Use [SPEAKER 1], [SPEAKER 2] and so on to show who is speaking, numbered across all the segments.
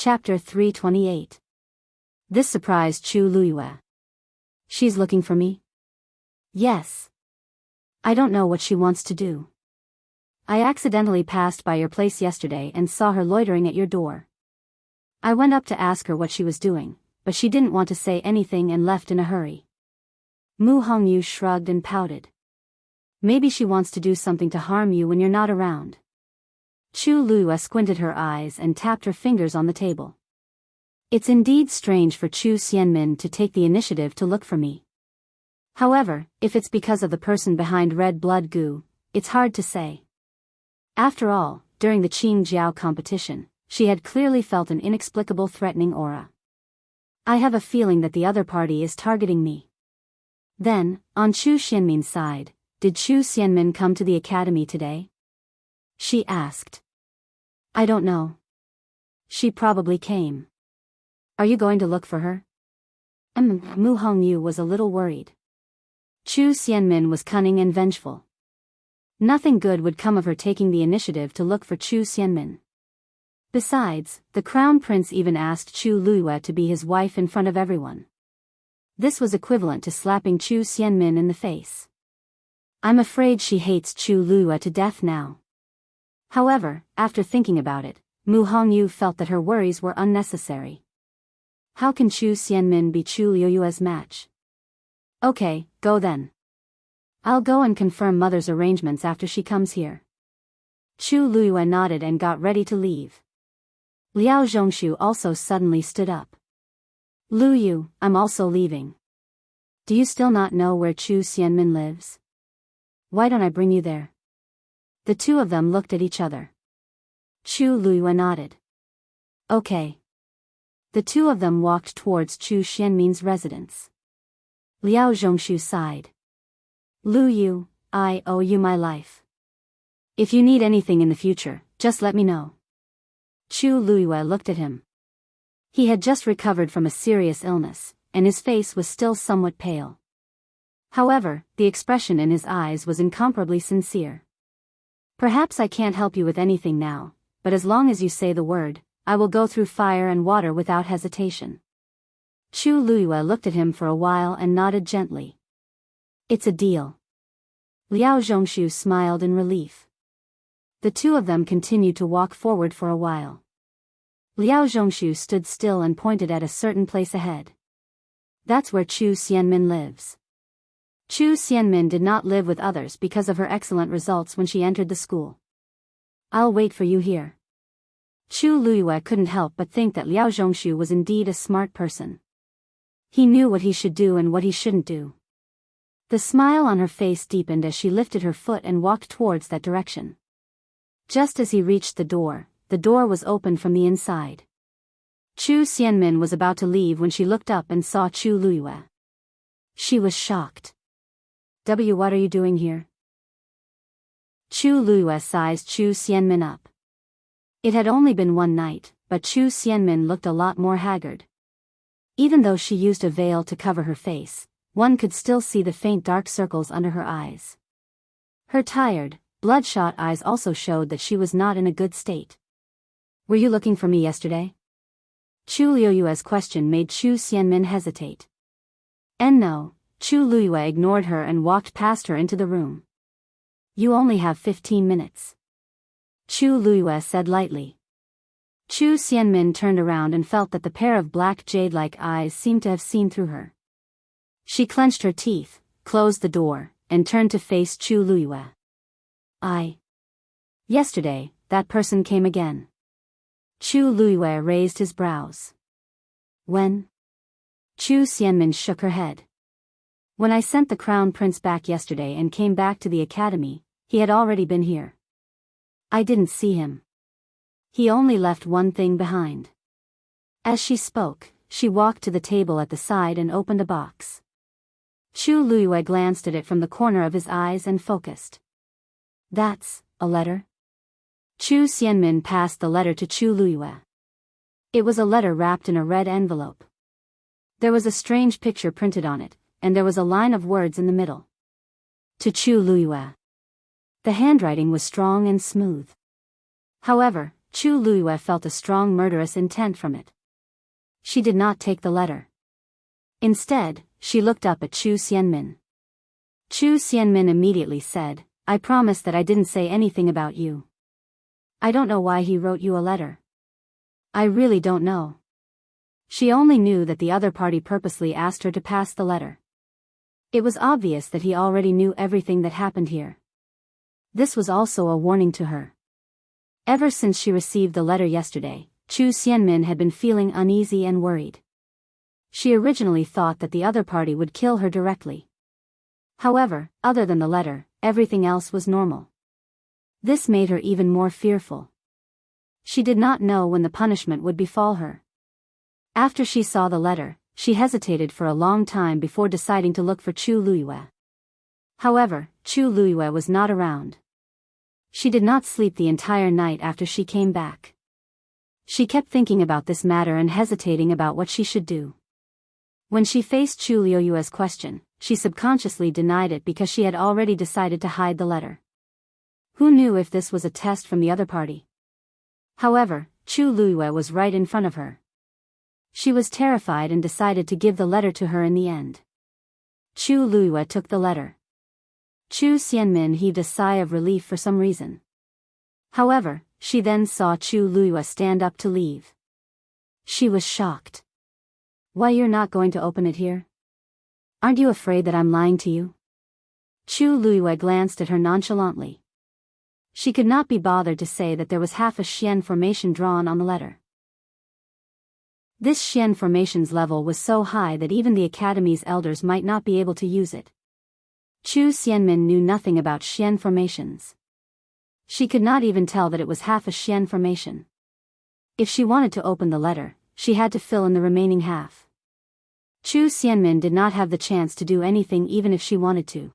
[SPEAKER 1] Chapter 328. This surprised Chu Luiyue. She's looking for me? Yes. I don't know what she wants to do. I accidentally passed by your place yesterday and saw her loitering at your door. I went up to ask her what she was doing, but she didn't want to say anything and left in a hurry. Mu Hongyu shrugged and pouted. Maybe she wants to do something to harm you when you're not around. Chu Luiyue squinted her eyes and tapped her fingers on the table. It's indeed strange for Chu Xianmin to take the initiative to look for me. However, if it's because of the person behind Red Blood Gu, it's hard to say. After all, during the Qingjiao competition, she had clearly felt an inexplicable threatening aura. I have a feeling that the other party is targeting me. Then, on Chu Xianmin's side, did Chu Xianmin come to the academy today? She asked. I don't know. She probably came. Are you going to look for her? Mu Hongyu was a little worried. Chu Xianmin was cunning and vengeful. Nothing good would come of her taking the initiative to look for Chu Xianmin. Besides, the crown prince even asked Chu Luiyue to be his wife in front of everyone. This was equivalent to slapping Chu Xianmin in the face. I'm afraid she hates Chu Luiyue to death now. However, after thinking about it, Mu Hongyu felt that her worries were unnecessary. How can Chu Xianmin be Chu Luiyue's match? Okay, go then. I'll go and confirm mother's arrangements after she comes here. Chu Luiyue nodded and got ready to leave. Liao Zhongshu also suddenly stood up. Lu Yu, I'm also leaving. Do you still not know where Chu Xianmin lives? Why don't I bring you there? The two of them looked at each other. Chu Luiyue nodded. Okay. The two of them walked towards Chu Xianmin's residence. Liao Zhongshu sighed. Lu Yu, I owe you my life. If you need anything in the future, just let me know. Chu Luiyue looked at him. He had just recovered from a serious illness, and his face was still somewhat pale. However, the expression in his eyes was incomparably sincere. Perhaps I can't help you with anything now, but as long as you say the word, I will go through fire and water without hesitation. Chu Luiyue looked at him for a while and nodded gently. It's a deal. Liao Zhongshu smiled in relief. The two of them continued to walk forward for a while. Liao Zhongshu stood still and pointed at a certain place ahead. That's where Chu Xianmin lives. Chu Xianmin did not live with others because of her excellent results when she entered the school. I'll wait for you here. Chu Luiyue couldn't help but think that Liao Zhongshu was indeed a smart person. He knew what he should do and what he shouldn't do. The smile on her face deepened as she lifted her foot and walked towards that direction. Just as he reached the door was opened from the inside. Chu Xianmin was about to leave when she looked up and saw Chu Luiyue. She was shocked. What are you doing here? Chu Luiyue sized Chu Xianmin up. It had only been one night, but Chu Xianmin looked a lot more haggard. Even though she used a veil to cover her face, one could still see the faint dark circles under her eyes. Her tired, bloodshot eyes also showed that she was not in a good state. Were you looking for me yesterday? Chu Luiyue's question made Chu Xianmin hesitate. And no, Chu Luiyue ignored her and walked past her into the room. You only have 15 minutes. Chu Luiyue said lightly. Chu Xianmin turned around and felt that the pair of black jade-like eyes seemed to have seen through her. She clenched her teeth, closed the door, and turned to face Chu Luiyue. Yesterday, that person came again. Chu Luiyue raised his brows. When? Chu Xianmin shook her head. When I sent the crown prince back yesterday and came back to the academy, he had already been here. I didn't see him. He only left one thing behind. As she spoke, she walked to the table at the side and opened a box. Chu Luiyue glanced at it from the corner of his eyes and focused. That's a letter? Chu Xianmin passed the letter to Chu Luiyue. It was a letter wrapped in a red envelope. There was a strange picture printed on it, and there was a line of words in the middle. To Chu Luiyue. The handwriting was strong and smooth. However, Chu Luiyue felt a strong murderous intent from it. She did not take the letter. Instead, she looked up at Chu Xianmin. Chu Xianmin immediately said, "I promise that I didn't say anything about you. I don't know why he wrote you a letter. I really don't know." She only knew that the other party purposely asked her to pass the letter. It was obvious that he already knew everything that happened here. This was also a warning to her. Ever since she received the letter yesterday, Chu Xianmin had been feeling uneasy and worried. She originally thought that the other party would kill her directly. However, other than the letter, everything else was normal. This made her even more fearful. She did not know when the punishment would befall her. After she saw the letter, she hesitated for a long time before deciding to look for Chu Luiyue. However, Chu Luiyue was not around. She did not sleep the entire night after she came back. She kept thinking about this matter and hesitating about what she should do. When she faced Chu Luiyue's question, she subconsciously denied it because she had already decided to hide the letter. Who knew if this was a test from the other party? However, Chu Luiyue was right in front of her. She was terrified and decided to give the letter to her in the end. Chu Luiyue took the letter. Chu Xianmin heaved a sigh of relief for some reason. However, she then saw Chu Luiyue stand up to leave. She was shocked. "Why, you're not going to open it here? Aren't you afraid that I'm lying to you?" Chu Luiyue glanced at her nonchalantly. She could not be bothered to say that there was half a Xian formation drawn on the letter. This Xian formation's level was so high that even the Academy's elders might not be able to use it. Chu Xianmin knew nothing about Xian formations. She could not even tell that it was half a Xian formation. If she wanted to open the letter, she had to fill in the remaining half. Chu Xianmin did not have the chance to do anything even if she wanted to.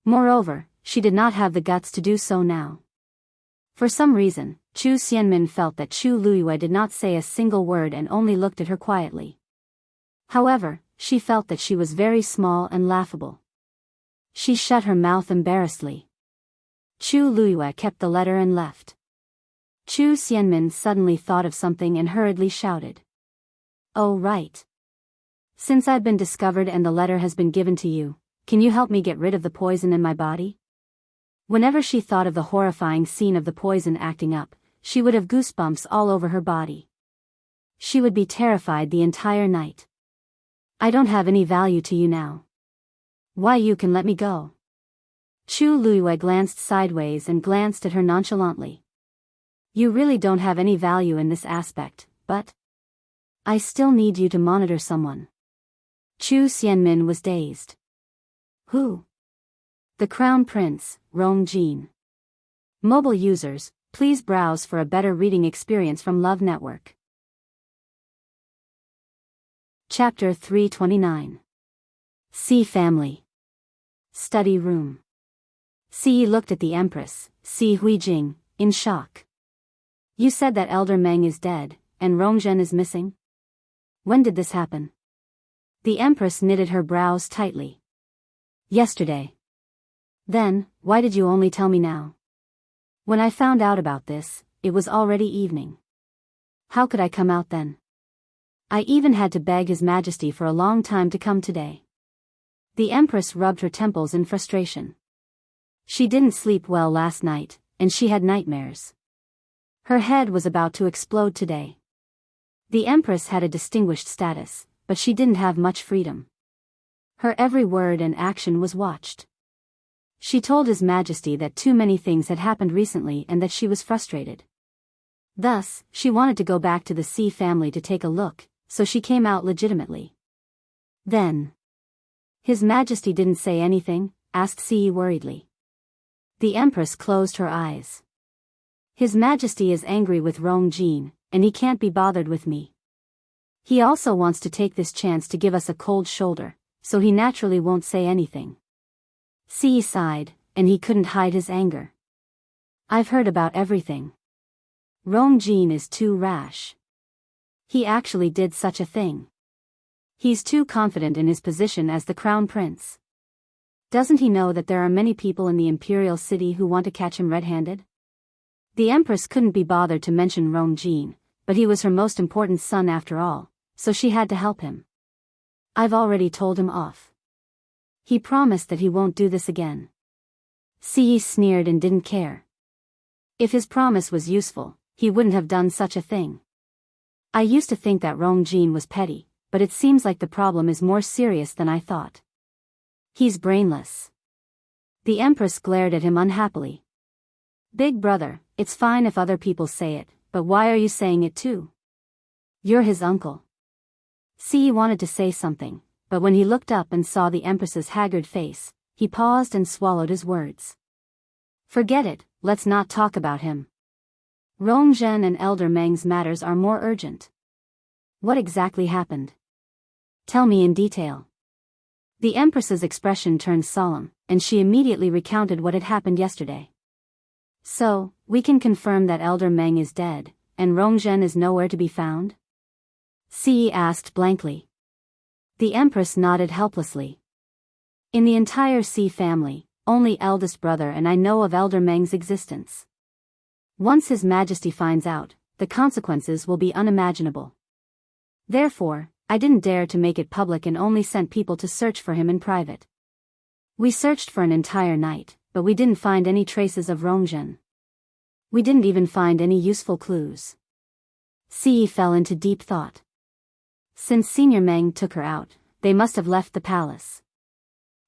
[SPEAKER 1] Moreover, she did not have the guts to do so now. For some reason, Chu Xianmin felt that Chu Luiyue did not say a single word and only looked at her quietly. However, she felt that she was very small and laughable. She shut her mouth embarrassedly. Chu Luiyue kept the letter and left. Chu Xianmin suddenly thought of something and hurriedly shouted. "Oh right. Since I've been discovered and the letter has been given to you, can you help me get rid of the poison in my body?" Whenever she thought of the horrifying scene of the poison acting up, she would have goosebumps all over her body. She would be terrified the entire night. "I don't have any value to you now. Why, you can let me go." Chu Luiyue glanced sideways and glanced at her nonchalantly. "You really don't have any value in this aspect, but I still need you to monitor someone." Chu Xianmin was dazed. "Who?" "The Crown Prince, Rongjin." Mobile users, please browse for a better reading experience from Love Network. Chapter 329. Si Family. Study Room. Si looked at the Empress, Si Huijing, in shock. "You said that Elder Meng is dead, and Rongzhen is missing? When did this happen?" The Empress knitted her brows tightly. "Yesterday." "Then, why did you only tell me now? When I found out about this, it was already evening. How could I come out then? I even had to beg His Majesty for a long time to come today." The Empress rubbed her temples in frustration. She didn't sleep well last night, and she had nightmares. Her head was about to explode today. The Empress had a distinguished status, but she didn't have much freedom. Her every word and action was watched. She told His Majesty that too many things had happened recently and that she was frustrated. Thus, she wanted to go back to the Si family to take a look, so she came out legitimately. "Then His Majesty didn't say anything?" asked Si worriedly. The Empress closed her eyes. "His Majesty is angry with Rongjin, and he can't be bothered with me. He also wants to take this chance to give us a cold shoulder, so he naturally won't say anything." Si sighed, and he couldn't hide his anger. "I've heard about everything. Rongjin is too rash. He actually did such a thing. He's too confident in his position as the Crown Prince. Doesn't he know that there are many people in the Imperial City who want to catch him red-handed? The Empress couldn't be bothered to mention Rongjin, but he was her most important son after all, so she had to help him. I've already told him off. He promised that he won't do this again. Yi sneered and didn't care. If his promise was useful, he wouldn't have done such a thing. I used to think that Rongjin was petty, but it seems like the problem is more serious than I thought. He's brainless. The Empress glared at him unhappily. Big brother, it's fine if other people say it, but why are you saying it too? You're his uncle. Yi wanted to say something, but when he looked up and saw the Empress's haggard face, he paused and swallowed his words. Forget it, let's not talk about him. Rongjin and Elder Meng's matters are more urgent. What exactly happened? Tell me in detail. The Empress's expression turned solemn, and she immediately recounted what had happened yesterday. So, we can confirm that Elder Meng is dead, and Rongjin is nowhere to be found? Yi asked blankly. The Empress nodded helplessly. In the entire Ci family, only eldest brother and I know of Elder Meng's existence. Once His Majesty finds out, the consequences will be unimaginable. Therefore, I didn't dare to make it public and only sent people to search for him in private. We searched for an entire night, but we didn't find any traces of Rongjin. We didn't even find any useful clues. Yi fell into deep thought. Since Senior Meng took her out, they must have left the palace.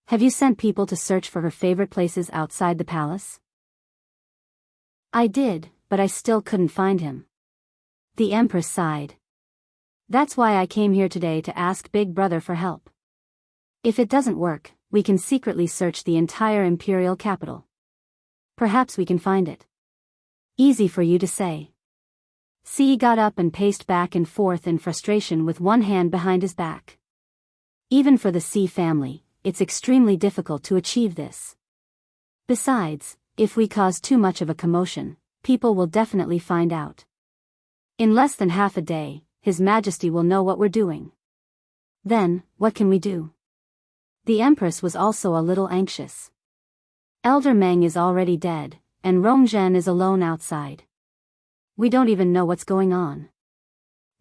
[SPEAKER 1] Have you sent people to search for her favorite places outside the palace? I did, but I still couldn't find him. The Empress sighed. That's why I came here today to ask Big Brother for help. If it doesn't work, we can secretly search the entire imperial capital. Perhaps we can find it. Easy for you to say. Yi got up and paced back and forth in frustration with one hand behind his back. Even for the Ci family, it's extremely difficult to achieve this. Besides, if we cause too much of a commotion, people will definitely find out. In less than half a day, His Majesty will know what we're doing. Then, what can we do? The Empress was also a little anxious. Elder Meng is already dead, and Rongjin is alone outside. We don't even know what's going on.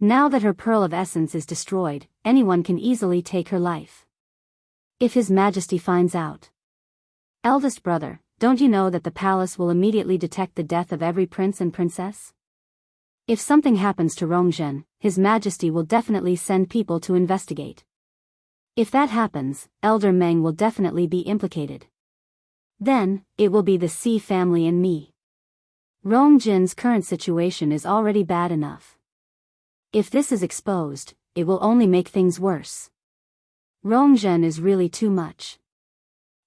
[SPEAKER 1] Now that her Pearl of Essence is destroyed, anyone can easily take her life. If His Majesty finds out. Eldest brother, don't you know that the palace will immediately detect the death of every prince and princess? If something happens to Rongjin, His Majesty will definitely send people to investigate. If that happens, Elder Meng will definitely be implicated. Then, it will be the Ci family and me. Rongjin's current situation is already bad enough. If this is exposed, it will only make things worse. Rongjin is really too much.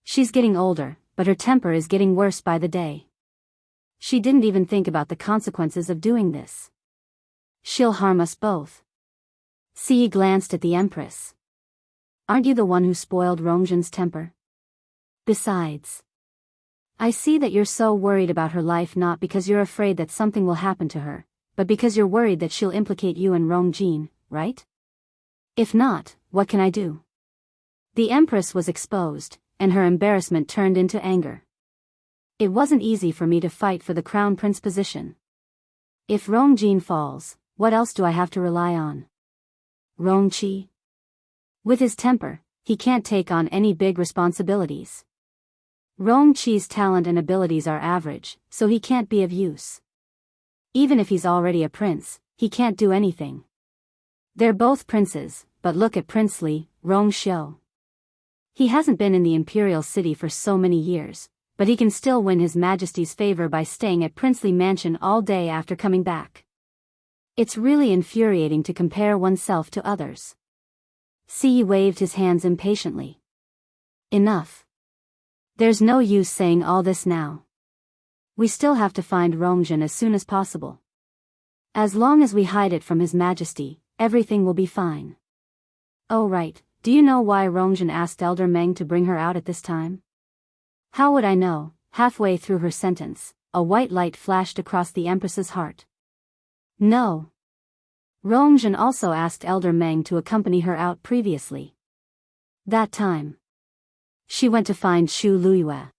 [SPEAKER 1] She's getting older, but her temper is getting worse by the day. She didn't even think about the consequences of doing this. She'll harm us both. Yi glanced at the Empress. Aren't you the one who spoiled Rongjin's temper? Besides, I see that you're so worried about her life not because you're afraid that something will happen to her, but because you're worried that she'll implicate you and Rongjin, right? If not, what can I do? The Empress was exposed, and her embarrassment turned into anger. It wasn't easy for me to fight for the crown prince position. If Rongjin falls, what else do I have to rely on? Rongqi? With his temper, he can't take on any big responsibilities. Rongqi's talent and abilities are average, so he can't be of use. Even if he's already a prince, he can't do anything. They're both princes, but look at Princely, Rongxiu. He hasn't been in the imperial city for so many years, but he can still win His Majesty's favor by staying at Princely Mansion all day after coming back. It's really infuriating to compare oneself to others. Yi waved his hands impatiently. Enough. There's no use saying all this now. We still have to find Rongjin as soon as possible. As long as we hide it from His Majesty, everything will be fine. Oh right, do you know why Rongjin asked Elder Meng to bring her out at this time? How would I know? Halfway through her sentence, a white light flashed across the Empress's heart. No. Rongjin also asked Elder Meng to accompany her out previously. That time. She went to find Shu Luyue.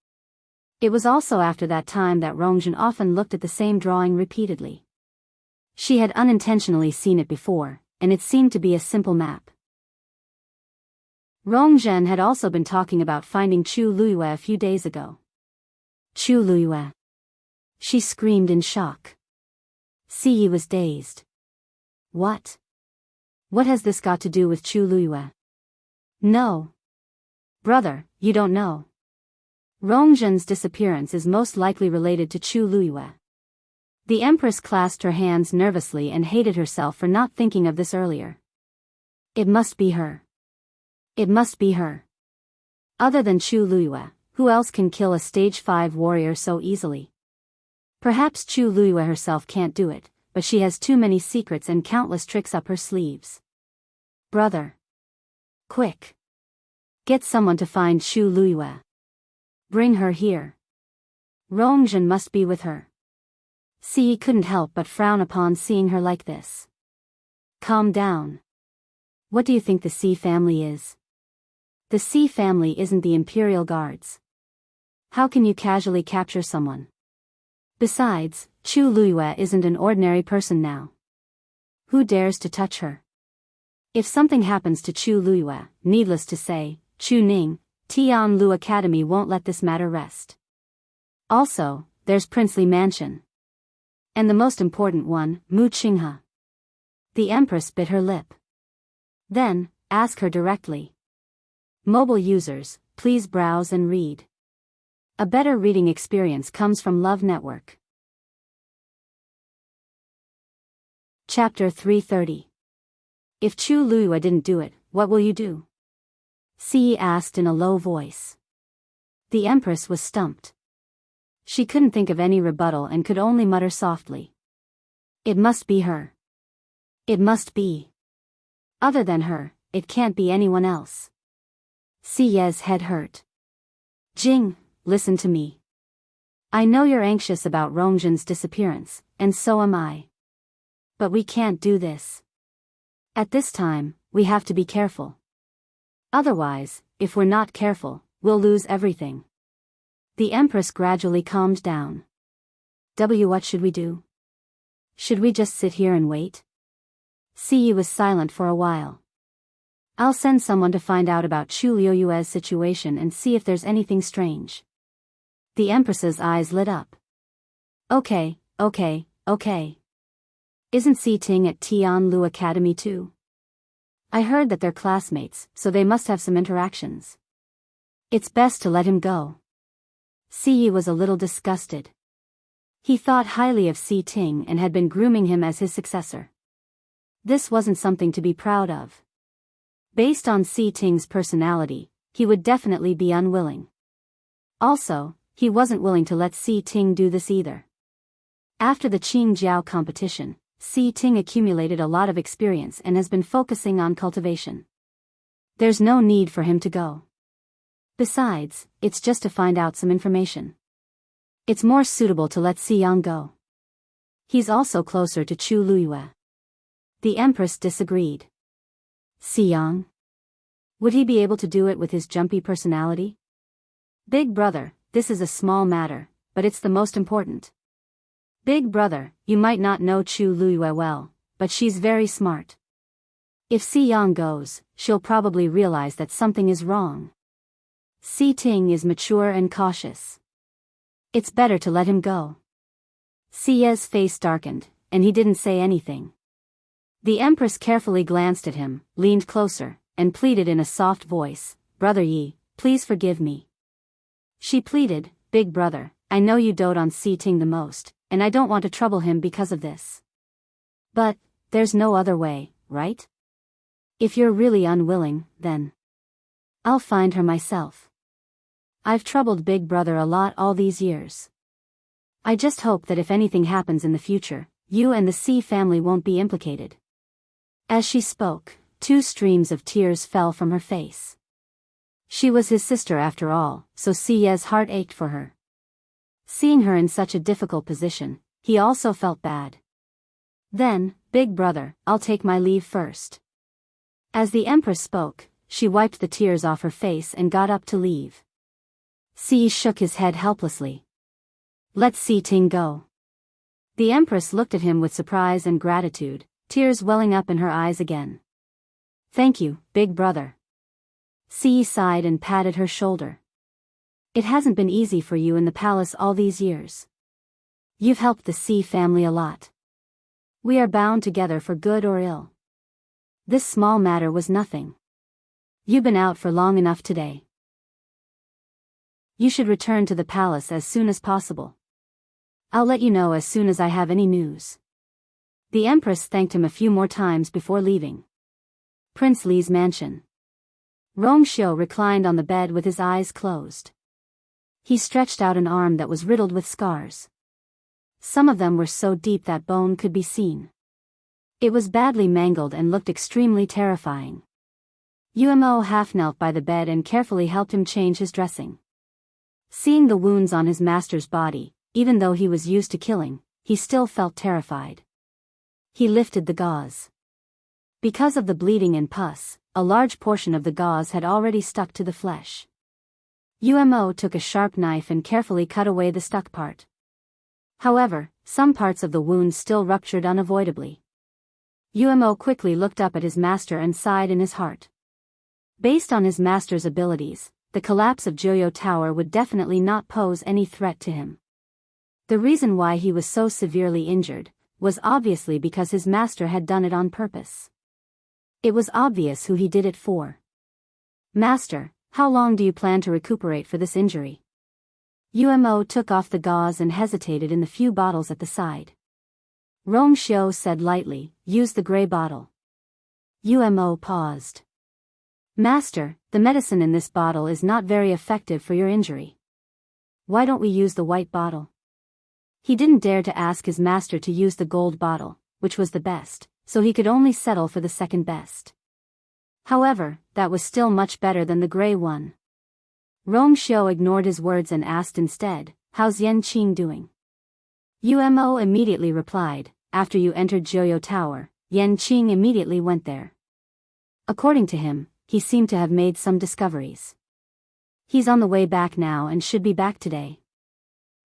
[SPEAKER 1] It was also after that time that Rongjin often looked at the same drawing repeatedly. She had unintentionally seen it before, and it seemed to be a simple map. Rongjin had also been talking about finding Chu Luiyue a few days ago. Chu Luiyue. She screamed in shock. Siyi was dazed. What? What has this got to do with Chu Luiyue? No. Brother, you don't know. Rongjin's disappearance is most likely related to Chu Luiyue. The Empress clasped her hands nervously and hated herself for not thinking of this earlier. It must be her. It must be her. Other than Chu Luiyue, who else can kill a stage 5 warrior so easily? Perhaps Chu Luiyue herself can't do it, but she has too many secrets and countless tricks up her sleeves. Brother. Quick. Get someone to find Chu Luiyue. Bring her here. Rongjin must be with her. Siyi couldn't help but frown upon seeing her like this. Calm down. What do you think the Xi family is? The Xi family isn't the Imperial Guards. How can you casually capture someone? Besides, Chu Luiyue isn't an ordinary person now. Who dares to touch her? If something happens to Chu Luiyue, needless to say, Chu Ning, Tianlu Academy won't let this matter rest. Also, there's Princely Mansion. And the most important one, Mu Qinghe. The Empress bit her lip. Then, ask her directly. Mobile users, please browse and read. A better reading experience comes from Love Network. Chapter 330. If Chu Luiyue didn't do it, what will you do? Siyi asked in a low voice. The Empress was stumped. She couldn't think of any rebuttal and could only mutter softly. It must be her. It must be. Other than her, it can't be anyone else. Siye's head hurt. Jing, listen to me. I know you're anxious about Rongjin's disappearance, and so am I. But we can't do this. At this time, we have to be careful. Otherwise, if we're not careful, we'll lose everything. The Empress gradually calmed down. What should we do? Should we just sit here and wait? Siyi was silent for a while. I'll send someone to find out about Chu Luiyue's situation and see if there's anything strange. The Empress's eyes lit up. Okay. Isn't Si Ting at Tianlu Academy too? I heard that they're classmates, so they must have some interactions. It's best to let him go. Siyi was a little disgusted. He thought highly of Si Ting and had been grooming him as his successor. This wasn't something to be proud of. Based on Si Ting's personality, he would definitely be unwilling. Also, he wasn't willing to let Si Ting do this either. After the Qingjiao competition, Si Ting accumulated a lot of experience and has been focusing on cultivation. There's no need for him to go. Besides, it's just to find out some information. It's more suitable to let Si Yang go. He's also closer to Chu Luiyue. The Empress disagreed. Si Yang? Would he be able to do it with his jumpy personality? Big brother, this is a small matter, but it's the most important. Big brother, you might not know Chu Luiyue well, but she's very smart. If Si Yang goes, she'll probably realize that something is wrong. Si Ting is mature and cautious. It's better to let him go. Siye's face darkened, and he didn't say anything. The Empress carefully glanced at him, leaned closer, and pleaded in a soft voice, Brother Yi, please forgive me. She pleaded, Big brother, I know you dote on Si Ting the most, and I don't want to trouble him because of this. But, there's no other way, right? If you're really unwilling, then I'll find her myself. I've troubled Big brother a lot all these years. I just hope that if anything happens in the future, you and the Si family won't be implicated. As she spoke, 2 streams of tears fell from her face. She was his sister after all, so Siye's heart ached for her. Seeing her in such a difficult position, he also felt bad. Then, Big brother, I'll take my leave first. As the Empress spoke, she wiped the tears off her face and got up to leave. Si shook his head helplessly. Let Si Ting go. The Empress looked at him with surprise and gratitude, tears welling up in her eyes again. Thank you, big brother. Si sighed and patted her shoulder. It hasn't been easy for you in the palace all these years. You've helped the Si family a lot. We are bound together for good or ill. This small matter was nothing. You've been out for long enough today. You should return to the palace as soon as possible. I'll let you know as soon as I have any news. The Empress thanked him a few more times before leaving Prince Li's mansion. Rongxiu reclined on the bed with his eyes closed. He stretched out an arm that was riddled with scars. Some of them were so deep that bone could be seen. It was badly mangled and looked extremely terrifying. Umo half knelt by the bed and carefully helped him change his dressing. Seeing the wounds on his master's body, even though he was used to killing, he still felt terrified. He lifted the gauze. Because of the bleeding and pus, a large portion of the gauze had already stuck to the flesh. Umo took a sharp knife and carefully cut away the stuck part. However, some parts of the wound still ruptured unavoidably. Umo quickly looked up at his master and sighed in his heart. Based on his master's abilities, the collapse of Jianghu Tower would definitely not pose any threat to him. The reason why he was so severely injured was obviously because his master had done it on purpose. It was obvious who he did it for. Master, how long do you plan to recuperate for this injury? Umo took off the gauze and hesitated in the few bottles at the side. Rongxiu said lightly, use the gray bottle. Umo paused. Master, the medicine in this bottle is not very effective for your injury. Why don't we use the white bottle? He didn't dare to ask his master to use the gold bottle, which was the best, so he could only settle for the second best. However, that was still much better than the gray one. Rongxiu ignored his words and asked instead, how's Yanqing doing? Umo immediately replied, after you entered Jianghu Tower, Yanqing immediately went there. According to him, he seemed to have made some discoveries. He's on the way back now and should be back today.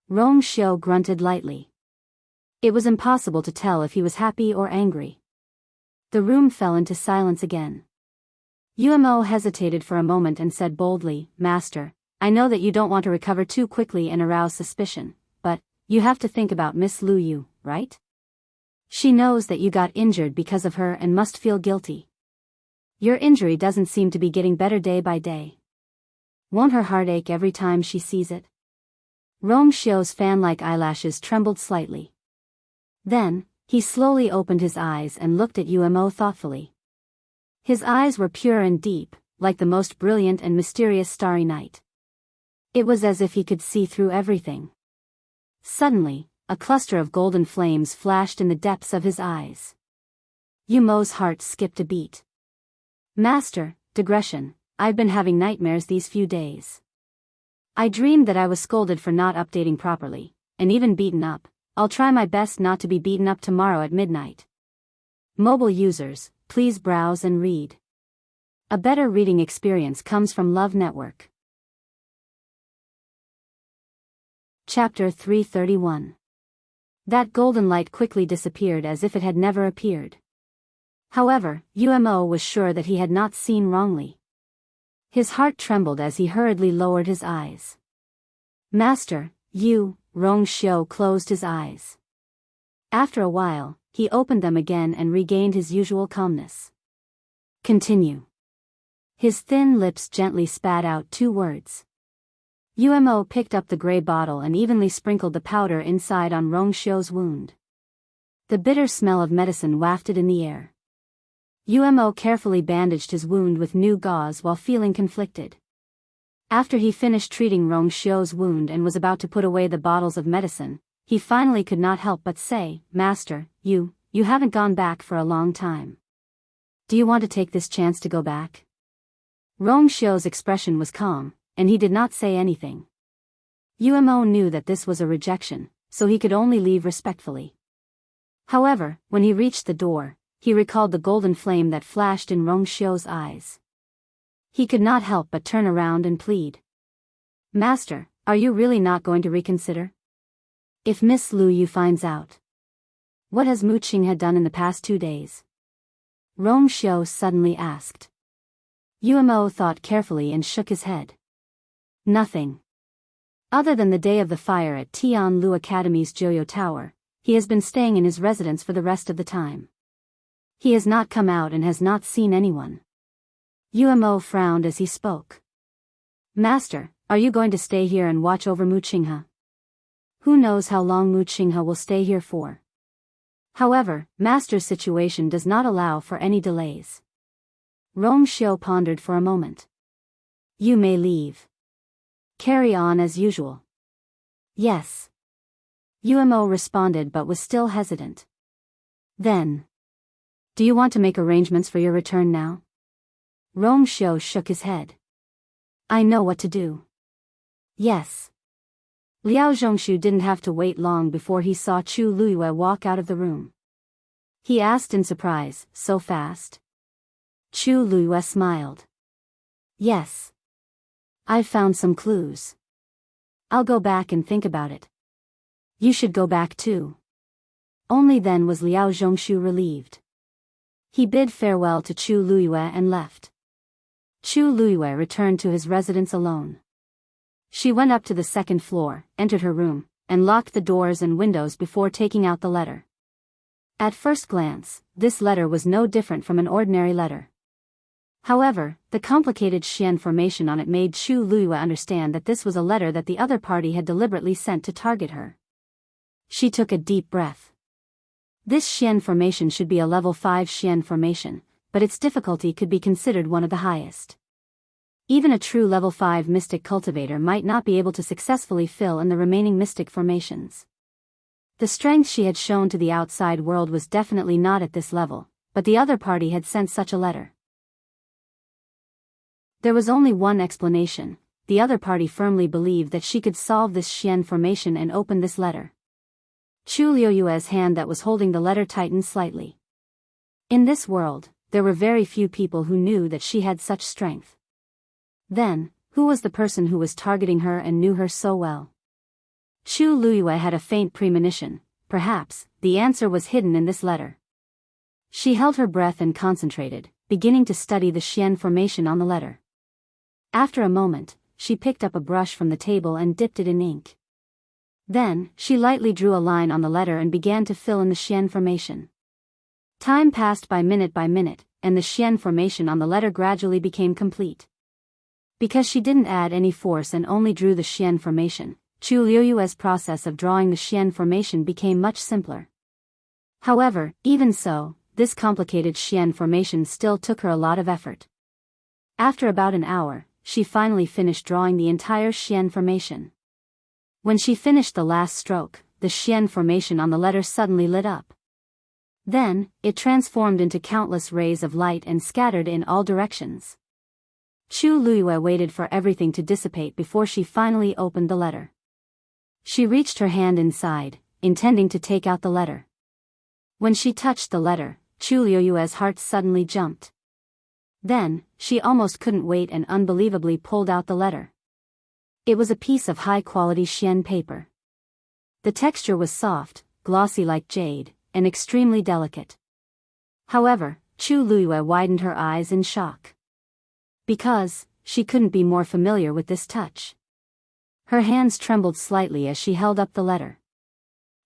[SPEAKER 1] Rongxiu grunted lightly. It was impossible to tell if he was happy or angry. The room fell into silence again. Umo hesitated for a moment and said boldly, Master, I know that you don't want to recover too quickly and arouse suspicion, but you have to think about Miss Lu Yu, right? She knows that you got injured because of her and must feel guilty. Your injury doesn't seem to be getting better day by day. Won't her heart ache every time she sees it? Rongxiu's fan-like eyelashes trembled slightly. Then, he slowly opened his eyes and looked at Umo thoughtfully. His eyes were pure and deep, like the most brilliant and mysterious starry night. It was as if he could see through everything. Suddenly, a cluster of golden flames flashed in the depths of his eyes. Umo's heart skipped a beat. Master, digression, I've been having nightmares these few days. I dreamed that I was scolded for not updating properly, and even beaten up. I'll try my best not to be beaten up tomorrow at midnight. Mobile users, please browse and read. A better reading experience comes from Love Network. Chapter 331. That golden light quickly disappeared as if it had never appeared. However, Umo was sure that he had not seen wrongly. His heart trembled as he hurriedly lowered his eyes. Master, Rongxiu closed his eyes. After a while, he opened them again and regained his usual calmness. Continue. His thin lips gently spat out 2 words. Umo picked up the gray bottle and evenly sprinkled the powder inside on Rongxiu's wound. The bitter smell of medicine wafted in the air. Umo carefully bandaged his wound with new gauze while feeling conflicted. After he finished treating Rongxiu's wound and was about to put away the bottles of medicine, he finally could not help but say, Master, you haven't gone back for a long time. Do you want to take this chance to go back? Rongxiu's expression was calm, and he did not say anything. Umo knew that this was a rejection, so he could only leave respectfully. However, when he reached the door, he recalled the golden flame that flashed in Rongxiu's eyes. He could not help but turn around and plead. Master, are you really not going to reconsider? If Miss Lu Yu finds out. What has Mu Qing had done in the past 2 days? Rong Xiu suddenly asked. Yuemo thought carefully and shook his head. Nothing. Other than the day of the fire at Tianlu Academy's Joyo Tower, he has been staying in his residence for the rest of the time. He has not come out and has not seen anyone. Yuemo frowned as he spoke. Master, are you going to stay here and watch over Mu Qinghe? Who knows how long Mu Qinghe will stay here for? However, Master's situation does not allow for any delays. Rong Xiu pondered for a moment. You may leave. Carry on as usual. Yes. Yuemo responded but was still hesitant. Then. Do you want to make arrangements for your return now? Rong Xiu shook his head. I know what to do. Yes. Liao Zhongshu didn't have to wait long before he saw Chu Luiyue walk out of the room. He asked in surprise, so fast? Chu Luiyue smiled. Yes. I've found some clues. I'll go back and think about it. You should go back too. Only then was Liao Zhongshu relieved. He bid farewell to Chu Luiyue and left. Chu Luiyue returned to his residence alone. She went up to the second floor, entered her room, and locked the doors and windows before taking out the letter. At first glance, this letter was no different from an ordinary letter. However, the complicated Xian formation on it made Chu Luiyue understand that this was a letter that the other party had deliberately sent to target her. She took a deep breath. This Xian formation should be a level 5 Xian formation, but its difficulty could be considered one of the highest. Even a true level 5 mystic cultivator might not be able to successfully fill in the remaining mystic formations. The strength she had shown to the outside world was definitely not at this level, but the other party had sent such a letter. There was only one explanation: the other party firmly believed that she could solve this Xian formation and open this letter. Chu Liuyue's hand that was holding the letter tightened slightly. In this world, there were very few people who knew that she had such strength. Then, who was the person who was targeting her and knew her so well? Chu Luiyue had a faint premonition. Perhaps the answer was hidden in this letter. She held her breath and concentrated, beginning to study the Xian formation on the letter. After a moment, she picked up a brush from the table and dipped it in ink. Then, she lightly drew a line on the letter and began to fill in the Xian formation. Time passed by minute, and the Xian formation on the letter gradually became complete. Because she didn't add any force and only drew the Xian formation, Chu Liuyue's process of drawing the Xian formation became much simpler. However, even so, this complicated Xian formation still took her a lot of effort. After about an hour, she finally finished drawing the entire Xian formation. When she finished the last stroke, the Xian formation on the letter suddenly lit up. Then, it transformed into countless rays of light and scattered in all directions. Chu Luiyue waited for everything to dissipate before she finally opened the letter. She reached her hand inside, intending to take out the letter. When she touched the letter, Chu Liuyue's heart suddenly jumped. Then, she almost couldn't wait and unbelievably pulled out the letter. It was a piece of high-quality Xian paper. The texture was soft, glossy like jade, and extremely delicate. However, Chu Luiyue widened her eyes in shock. Because, she couldn't be more familiar with this touch. Her hands trembled slightly as she held up the letter.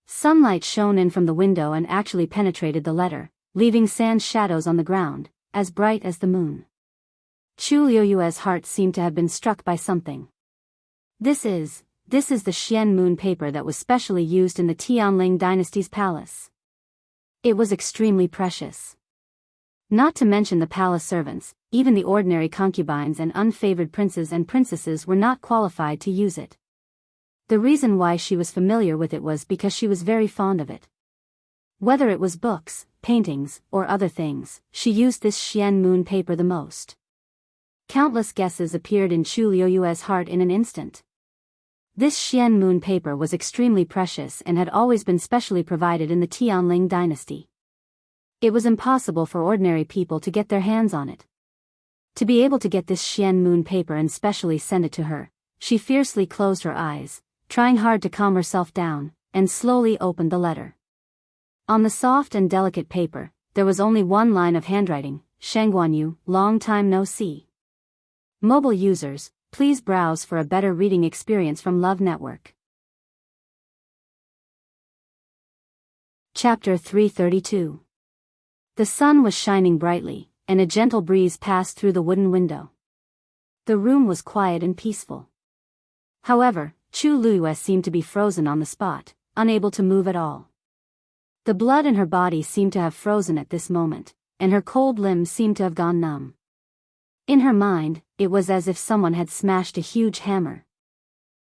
[SPEAKER 1] Sunlight shone in from the window and actually penetrated the letter, leaving sand shadows on the ground, as bright as the moon. Chu Liuyue's heart seemed to have been struck by something. This is the Xian moon paper that was specially used in the Tianling dynasty's palace. It was extremely precious. Not to mention the palace servants, even the ordinary concubines and unfavored princes and princesses were not qualified to use it. The reason why she was familiar with it was because she was very fond of it. Whether it was books, paintings, or other things, she used this Xian moon paper the most. Countless guesses appeared in Chu Liuyue's heart in an instant. This Xian moon paper was extremely precious and had always been specially provided in the Tianling dynasty. It was impossible for ordinary people to get their hands on it. To be able to get this Xian moon paper and specially send it to her, she fiercely closed her eyes, trying hard to calm herself down, and slowly opened the letter. On the soft and delicate paper, there was only one line of handwriting: Shangguanyu, long time no see. Mobile users, please browse for a better reading experience from Love Network. Chapter 332. The sun was shining brightly, and a gentle breeze passed through the wooden window. The room was quiet and peaceful. However, Chu Luiyue seemed to be frozen on the spot, unable to move at all. The blood in her body seemed to have frozen at this moment, and her cold limbs seemed to have gone numb. In her mind, it was as if someone had smashed a huge hammer.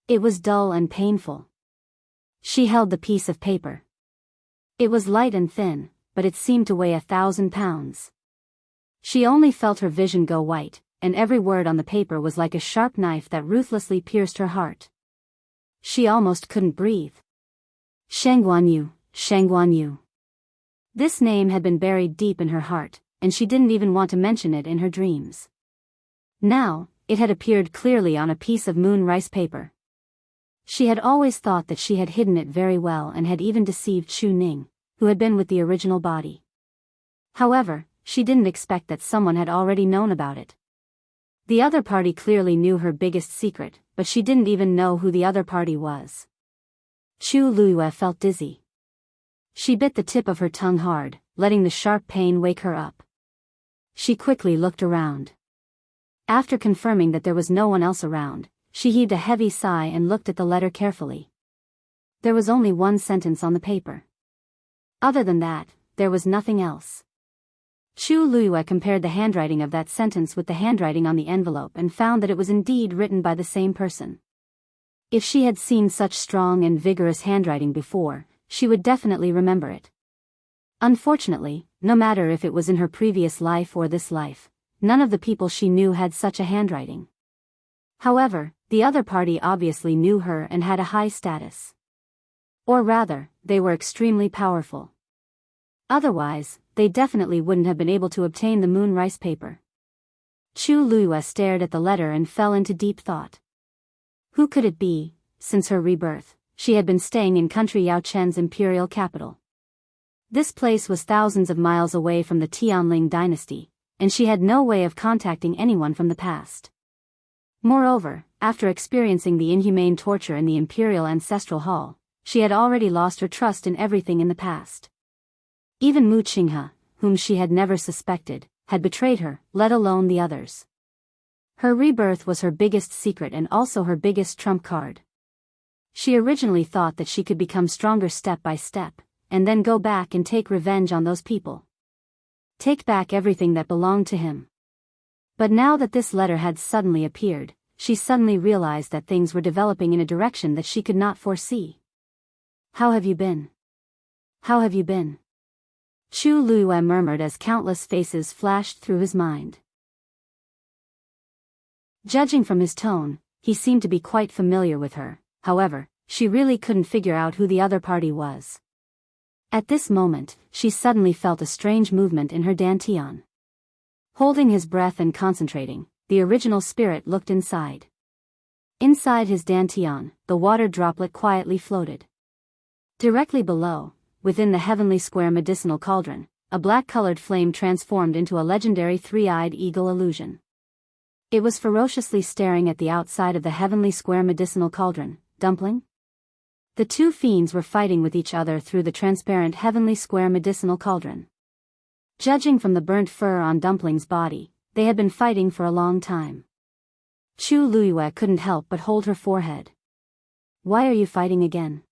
[SPEAKER 1] It was dull and painful. She held the piece of paper. It was light and thin, but it seemed to weigh 1,000 pounds. She only felt her vision go white, and every word on the paper was like a sharp knife that ruthlessly pierced her heart. She almost couldn't breathe. Shangguanyu, Shangguanyu. This name had been buried deep in her heart, and she didn't even want to mention it in her dreams. Now, it had appeared clearly on a piece of moon rice paper. She had always thought that she had hidden it very well and had even deceived Chu Ning, who had been with the original body. However, she didn't expect that someone had already known about it. The other party clearly knew her biggest secret, but she didn't even know who the other party was. Chu Luiyue felt dizzy. She bit the tip of her tongue hard, letting the sharp pain wake her up. She quickly looked around. After confirming that there was no one else around, she heaved a heavy sigh and looked at the letter carefully. There was only one sentence on the paper. Other than that, there was nothing else. Chu Luiyue compared the handwriting of that sentence with the handwriting on the envelope and found that it was indeed written by the same person. If she had seen such strong and vigorous handwriting before, she would definitely remember it. Unfortunately, no matter if it was in her previous life or this life, none of the people she knew had such a handwriting. However, the other party obviously knew her and had a high status. Or rather, they were extremely powerful. Otherwise, they definitely wouldn't have been able to obtain the moon rice paper. Chu Luiyue stared at the letter and fell into deep thought. Who could it be? Since her rebirth, she had been staying in country Yao Chen's imperial capital. This place was thousands of miles away from the Tianling dynasty, and she had no way of contacting anyone from the past. Moreover, after experiencing the inhumane torture in the imperial ancestral hall, she had already lost her trust in everything in the past. Even Mu Qinghe, whom she had never suspected, had betrayed her, let alone the others. Her rebirth was her biggest secret and also her biggest trump card. She originally thought that she could become stronger step by step, and then go back and take revenge on those people. Take back everything that belonged to him. But now that this letter had suddenly appeared, she suddenly realized that things were developing in a direction that she could not foresee. How have you been? How have you been? Chu Luiyue murmured as countless faces flashed through his mind. Judging from his tone, he seemed to be quite familiar with her. However, she really couldn't figure out who the other party was. At this moment, she suddenly felt a strange movement in her dantian. Holding his breath and concentrating, the original spirit looked inside. Inside his dantian, the water droplet quietly floated. Directly below, within the heavenly square medicinal cauldron, a black-colored flame transformed into a legendary three-eyed eagle illusion. It was ferociously staring at the outside of the heavenly square medicinal cauldron. Dumpling? The two fiends were fighting with each other through the transparent heavenly square medicinal cauldron. Judging from the burnt fur on Dumpling's body, they had been fighting for a long time. Chu Luiyue couldn't help but hold her forehead. Why are you fighting again?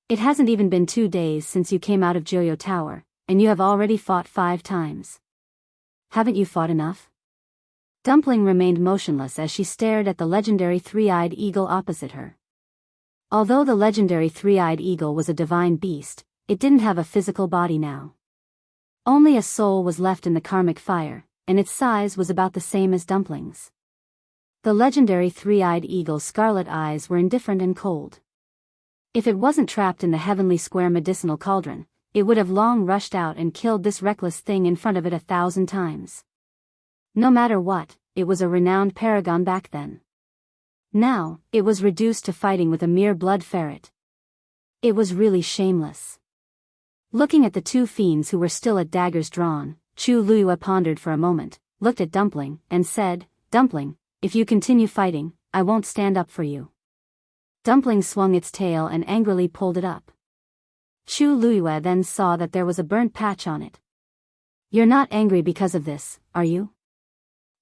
[SPEAKER 1] It hasn't even been 2 days since you came out of Jianghu Tower, and you have already fought 5 times. Haven't you fought enough? Dumpling remained motionless as she stared at the legendary three-eyed eagle opposite her. Although the legendary three-eyed eagle was a divine beast, it didn't have a physical body now. Only a soul was left in the karmic fire, and its size was about the same as Dumpling's. The legendary three-eyed eagle's scarlet eyes were indifferent and cold. If it wasn't trapped in the heavenly square medicinal cauldron, it would have long rushed out and killed this reckless thing in front of it 1,000 times. No matter what, it was a renowned paragon back then. Now, it was reduced to fighting with a mere blood ferret. It was really shameless. Looking at the two fiends who were still at daggers drawn, Chu Luiyue pondered for a moment, looked at Dumpling, and said, "Dumpling, if you continue fighting, I won't stand up for you." Dumpling swung its tail and angrily pulled it up. Chu Luiyue then saw that there was a burnt patch on it. "You're not angry because of this, are you?"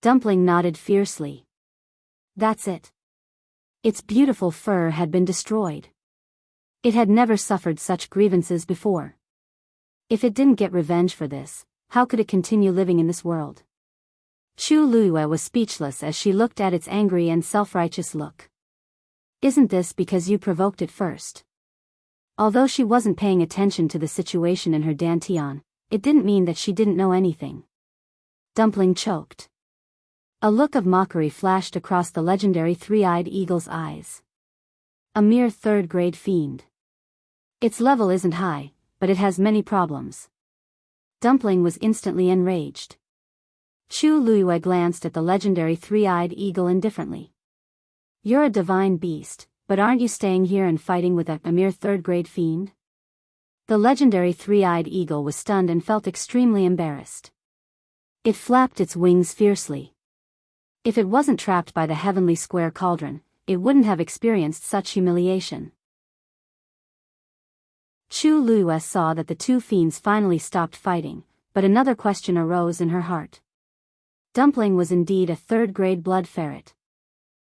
[SPEAKER 1] Dumpling nodded fiercely. "That's it." Its beautiful fur had been destroyed. It had never suffered such grievances before. If it didn't get revenge for this, how could it continue living in this world? Chu Luiyue was speechless as she looked at its angry and self-righteous look. "Isn't this because you provoked it first?" Although she wasn't paying attention to the situation in her dantian, it didn't mean that she didn't know anything. Dumpling choked. A look of mockery flashed across the legendary three-eyed eagle's eyes. A mere third-grade fiend. Its level isn't high, but it has many problems. Dumpling was instantly enraged. Chu Luiyue glanced at the legendary three-eyed eagle indifferently. "You're a divine beast, but aren't you staying here and fighting with a mere third-grade fiend?" The legendary three-eyed eagle was stunned and felt extremely embarrassed. It flapped its wings fiercely. If it wasn't trapped by the heavenly square cauldron, it wouldn't have experienced such humiliation. Chu Luiyue saw that the two fiends finally stopped fighting, but another question arose in her heart. Dumpling was indeed a third-grade blood ferret.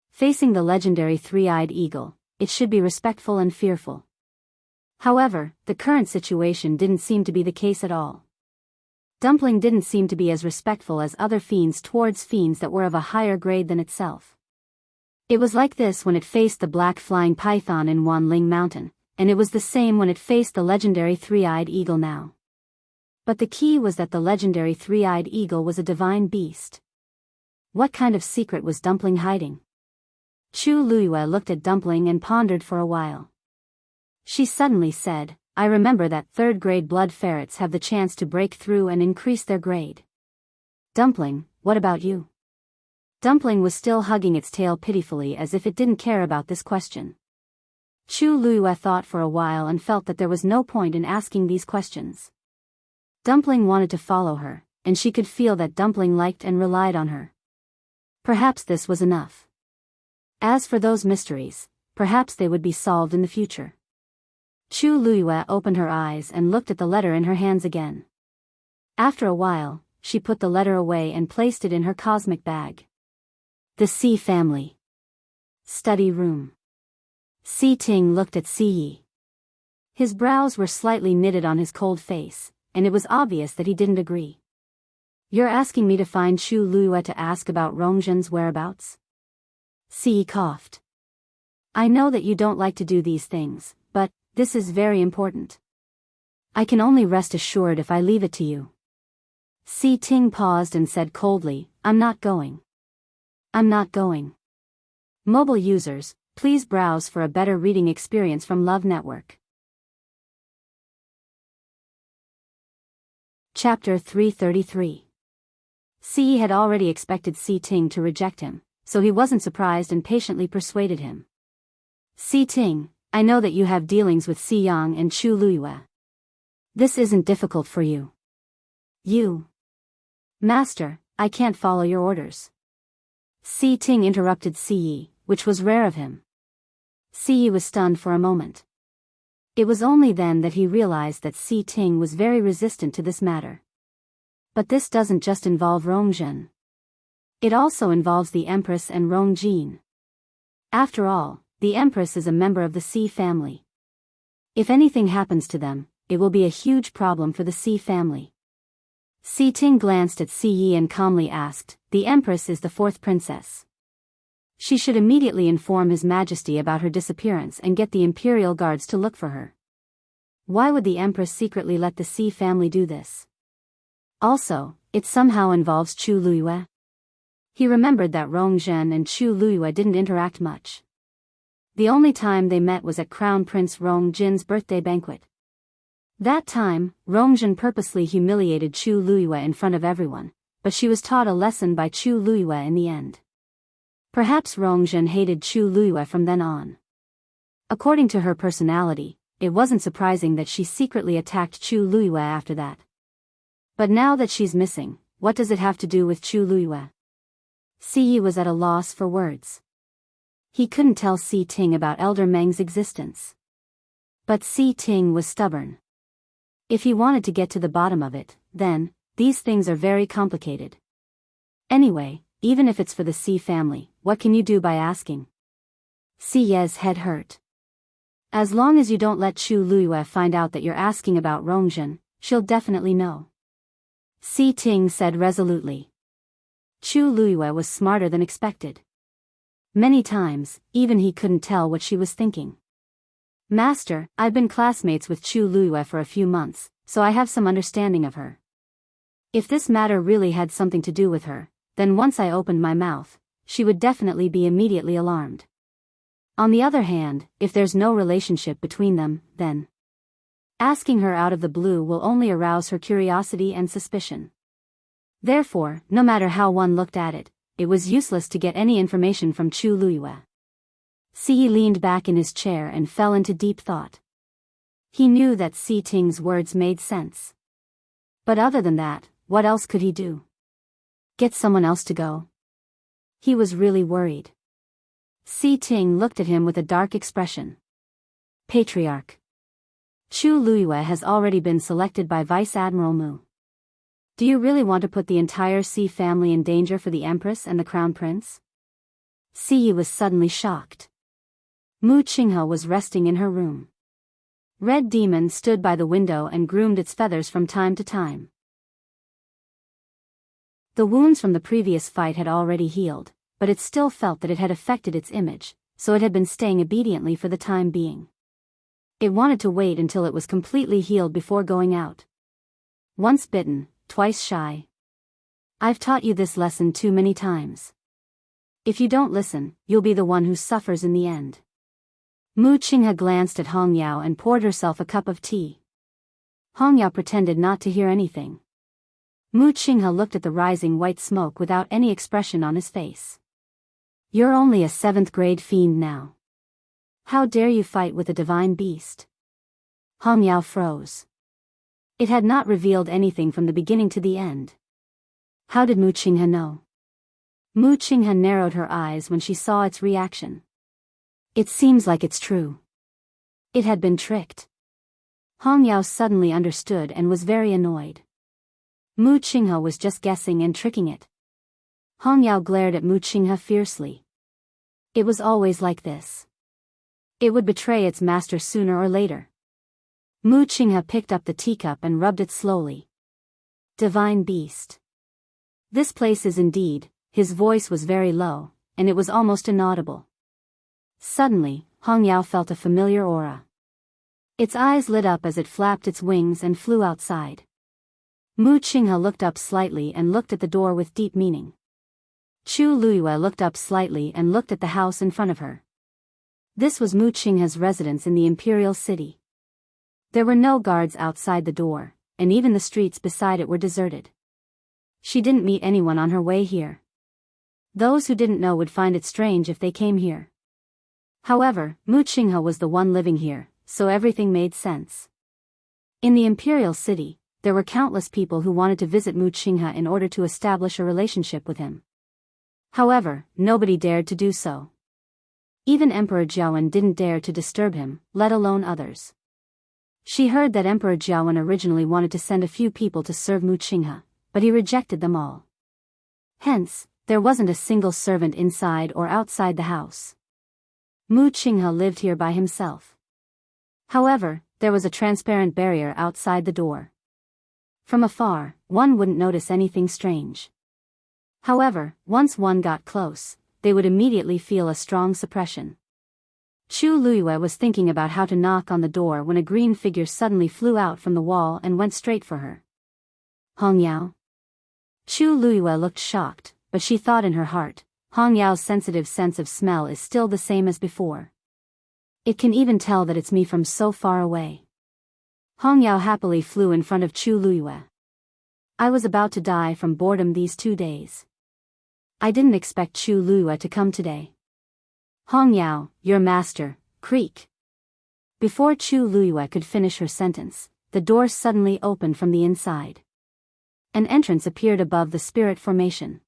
[SPEAKER 1] Facing the legendary three-eyed eagle, it should be respectful and fearful. However, the current situation didn't seem to be the case at all. Dumpling didn't seem to be as respectful as other fiends towards fiends that were of a higher grade than itself. It was like this when it faced the black flying python in Wanling Mountain, and it was the same when it faced the legendary three-eyed eagle now. But the key was that the legendary three-eyed eagle was a divine beast. What kind of secret was Dumpling hiding? Chu Luiyue looked at Dumpling and pondered for a while. She suddenly said, "I remember that third-grade blood ferrets have the chance to break through and increase their grade. Dumpling, what about you?" Dumpling was still hugging its tail pitifully as if it didn't care about this question. Chu Luiyue thought for a while and felt that there was no point in asking these questions. Dumpling wanted to follow her, and she could feel that Dumpling liked and relied on her. Perhaps this was enough. As for those mysteries, perhaps they would be solved in the future. Chu Luiyue opened her eyes and looked at the letter in her hands again. After a while, she put the letter away and placed it in her cosmic bag. The C family. Study room. Si Ting looked at Si Yi. His brows were slightly knitted on his cold face, and it was obvious that he didn't agree. "You're asking me to find Chu Luiyue to ask about Rongzhen's whereabouts?" Si Yi coughed. "I know that you don't like to do these things, but this is very important. I can only rest assured if I leave it to you." Si Ting paused and said coldly, "I'm not going. I'm not going." Mobile users, please browse for a better reading experience from Love Network. Chapter 333. Si had already expected Si Ting to reject him, so he wasn't surprised and patiently persuaded him. "Si Ting, I know that you have dealings with Si Yang and Chu Luiyue. This isn't difficult for you." "You." "Master, I can't follow your orders." Si Ting interrupted Si Yi, which was rare of him. Si Yi was stunned for a moment. It was only then that he realized that Si Ting was very resistant to this matter. But this doesn't just involve Rongzhen. It also involves the Empress and Rongjin. After all, the Empress is a member of the Si family. If anything happens to them, it will be a huge problem for the Si family. Si Ting glanced at Si Yi and calmly asked, "The Empress is the fourth princess. She should immediately inform His Majesty about her disappearance and get the Imperial Guards to look for her. Why would the Empress secretly let the Si family do this? Also, it somehow involves Chu Luiyue." He remembered that Rongzhen and Chu Luiyue didn't interact much. The only time they met was at Crown Prince Rongjin's birthday banquet. That time, Rongjin purposely humiliated Chu Luiyue in front of everyone, but she was taught a lesson by Chu Luiyue in the end. Perhaps Rongjin hated Chu Luiyue from then on. According to her personality, it wasn't surprising that she secretly attacked Chu Luiyue after that. But now that she's missing, what does it have to do with Chu Luiyue? Siyi was at a loss for words. He couldn't tell Si Ting about Elder Meng's existence. But Si Ting was stubborn. If he wanted to get to the bottom of it, then, these things are very complicated. Anyway, even if it's for the Si family, what can you do by asking? Si Ye's head hurt. As long as you don't let Chu Luiyue find out that you're asking about Rongjin, she'll definitely know. Si Ting said resolutely. Chu Luiyue was smarter than expected. Many times, even he couldn't tell what she was thinking. Master, I've been classmates with Chu Luiyue for a few months, so I have some understanding of her. If this matter really had something to do with her, then once I opened my mouth, she would definitely be immediately alarmed. On the other hand, if there's no relationship between them, then asking her out of the blue will only arouse her curiosity and suspicion. Therefore, no matter how one looked at it, it was useless to get any information from Chu Luiyue. Si leaned back in his chair and fell into deep thought. He knew that Si Ting's words made sense. But other than that, what else could he do? Get someone else to go? He was really worried. Si Ting looked at him with a dark expression. Patriarch. Chu Luiyue has already been selected by Vice Admiral Mu. Do you really want to put the entire Si family in danger for the Empress and the Crown Prince? Si was suddenly shocked. Mu Qinghe was resting in her room. Red Demon stood by the window and groomed its feathers from time to time. The wounds from the previous fight had already healed, but it still felt that it had affected its image, so it had been staying obediently for the time being. It wanted to wait until it was completely healed before going out. Once bitten, twice shy. I've taught you this lesson too many times. If you don't listen, you'll be the one who suffers in the end. Mu Qinghe glanced at Hong Yao and poured herself a cup of tea. Hong Yao pretended not to hear anything. Mu Qinghe looked at the rising white smoke without any expression on his face. You're only a 7th grade fiend now. How dare you fight with a divine beast? Hong Yao froze. It had not revealed anything from the beginning to the end. How did Mu Qinghe know? Mu Qinghe narrowed her eyes when she saw its reaction. It seems like it's true. It had been tricked. Hong Yao suddenly understood and was very annoyed. Mu Qinghe was just guessing and tricking it. Hong Yao glared at Mu Qinghe fiercely. It was always like this. It would betray its master sooner or later. Mu Qinghe picked up the teacup and rubbed it slowly. Divine beast. This place is indeed, his voice was very low, and it was almost inaudible. Suddenly, Hong Yao felt a familiar aura. Its eyes lit up as it flapped its wings and flew outside. Mu Qinghe looked up slightly and looked at the door with deep meaning. Chu Luiyue looked up slightly and looked at the house in front of her. This was Mu Qinghe's residence in the Imperial City. There were no guards outside the door, and even the streets beside it were deserted. She didn't meet anyone on her way here. Those who didn't know would find it strange if they came here. However, Mu Qinghe was the one living here, so everything made sense. In the Imperial City, there were countless people who wanted to visit Mu Qinghe in order to establish a relationship with him. However, nobody dared to do so. Even Emperor Jiawen didn't dare to disturb him, let alone others. She heard that Emperor Jiawen originally wanted to send a few people to serve Mu Qinghe, but he rejected them all. Hence, there wasn't a single servant inside or outside the house. Mu Qinghe lived here by himself. However, there was a transparent barrier outside the door. From afar, one wouldn't notice anything strange. However, once one got close, they would immediately feel a strong suppression. Chu Luiyue was thinking about how to knock on the door when a green figure suddenly flew out from the wall and went straight for her. Hong Yao? Chu Luiyue looked shocked, but she thought in her heart, Hong Yao's sensitive sense of smell is still the same as before. It can even tell that it's me from so far away. Hong Yao happily flew in front of Chu Luiyue. I was about to die from boredom these 2 days. I didn't expect Chu Luyue to come today. Hong Yao, your master, creak. Before Chu Luyue could finish her sentence, the door suddenly opened from the inside. An entrance appeared above the spirit formation.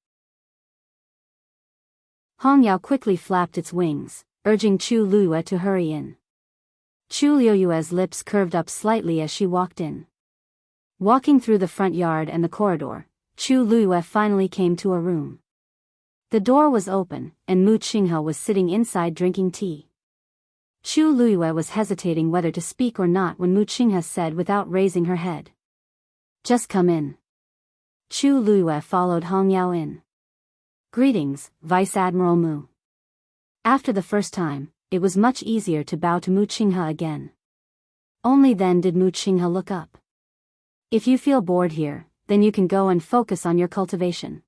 [SPEAKER 1] Hong Yao quickly flapped its wings, urging Chu Luyue to hurry in. Chu Luyue's lips curved up slightly as she walked in. Walking through the front yard and the corridor, Chu Luyue finally came to a room. The door was open, and Mu Qinghe was sitting inside drinking tea. Chu Luyue was hesitating whether to speak or not when Mu Qinghe said without raising her head. Just come in. Chu Luyue followed Hong Yao in. Greetings, Vice Admiral Mu. After the first time, it was much easier to bow to Mu Qinghe again. Only then did Mu Qinghe look up. If you feel bored here, then you can go and focus on your cultivation.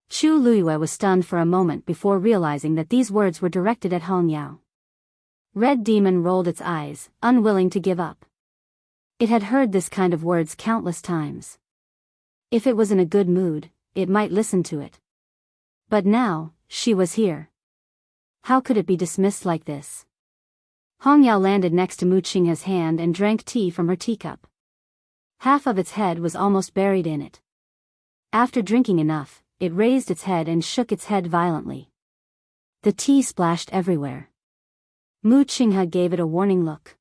[SPEAKER 1] Chu Luyue was stunned for a moment before realizing that these words were directed at Hong Yao. Red Demon rolled its eyes, unwilling to give up. It had heard this kind of words countless times. If it was in a good mood, it might listen to it. But now, she was here. How could it be dismissed like this? Hong Yao landed next to Mu Qinghe's hand and drank tea from her teacup. Half of its head was almost buried in it. After drinking enough, it raised its head and shook its head violently. The tea splashed everywhere. Mu Qinghe gave it a warning look.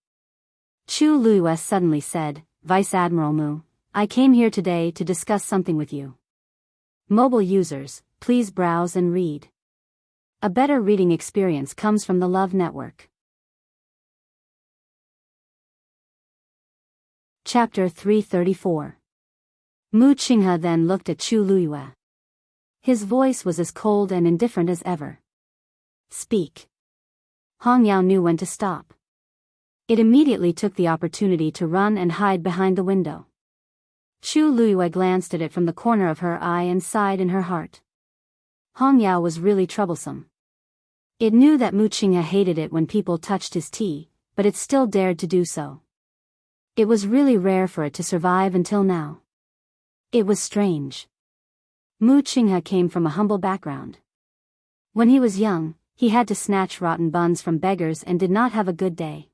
[SPEAKER 1] Chu Luyue suddenly said, Vice Admiral Mu, I came here today to discuss something with you. Mobile users, please browse and read. A better reading experience comes from the Love Network. Chapter 334. Mu Qinghe then looked at Chu Luyue. His voice was as cold and indifferent as ever. Speak. Hong Yao knew when to stop. It immediately took the opportunity to run and hide behind the window. Chu Luyue glanced at it from the corner of her eye and sighed in her heart. Hong Yao was really troublesome. It knew that Mu Qinghe hated it when people touched his tea, but it still dared to do so. It was really rare for it to survive until now. It was strange. Mu Qinghe came from a humble background. When he was young, he had to snatch rotten buns from beggars and did not have a good day.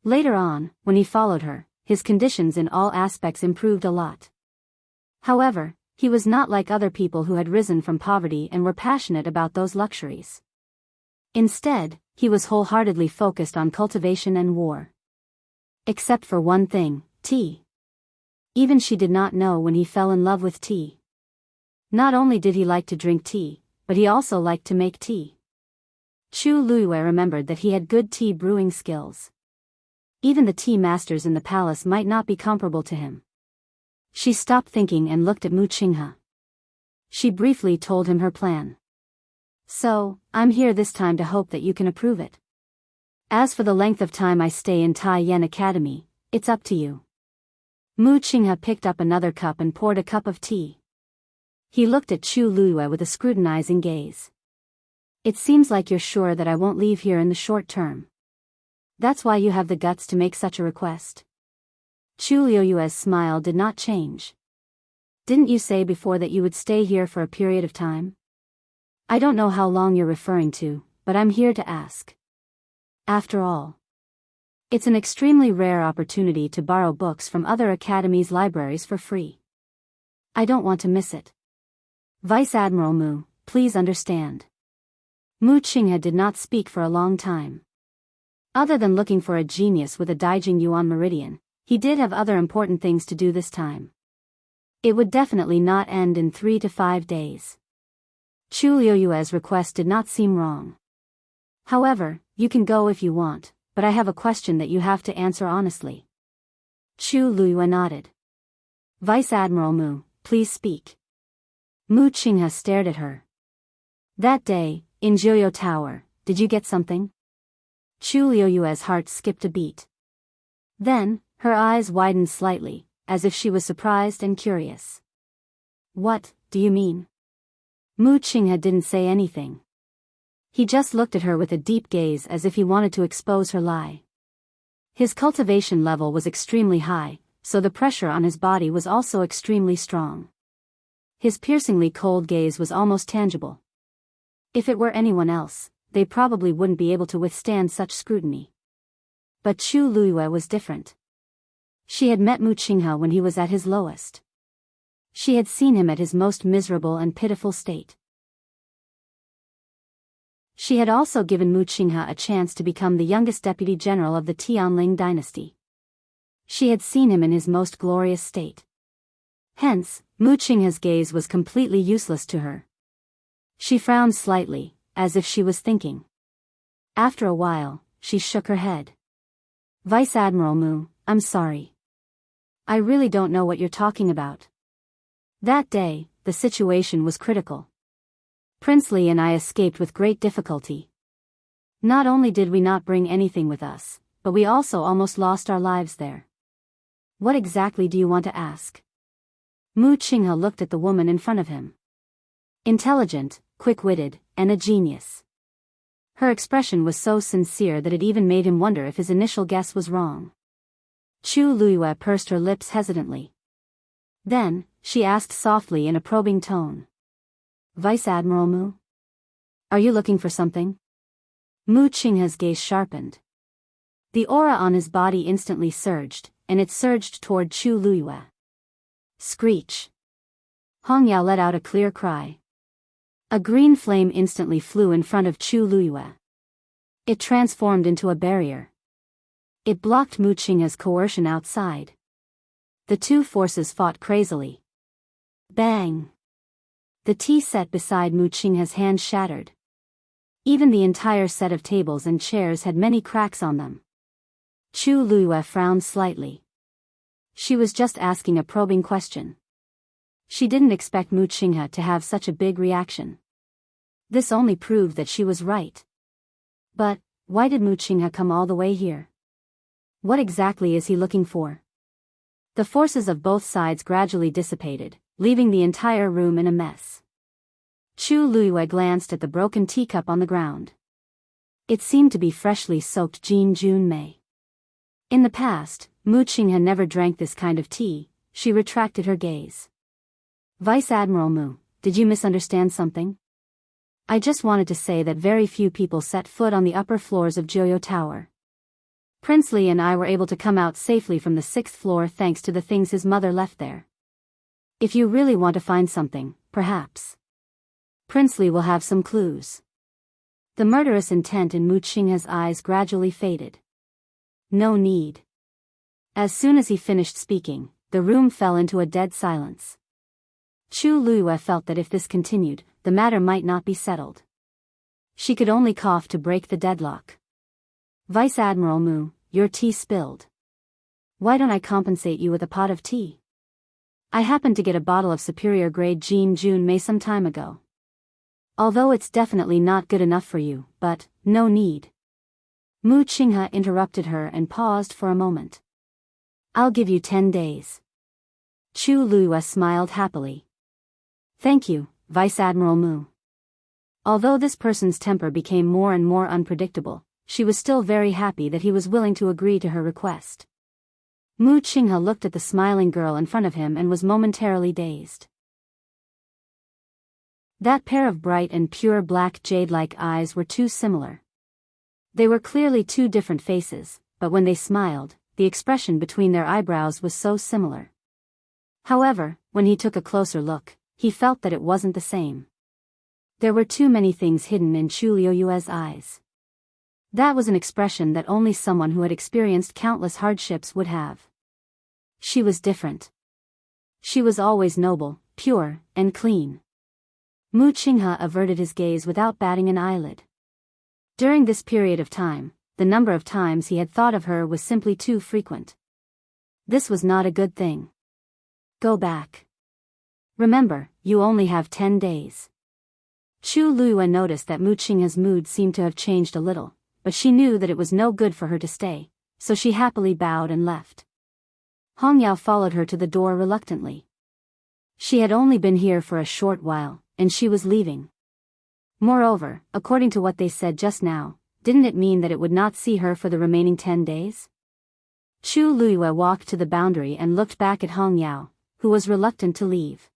[SPEAKER 1] Later on, when he followed her, his conditions in all aspects improved a lot. However, he was not like other people who had risen from poverty and were passionate about those luxuries. Instead, he was wholeheartedly focused on cultivation and war. Except for one thing, tea. Even she did not know when he fell in love with tea. Not only did he like to drink tea, but he also liked to make tea. Chu Luyue remembered that he had good tea brewing skills. Even the tea masters in the palace might not be comparable to him. She stopped thinking and looked at Mu Qinghe. She briefly told him her plan. So, I'm here this time to hope that you can approve it. As for the length of time I stay in Tai Yen Academy, it's up to you. Mu Qinghe picked up another cup and poured a cup of tea. He looked at Chu Luyue with a scrutinizing gaze. It seems like you're sure that I won't leave here in the short term. That's why you have the guts to make such a request. Chu Luyue's smile did not change. Didn't you say before that you would stay here for a period of time? I don't know how long you're referring to, but I'm here to ask. After all, it's an extremely rare opportunity to borrow books from other academies' libraries for free. I don't want to miss it. Vice Admiral Mu, please understand. Mu Qinghe did not speak for a long time. Other than looking for a genius with a Daijing Yuan meridian, he did have other important things to do this time. It would definitely not end in 3 to 5 days. Chu Luyue's request did not seem wrong. However, you can go if you want, but I have a question that you have to answer honestly. Chu Luyue nodded. Vice Admiral Mu, please speak. Mu Qinghe stared at her. That day, in Jianghu Tower, did you get something? Chu Luyue's heart skipped a beat. Then, her eyes widened slightly, as if she was surprised and curious. What do you mean? Mu Qinghe didn't say anything. He just looked at her with a deep gaze as if he wanted to expose her lie. His cultivation level was extremely high, so the pressure on his body was also extremely strong. His piercingly cold gaze was almost tangible. If it were anyone else, they probably wouldn't be able to withstand such scrutiny. But Chu Luiyue was different. She had met Mu Qinghe when he was at his lowest. She had seen him at his most miserable and pitiful state. She had also given Mu Qinghe a chance to become the youngest deputy general of the Tianling dynasty. She had seen him in his most glorious state. Hence, Mu Qinghe's gaze was completely useless to her. She frowned slightly, as if she was thinking. After a while, she shook her head. Vice Admiral Mu, I'm sorry. I really don't know what you're talking about. That day, the situation was critical. Prince Li and I escaped with great difficulty. Not only did we not bring anything with us, but we also almost lost our lives there. What exactly do you want to ask? Mu Qinghe looked at the woman in front of him. Intelligent, quick-witted, and a genius. Her expression was so sincere that it even made him wonder if his initial guess was wrong. Chu Luiyue pursed her lips hesitantly. Then, she asked softly in a probing tone. Vice Admiral Mu? Are you looking for something? Mu Qinghe's gaze sharpened. The aura on his body instantly surged, and it surged toward Chu Luiyue. Screech. Hong Yao let out a clear cry. A green flame instantly flew in front of Chu Luiyue. It transformed into a barrier. It blocked Mu Qinghe's coercion outside. The two forces fought crazily. Bang! The tea set beside Mu Qinghe's hand shattered. Even the entire set of tables and chairs had many cracks on them. Chu Luiyue frowned slightly. She was just asking a probing question. She didn't expect Mu Qinghe to have such a big reaction. This only proved that she was right. But, why did Mu Qinghe come all the way here? What exactly is he looking for? The forces of both sides gradually dissipated, leaving the entire room in a mess. Chu Luiyue glanced at the broken teacup on the ground. It seemed to be freshly soaked Jin Jun Mei. In the past, Mu Qinghe never drank this kind of tea. She retracted her gaze. Vice Admiral Mu, did you misunderstand something? I just wanted to say that very few people set foot on the upper floors of Jiuyou Tower. Prince Li and I were able to come out safely from the 6th floor thanks to the things his mother left there. If you really want to find something, perhaps Prince Li will have some clues. The murderous intent in Mu Qinghe's eyes gradually faded. No need. As soon as he finished speaking, the room fell into a dead silence. Chu Luiyue felt that if this continued, the matter might not be settled. She could only cough to break the deadlock. Vice Admiral Mu, your tea spilled. Why don't I compensate you with a pot of tea? I happened to get a bottle of superior grade Jin Jun Mei some time ago. Although it's definitely not good enough for you, but, no need. Mu Qinghe interrupted her and paused for a moment. I'll give you 10 days. Chu Luiyue smiled happily. Thank you, Vice Admiral Mu. Although this person's temper became more and more unpredictable, she was still very happy that he was willing to agree to her request. Mu Qinghe looked at the smiling girl in front of him and was momentarily dazed. That pair of bright and pure black jade-like eyes were too similar. They were clearly two different faces, but when they smiled, the expression between their eyebrows was so similar. However, when he took a closer look, he felt that it wasn't the same. There were too many things hidden in Chu Luiyue's eyes. That was an expression that only someone who had experienced countless hardships would have. She was different. She was always noble, pure, and clean. Mu Qinghe averted his gaze without batting an eyelid. During this period of time, the number of times he had thought of her was simply too frequent. This was not a good thing. Go back. Remember, you only have 10 days. Chu Luiyue noticed that Mu Qinghe's mood seemed to have changed a little, but she knew that it was no good for her to stay, so she happily bowed and left. Hong Yao followed her to the door reluctantly. She had only been here for a short while, and she was leaving. Moreover, according to what they said just now, didn't it mean that it would not see her for the remaining 10 days? Chu Luiyue walked to the boundary and looked back at Hong Yao, who was reluctant to leave.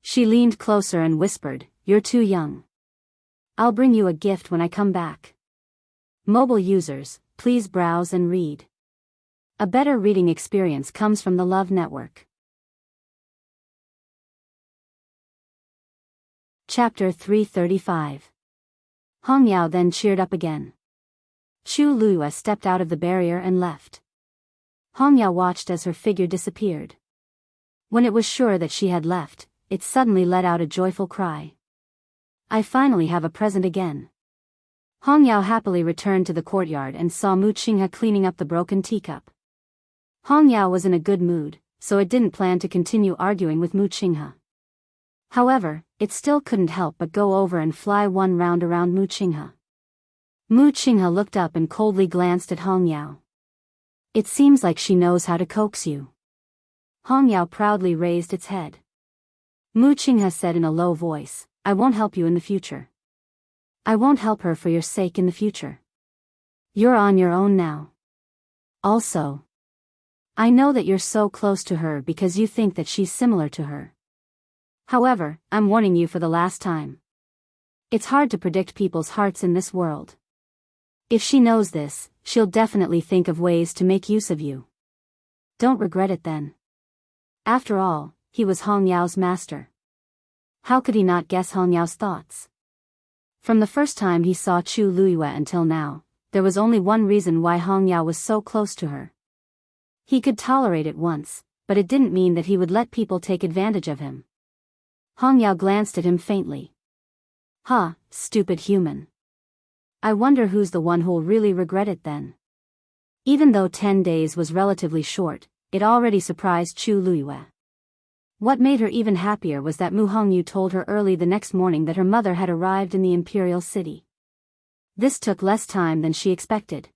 [SPEAKER 1] She leaned closer and whispered, "You're too young. I'll bring you a gift when I come back." Mobile users, please browse and read. A better reading experience comes from the Love Network. Chapter 335. Hong Yao then cheered up again. Chu Luiyue stepped out of the barrier and left. Hong Yao watched as her figure disappeared. When it was sure that she had left, it suddenly let out a joyful cry. "I finally have a present again." Hong Yao happily returned to the courtyard and saw Mu Qinghe cleaning up the broken teacup. Hong Yao was in a good mood, so it didn't plan to continue arguing with Mu Qinghe. However, it still couldn't help but go over and fly one round around Mu Qinghe. Mu Qinghe looked up and coldly glanced at Hong Yao. "It seems like she knows how to coax you." Hong Yao proudly raised its head. Mu Qinghe said in a low voice, "I won't help you in the future. I won't help her for your sake in the future. You're on your own now. Also, I know that you're so close to her because you think that she's similar to her. However, I'm warning you for the last time. It's hard to predict people's hearts in this world. If she knows this, she'll definitely think of ways to make use of you. Don't regret it then." After all, he was Hong Yao's master. How could he not guess Hong Yao's thoughts? From the first time he saw Chu Luiyue until now, there was only one reason why Hong Yao was so close to her. He could tolerate it once, but it didn't mean that he would let people take advantage of him. Hong Yao glanced at him faintly. "Ha, stupid human. I wonder who's the one who'll really regret it then." Even though 10 days was relatively short, it already surprised Chu Luiyue. What made her even happier was that Mu Hongyu told her early the next morning that her mother had arrived in the imperial city. This took less time than she expected.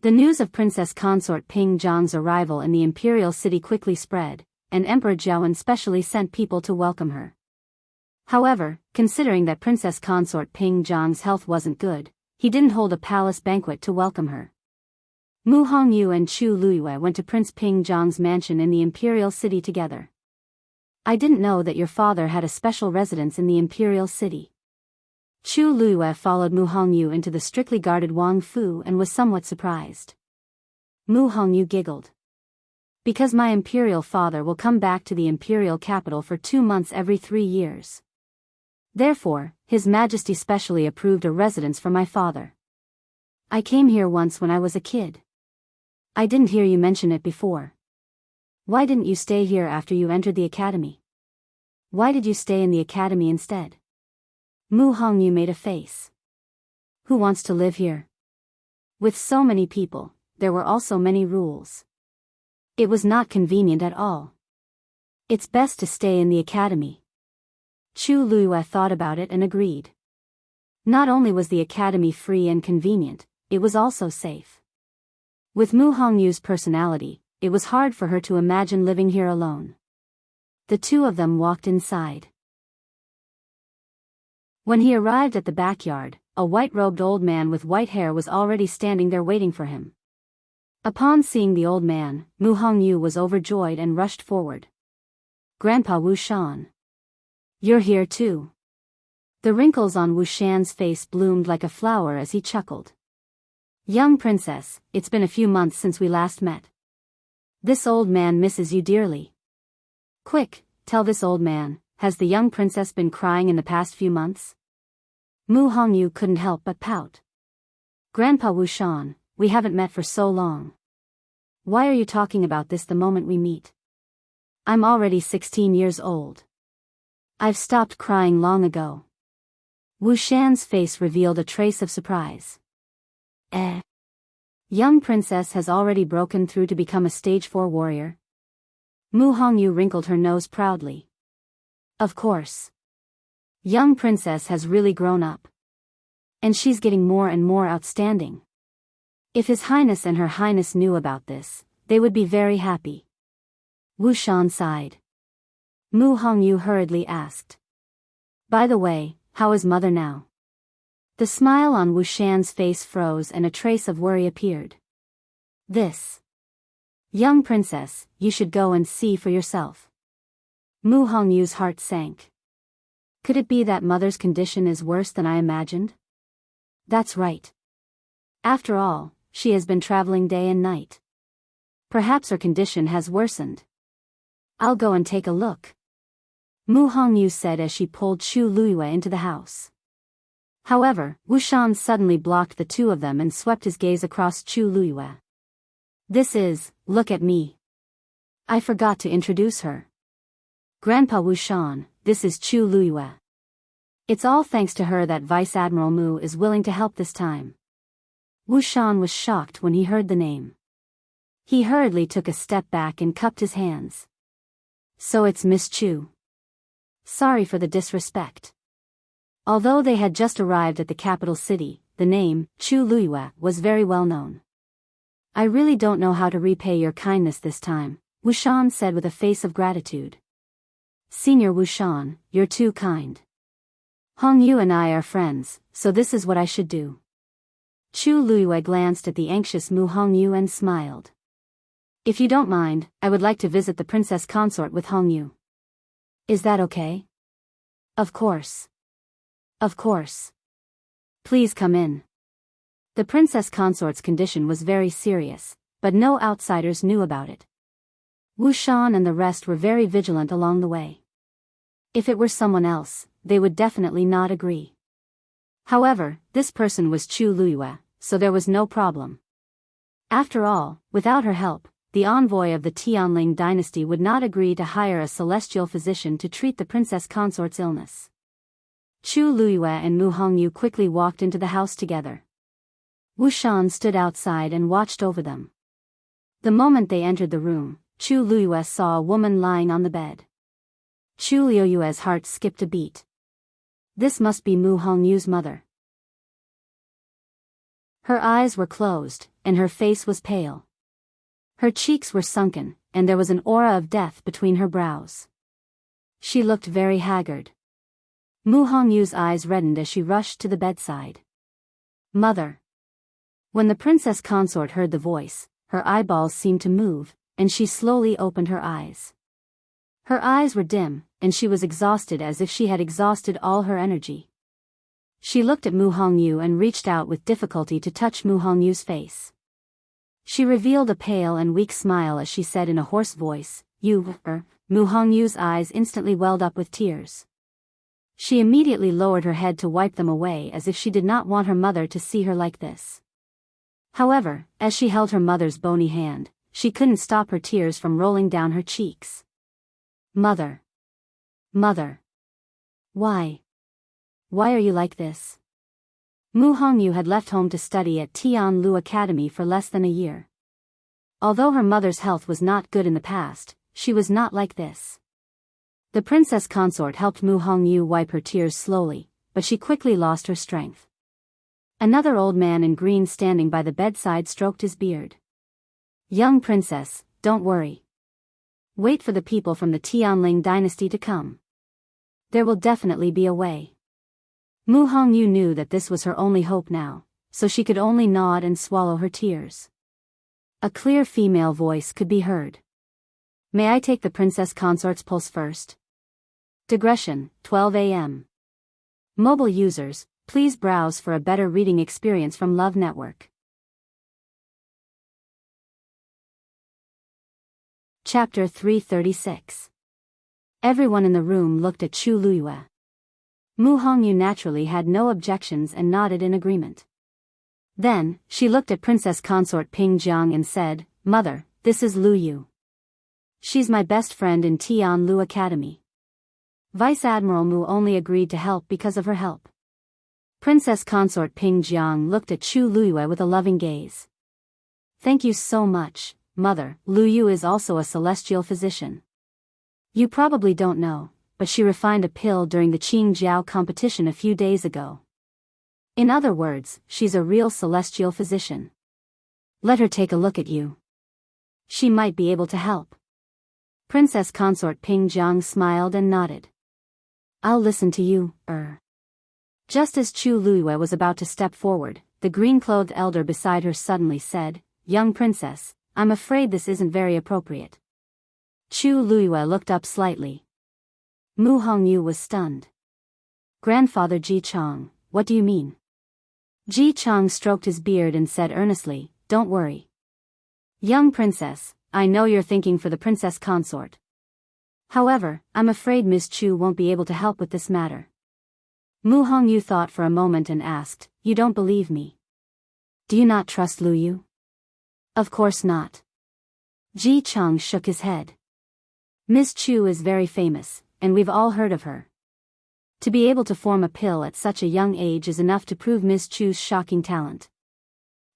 [SPEAKER 1] The news of Princess Consort Ping Zhang's arrival in the imperial city quickly spread, and Emperor Jiawen specially sent people to welcome her. However, considering that Princess Consort Ping Zhang's health wasn't good, he didn't hold a palace banquet to welcome her. Mu Hongyu and Chu Luiyue went to Prince Ping Zhang's mansion in the imperial city together. "I didn't know that your father had a special residence in the imperial city." Chu Luiyue followed Mu Hongyu into the strictly guarded Wang Fu and was somewhat surprised. Mu Hongyu giggled. "Because my imperial father will come back to the imperial capital for 2 months every 3 years. Therefore, His Majesty specially approved a residence for my father. I came here once when I was a kid. I didn't hear you mention it before. Why didn't you stay here after you entered the academy? Why did you stay in the academy instead?" Mu Hongyu made a face. "Who wants to live here?" With so many people, there were also many rules. It was not convenient at all. It's best to stay in the academy. Chu Luiyue thought about it and agreed. Not only was the academy free and convenient, it was also safe. With Mu Hongyu's personality, it was hard for her to imagine living here alone. The two of them walked inside. When he arrived at the backyard, a white-robed old man with white hair was already standing there waiting for him. Upon seeing the old man, Mu Hongyu was overjoyed and rushed forward. "Grandpa Wu Shan. You're here too." The wrinkles on Wu Shan's face bloomed like a flower as he chuckled. "Young princess, it's been a few months since we last met. This old man misses you dearly. Quick, tell this old man, has the young princess been crying in the past few months?" Mu Hongyu couldn't help but pout. "Grandpa Wu Shan, we haven't met for so long. Why are you talking about this the moment we meet? I'm already 16 years old. I've stopped crying long ago." Wu Shan's face revealed a trace of surprise. Young princess has already broken through to become a stage 4 warrior?" Mu Hongyu wrinkled her nose proudly. "Of course. Young princess has really grown up. And she's getting more and more outstanding. If His Highness and Her Highness knew about this, they would be very happy." Wu Shan sighed. Mu Hongyu hurriedly asked. "By the way, how is mother now?" The smile on Wu Shan's face froze and a trace of worry appeared. "This. Young princess, you should go and see for yourself." Mu Hongyu's heart sank. Could it be that mother's condition is worse than I imagined? That's right. After all, she has been traveling day and night. Perhaps her condition has worsened. I'll go and take a look, Mu Hongyu said as she pulled Chu Luiyue into the house. However, Wu Shan suddenly blocked the two of them and swept his gaze across Chu Luiyue. Look at me. I forgot to introduce her. Grandpa Wu Shan, this is Chu Luiyue. It's all thanks to her that Vice Admiral Mu is willing to help this time. Wu Shan was shocked when he heard the name. He hurriedly took a step back and cupped his hands. So it's Miss Chu. Sorry for the disrespect. Although they had just arrived at the capital city, the name, Chu Luiyue, was very well known. I really don't know how to repay your kindness this time, Wu Shan said with a face of gratitude. Senior Wu Shan, you're too kind. Hongyu and I are friends, so this is what I should do. Chu Luiyue glanced at the anxious Mu Hongyu and smiled. If you don't mind, I would like to visit the princess consort with Hongyu. Is that okay? Of course. Of course. Please come in. The princess consort's condition was very serious, but no outsiders knew about it. Wu Shan and the rest were very vigilant along the way. If it were someone else, they would definitely not agree. However, this person was Chu Luiyue, so there was no problem. After all, without her help, the envoy of the Tianling dynasty would not agree to hire a celestial physician to treat the princess consort's illness. Chu Luiyue and Mu Hongyu quickly walked into the house together. Wu Shan stood outside and watched over them. The moment they entered the room, Chu Luiyue saw a woman lying on the bed. Chu Luiyue's heart skipped a beat. This must be Mu Hongyu's mother. Her eyes were closed, and her face was pale. Her cheeks were sunken, and there was an aura of death between her brows. She looked very haggard. Mu Hongyu's eyes reddened as she rushed to the bedside. Mother. When the princess consort heard the voice, her eyeballs seemed to move, and she slowly opened her eyes. Her eyes were dim, and she was exhausted as if she had exhausted all her energy. She looked at Mu Hongyu and reached out with difficulty to touch Mu Hongyu's face. She revealed a pale and weak smile as she said in a hoarse voice, Mu Hongyu's eyes instantly welled up with tears. She immediately lowered her head to wipe them away as if she did not want her mother to see her like this. However, as she held her mother's bony hand, she couldn't stop her tears from rolling down her cheeks. Mother. Mother. Why? Why are you like this? Mu Hongyu had left home to study at Tianlu Academy for less than a year. Although her mother's health was not good in the past, she was not like this. The princess consort helped Mu Hongyu wipe her tears slowly, but she quickly lost her strength. Another old man in green standing by the bedside stroked his beard. Young princess, don't worry. Wait for the people from the Tianling dynasty to come. There will definitely be a way. Mu Hongyu knew that this was her only hope now, so she could only nod and swallow her tears. A clear female voice could be heard. May I take the princess consort's pulse first? Digression, 12 a.m. Mobile users, please browse for a better reading experience from Love Network. Chapter 336. Everyone in the room looked at Chu Luiyue. Mu Hongyu naturally had no objections and nodded in agreement. Then, she looked at Princess Consort Ping Jiang and said, Mother, this is Lu Yu. She's my best friend in Tianlu Academy. Vice Admiral Mu only agreed to help because of her help. Princess Consort Ping Jiang looked at Chu Luiyue with a loving gaze. Thank you so much, Mother. Lu Yu is also a celestial physician. You probably don't know, but she refined a pill during the Qingjiao competition a few days ago. In other words, she's a real celestial physician. Let her take a look at you. She might be able to help. Princess Consort Ping Jiang smiled and nodded. I'll listen to you, Just as Chu Luiyue was about to step forward, the green-clothed elder beside her suddenly said, Young princess, I'm afraid this isn't very appropriate. Chu Luiyue looked up slightly. Mu Hongyu was stunned. Grandfather Ji Chang, what do you mean? Ji Chang stroked his beard and said earnestly, don't worry. Young princess, I know you're thinking for the princess consort. However, I'm afraid Miss Chu won't be able to help with this matter. Mu Hongyu thought for a moment and asked, you don't believe me? Do you not trust Lu Yu? Of course not. Ji Chang shook his head. Miss Chu is very famous, and we've all heard of her. To be able to form a pill at such a young age is enough to prove Miss Chu's shocking talent.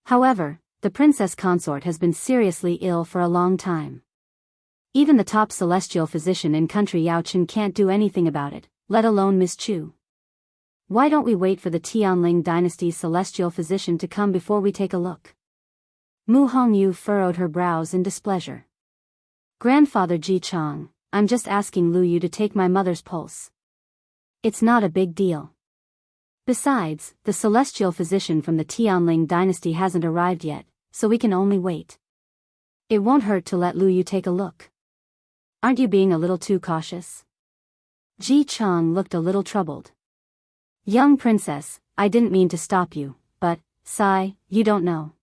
[SPEAKER 1] However, the princess consort has been seriously ill for a long time. Even the top celestial physician in country Yaochen can't do anything about it, let alone Miss Chu. Why don't we wait for the Tianling dynasty's celestial physician to come before we take a look? Mu Hongyu furrowed her brows in displeasure. Grandfather Ji Chang, I'm just asking Lu Yu to take my mother's pulse. It's not a big deal. Besides, the celestial physician from the Tianling dynasty hasn't arrived yet, so we can only wait. It won't hurt to let Lu Yu take a look. Aren't you being a little too cautious? Ji Chang looked a little troubled. Young princess, I didn't mean to stop you, but, Sai, you don't know.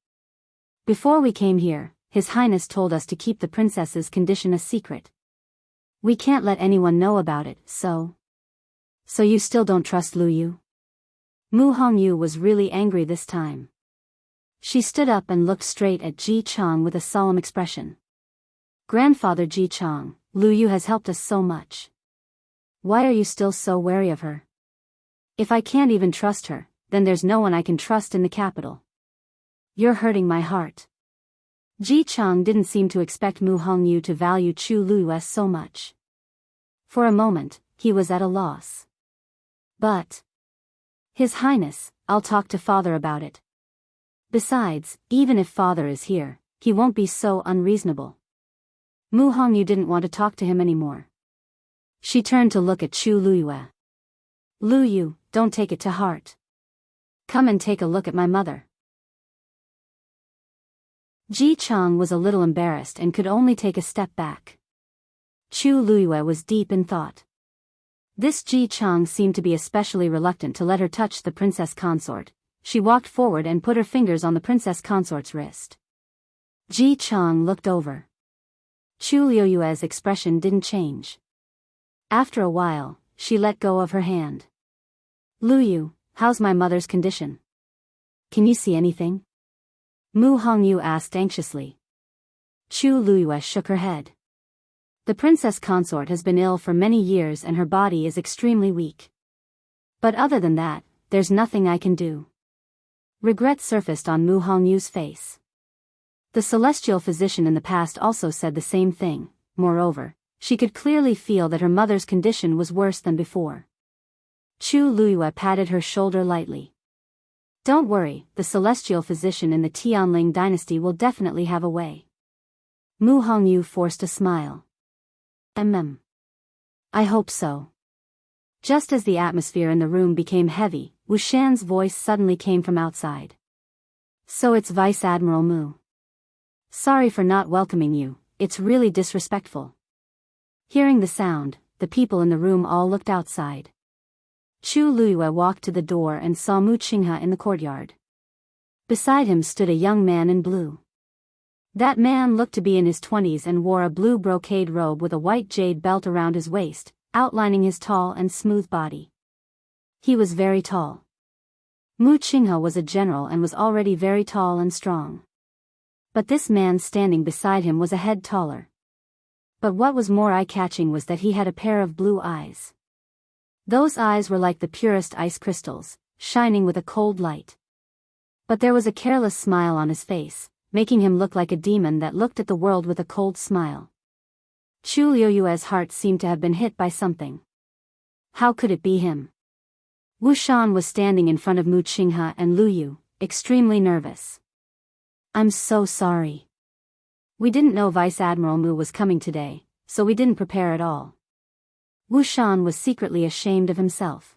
[SPEAKER 1] Before we came here, His Highness told us to keep the princess's condition a secret. We can't let anyone know about it, so... So you still don't trust Lu Yu? Mu Hongyu was really angry this time. She stood up and looked straight at Ji Chang with a solemn expression. Grandfather Ji Chang, Lu Yu has helped us so much. Why are you still so wary of her? If I can't even trust her, then there's no one I can trust in the capital. You're hurting my heart. Ji Chang didn't seem to expect Mu Hongyu to value Chu Luo so much. For a moment, he was at a loss. But... His Highness, I'll talk to father about it. Besides, even if father is here, he won't be so unreasonable. Mu Hongyu didn't want to talk to him anymore. She turned to look at Chu Luo. Lu Yu, don't take it to heart. Come and take a look at my mother. Ji Chang was a little embarrassed and could only take a step back. Chu Luo was deep in thought. This Ji Chang seemed to be especially reluctant to let her touch the princess consort. She walked forward and put her fingers on the princess consort's wrist. Ji Chang looked over. Chu Luo's expression didn't change. After a while, she let go of her hand. Lu Yu, how's my mother's condition? Can you see anything? Mu Hongyu asked anxiously. Chu Luo shook her head. The princess consort has been ill for many years and her body is extremely weak. But other than that, there's nothing I can do. Regret surfaced on Mu Hongyu's face. The celestial physician in the past also said the same thing. Moreover, she could clearly feel that her mother's condition was worse than before. Chu Luo patted her shoulder lightly. Don't worry, the celestial physician in the Tianling dynasty will definitely have a way. Mu Hongyu forced a smile. I hope so. Just as the atmosphere in the room became heavy, Wu Shan's voice suddenly came from outside. So it's Vice Admiral Mu. Sorry for not welcoming you, it's really disrespectful. Hearing the sound, the people in the room all looked outside. Chu Luo walked to the door and saw Mu Qinghe in the courtyard. Beside him stood a young man in blue. That man looked to be in his 20s and wore a blue brocade robe with a white jade belt around his waist, outlining his tall and smooth body. He was very tall. Mu Qinghe was a general and was already very tall and strong. But this man standing beside him was a head taller. But what was more eye-catching was that he had a pair of blue eyes. Those eyes were like the purest ice crystals, shining with a cold light. But there was a careless smile on his face, making him look like a demon that looked at the world with a cold smile. Chu Luo's heart seemed to have been hit by something. How could it be him? Wu Shan was standing in front of Mu Qinghe and Lu Yu, extremely nervous. I'm so sorry. We didn't know Vice Admiral Mu was coming today, so we didn't prepare at all. Wu Shan was secretly ashamed of himself.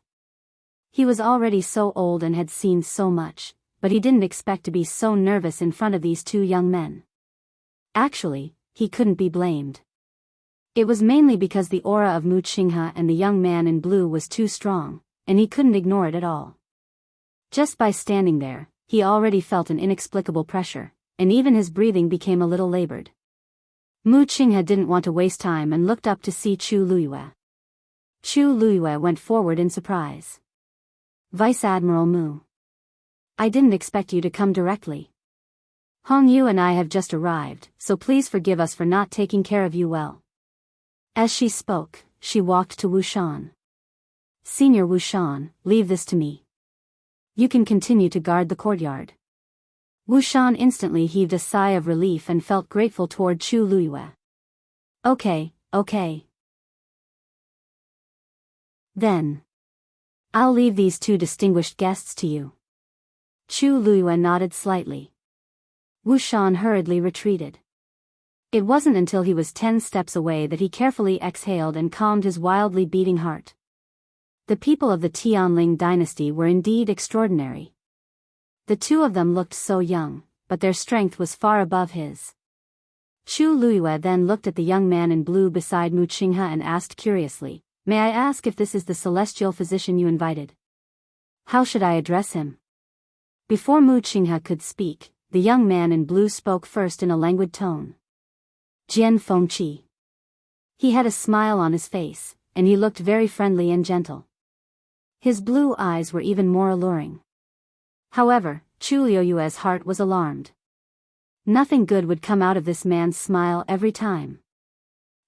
[SPEAKER 1] He was already so old and had seen so much, but he didn't expect to be so nervous in front of these two young men. Actually, he couldn't be blamed. It was mainly because the aura of Mu Qinghe and the young man in blue was too strong, and he couldn't ignore it at all. Just by standing there, he already felt an inexplicable pressure, and even his breathing became a little labored. Mu Qinghe didn't want to waste time and looked up to see Chu Luiyue. Chu Luiyue went forward in surprise. Vice Admiral Mu. I didn't expect you to come directly. Hong Yu and I have just arrived, so please forgive us for not taking care of you well. As she spoke, she walked to Wu Shan. Senior Wu Shan, leave this to me. You can continue to guard the courtyard. Wu Shan instantly heaved a sigh of relief and felt grateful toward Chu Luiyue. Okay. Then. I'll leave these two distinguished guests to you. Chu Luiyue nodded slightly. Wu Shan hurriedly retreated. It wasn't until he was 10 steps away that he carefully exhaled and calmed his wildly beating heart. The people of the Tianling dynasty were indeed extraordinary. The two of them looked so young, but their strength was far above his. Chu Luiyue then looked at the young man in blue beside Mu Qinghe and asked curiously, "May I ask if this is the celestial physician you invited? How should I address him?" Before Mu Qinghe could speak, the young man in blue spoke first in a languid tone. Jian Fengqi. He had a smile on his face, and he looked very friendly and gentle. His blue eyes were even more alluring. However, Chu Luiyue's heart was alarmed. Nothing good would come out of this man's smile every time.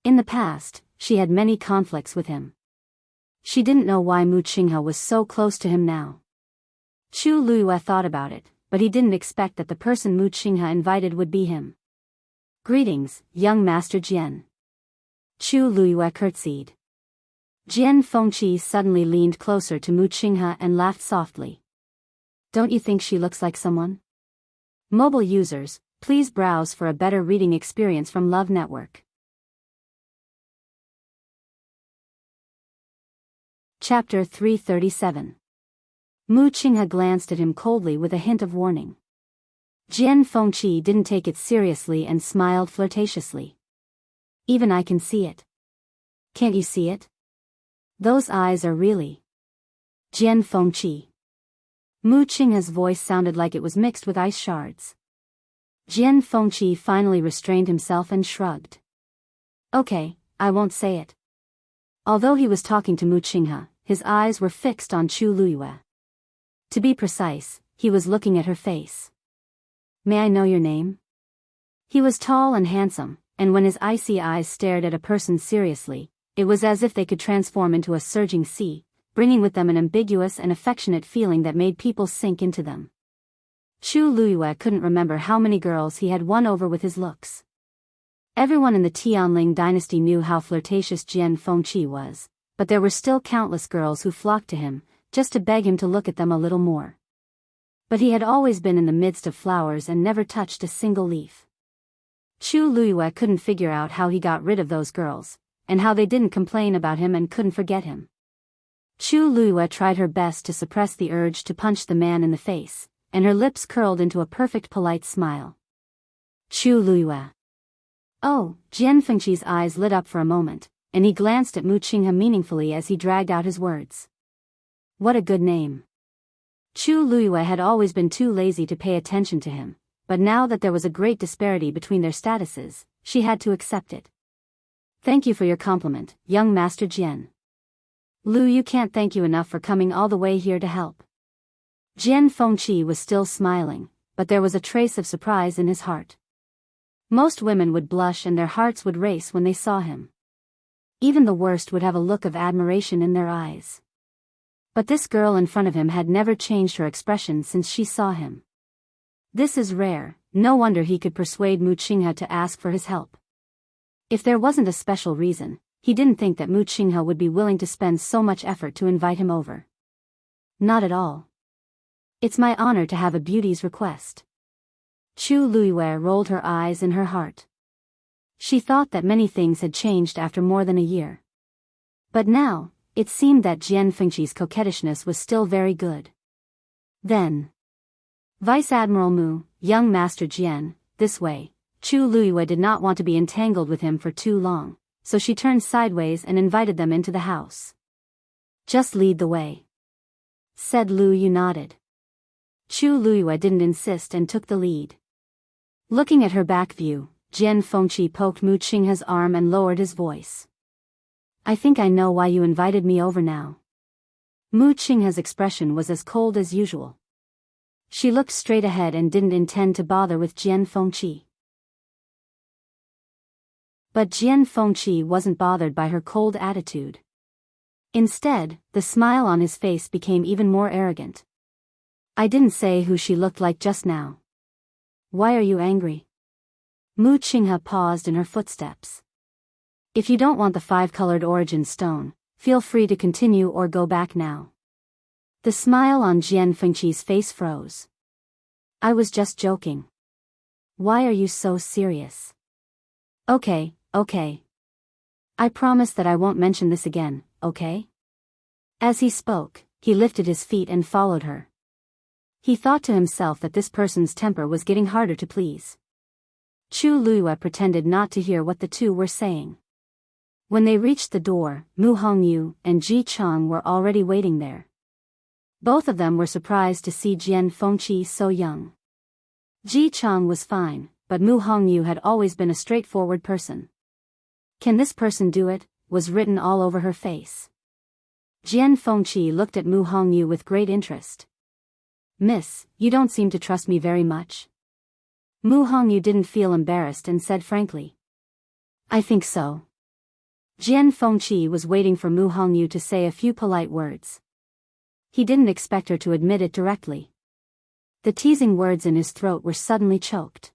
[SPEAKER 1] In the past, she had many conflicts with him. She didn't know why Mu Qinghe was so close to him now. Chu Luiyue thought about it, but he didn't expect that the person Mu Qinghe invited would be him. Greetings, young Master Jian. Chu Luiyue curtsied. Jian Fengqi suddenly leaned closer to Mu Qinghe and laughed softly. Don't you think she looks like someone? Mobile users, please browse for a better reading experience from Love Network. Chapter 337. Mu Qinghe glanced at him coldly with a hint of warning. Jian Fengqi didn't take it seriously and smiled flirtatiously. Even I can see it. Can't you see it? Those eyes are really... Jian Fengqi. Mu Qinghe's voice sounded like it was mixed with ice shards. Jian Fengqi finally restrained himself and shrugged. Okay, I won't say it. Although he was talking to Mu Qinghe, his eyes were fixed on Chu Luiyue. To be precise, he was looking at her face. May I know your name? He was tall and handsome, and when his icy eyes stared at a person seriously, it was as if they could transform into a surging sea, bringing with them an ambiguous and affectionate feeling that made people sink into them. Chu Luiyue couldn't remember how many girls he had won over with his looks. Everyone in the Tianling dynasty knew how flirtatious Jian Fengqi was, but there were still countless girls who flocked to him, just to beg him to look at them a little more. But he had always been in the midst of flowers and never touched a single leaf. Chu Luiyue couldn't figure out how he got rid of those girls, and how they didn't complain about him and couldn't forget him. Chu Luiyue tried her best to suppress the urge to punch the man in the face, and her lips curled into a perfect polite smile. Chu Luiyue. Oh, Jian Fengqi's eyes lit up for a moment, and he glanced at Mu Qinghe meaningfully as he dragged out his words. What a good name. Chu Luiyue had always been too lazy to pay attention to him, but now that there was a great disparity between their statuses, she had to accept it. Thank you for your compliment, young Master Jian. Lu, you can't thank you enough for coming all the way here to help. Jian Fengqi was still smiling, but there was a trace of surprise in his heart. Most women would blush and their hearts would race when they saw him. Even the worst would have a look of admiration in their eyes. But this girl in front of him had never changed her expression since she saw him. This is rare, no wonder he could persuade Mu Qinghe to ask for his help. If there wasn't a special reason, he didn't think that Mu Qinghe would be willing to spend so much effort to invite him over. Not at all. It's my honor to have a beauty's request. Chu Luiyue rolled her eyes in her heart. She thought that many things had changed after more than a year. But now, it seemed that Jian Fengqi's coquettishness was still very good. Then. Vice Admiral Mu, young Master Jian, this way. Chu Luiyue did not want to be entangled with him for too long, so she turned sideways and invited them into the house. "Just lead the way," said Lu Yu. Nodded. Chu Luyue didn't insist and took the lead. Looking at her back view, Jian Fengqi poked Mu Qinghe's arm and lowered his voice. "I think I know why you invited me over now." Mu Qinghe's expression was as cold as usual. She looked straight ahead and didn't intend to bother with Jian Fengqi. But Jian Fengqi wasn't bothered by her cold attitude. Instead, the smile on his face became even more arrogant. "I didn't say who she looked like just now. Why are you angry?" Mu Qinghe paused in her footsteps. "If you don't want the 5-colored origin stone, feel free to continue or go back now." The smile on Jian Fengqi's face froze. "I was just joking. Why are you so serious?" Okay. I promise that I won't mention this again, okay?" As he spoke, he lifted his feet and followed her. He thought to himself that this person's temper was getting harder to please. Chu Luyue pretended not to hear what the two were saying. When they reached the door, Mu Hongyu and Ji Chang were already waiting there. Both of them were surprised to see Jian Fengqi so young. Ji Chang was fine, but Mu Hongyu had always been a straightforward person. "Can this person do it?" was written all over her face. Jian Fengqi looked at Mu Hongyu with great interest. "Miss, you don't seem to trust me very much." Mu Hongyu didn't feel embarrassed and said frankly, "I think so." Jian Fengqi was waiting for Mu Hongyu to say a few polite words. He didn't expect her to admit it directly. The teasing words in his throat were suddenly choked.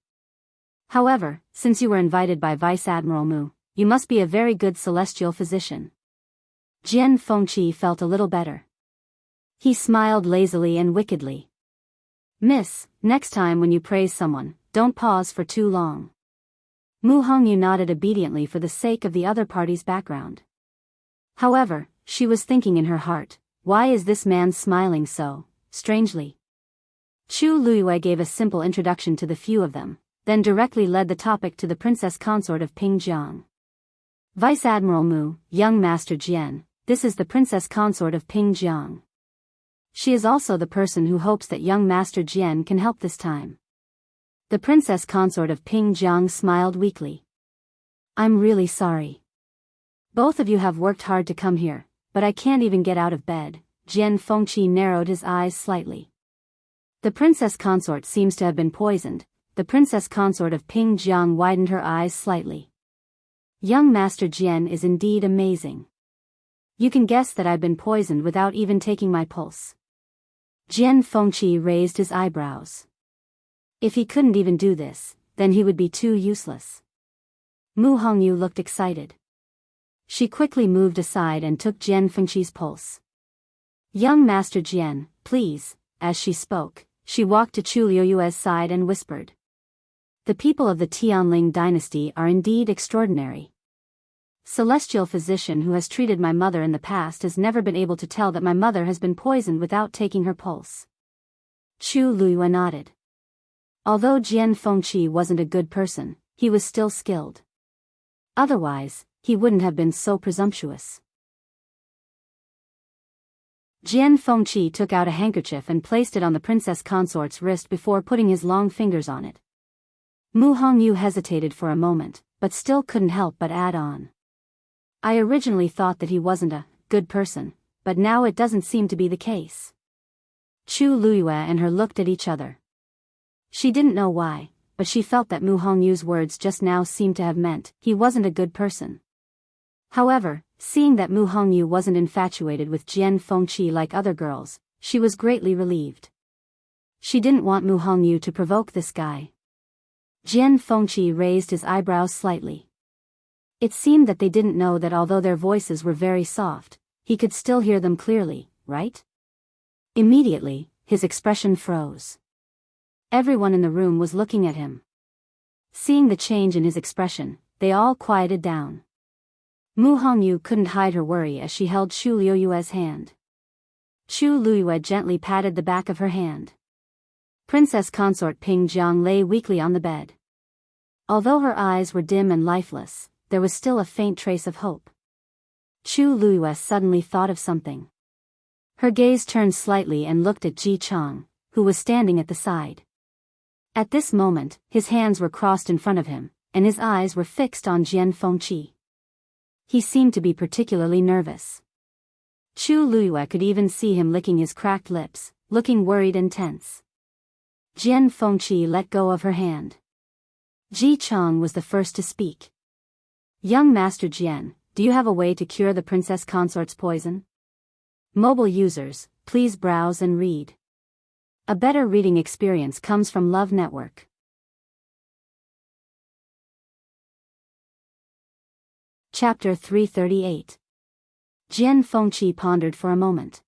[SPEAKER 1] "However, since you were invited by Vice Admiral Mu, you must be a very good celestial physician." Jian Fengqi felt a little better. He smiled lazily and wickedly. "Miss, next time when you praise someone, don't pause for too long." Mu Hongyu nodded obediently for the sake of the other party's background. However, she was thinking in her heart, why is this man smiling so strangely? Chu Luyue gave a simple introduction to the few of them, then directly led the topic to the princess consort of Pingjiang. "Vice Admiral Mu, young Master Jian, this is the princess consort of Pingjiang. She is also the person who hopes that young Master Jian can help this time." The princess consort of Pingjiang smiled weakly. "I'm really sorry. Both of you have worked hard to come here, but I can't even get out of bed." Jian Fengqi narrowed his eyes slightly. "The princess consort seems to have been poisoned." The princess consort of Pingjiang widened her eyes slightly. "Young Master Jian is indeed amazing. You can guess that I've been poisoned without even taking my pulse." Jian Fengqi raised his eyebrows. If he couldn't even do this, then he would be too useless. Mu Hongyu looked excited. She quickly moved aside and took Jian Fengqi's pulse. "Young Master Jian, please," as she spoke, she walked to Chu Liyue's side and whispered. "The people of the Tianling dynasty are indeed extraordinary. Celestial physician who has treated my mother in the past has never been able to tell that my mother has been poisoned without taking her pulse." Chu Liyue nodded. Although Jian Fengqi wasn't a good person, he was still skilled. Otherwise, he wouldn't have been so presumptuous. Jian Fengqi took out a handkerchief and placed it on the princess consort's wrist before putting his long fingers on it. Mu Hongyu hesitated for a moment, but still couldn't help but add on. "I originally thought that he wasn't a good person, but now it doesn't seem to be the case." Chu Luyue and her looked at each other. She didn't know why, but she felt that Mu Hongyu's words just now seemed to have meant he wasn't a good person. However, seeing that Mu Hongyu wasn't infatuated with Jian Fengqi like other girls, she was greatly relieved. She didn't want Mu Hongyu to provoke this guy. Jian Fengqi raised his eyebrows slightly. It seemed that they didn't know that although their voices were very soft, he could still hear them clearly, right? Immediately, his expression froze. Everyone in the room was looking at him. Seeing the change in his expression, they all quieted down. Mu Hongyu couldn't hide her worry as she held Chu Liyue's hand. Chu Liyue gently patted the back of her hand. Princess consort Pingjiang lay weakly on the bed. Although her eyes were dim and lifeless, there was still a faint trace of hope. Chu Luiyue suddenly thought of something. Her gaze turned slightly and looked at Ji Chang, who was standing at the side. At this moment, his hands were crossed in front of him, and his eyes were fixed on Jian Fengqi. He seemed to be particularly nervous. Chu Luiyue could even see him licking his cracked lips, looking worried and tense. Jian Fengqi let go of her hand. Ji Chang was the first to speak. Young Master Jian, do you have a way to cure the princess consort's poison? Mobile users, please browse and read. A better reading experience comes from Love Network. Chapter 338. Jian Fengqi pondered for a moment.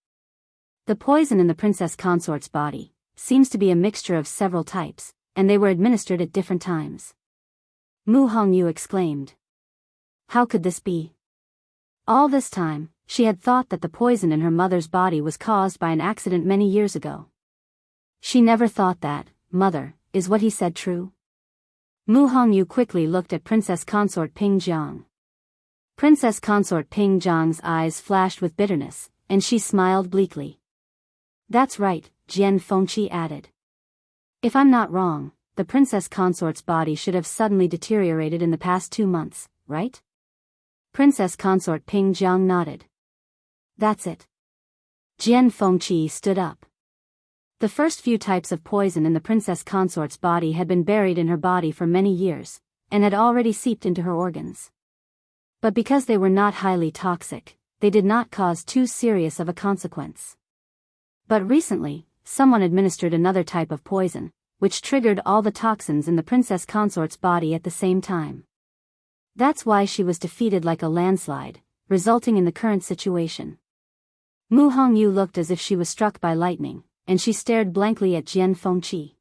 [SPEAKER 1] The poison in the princess consort's body seems to be a mixture of several types, and they were administered at different times. Mu Hongyu exclaimed. How could this be? All this time, she had thought that the poison in her mother's body was caused by an accident many years ago. She never thought that, mother, is what he said true? Mu Hongyu quickly looked at Princess Consort Ping Jiang. Princess Consort Ping Jiang's eyes flashed with bitterness, and she smiled bleakly. That's right, Jian Fengqi added. If I'm not wrong, the princess consort's body should have suddenly deteriorated in the past 2 months, right? Princess Consort Ping Jiang nodded. That's it. Jian Fengqi stood up. The first few types of poison in the princess consort's body had been buried in her body for many years, and had already seeped into her organs. But because they were not highly toxic, they did not cause too serious of a consequence. But recently, someone administered another type of poison, which triggered all the toxins in the princess consort's body at the same time. That's why she was defeated like a landslide, resulting in the current situation. Mu Hongyu looked as if she was struck by lightning, and she stared blankly at Jian Fengqi.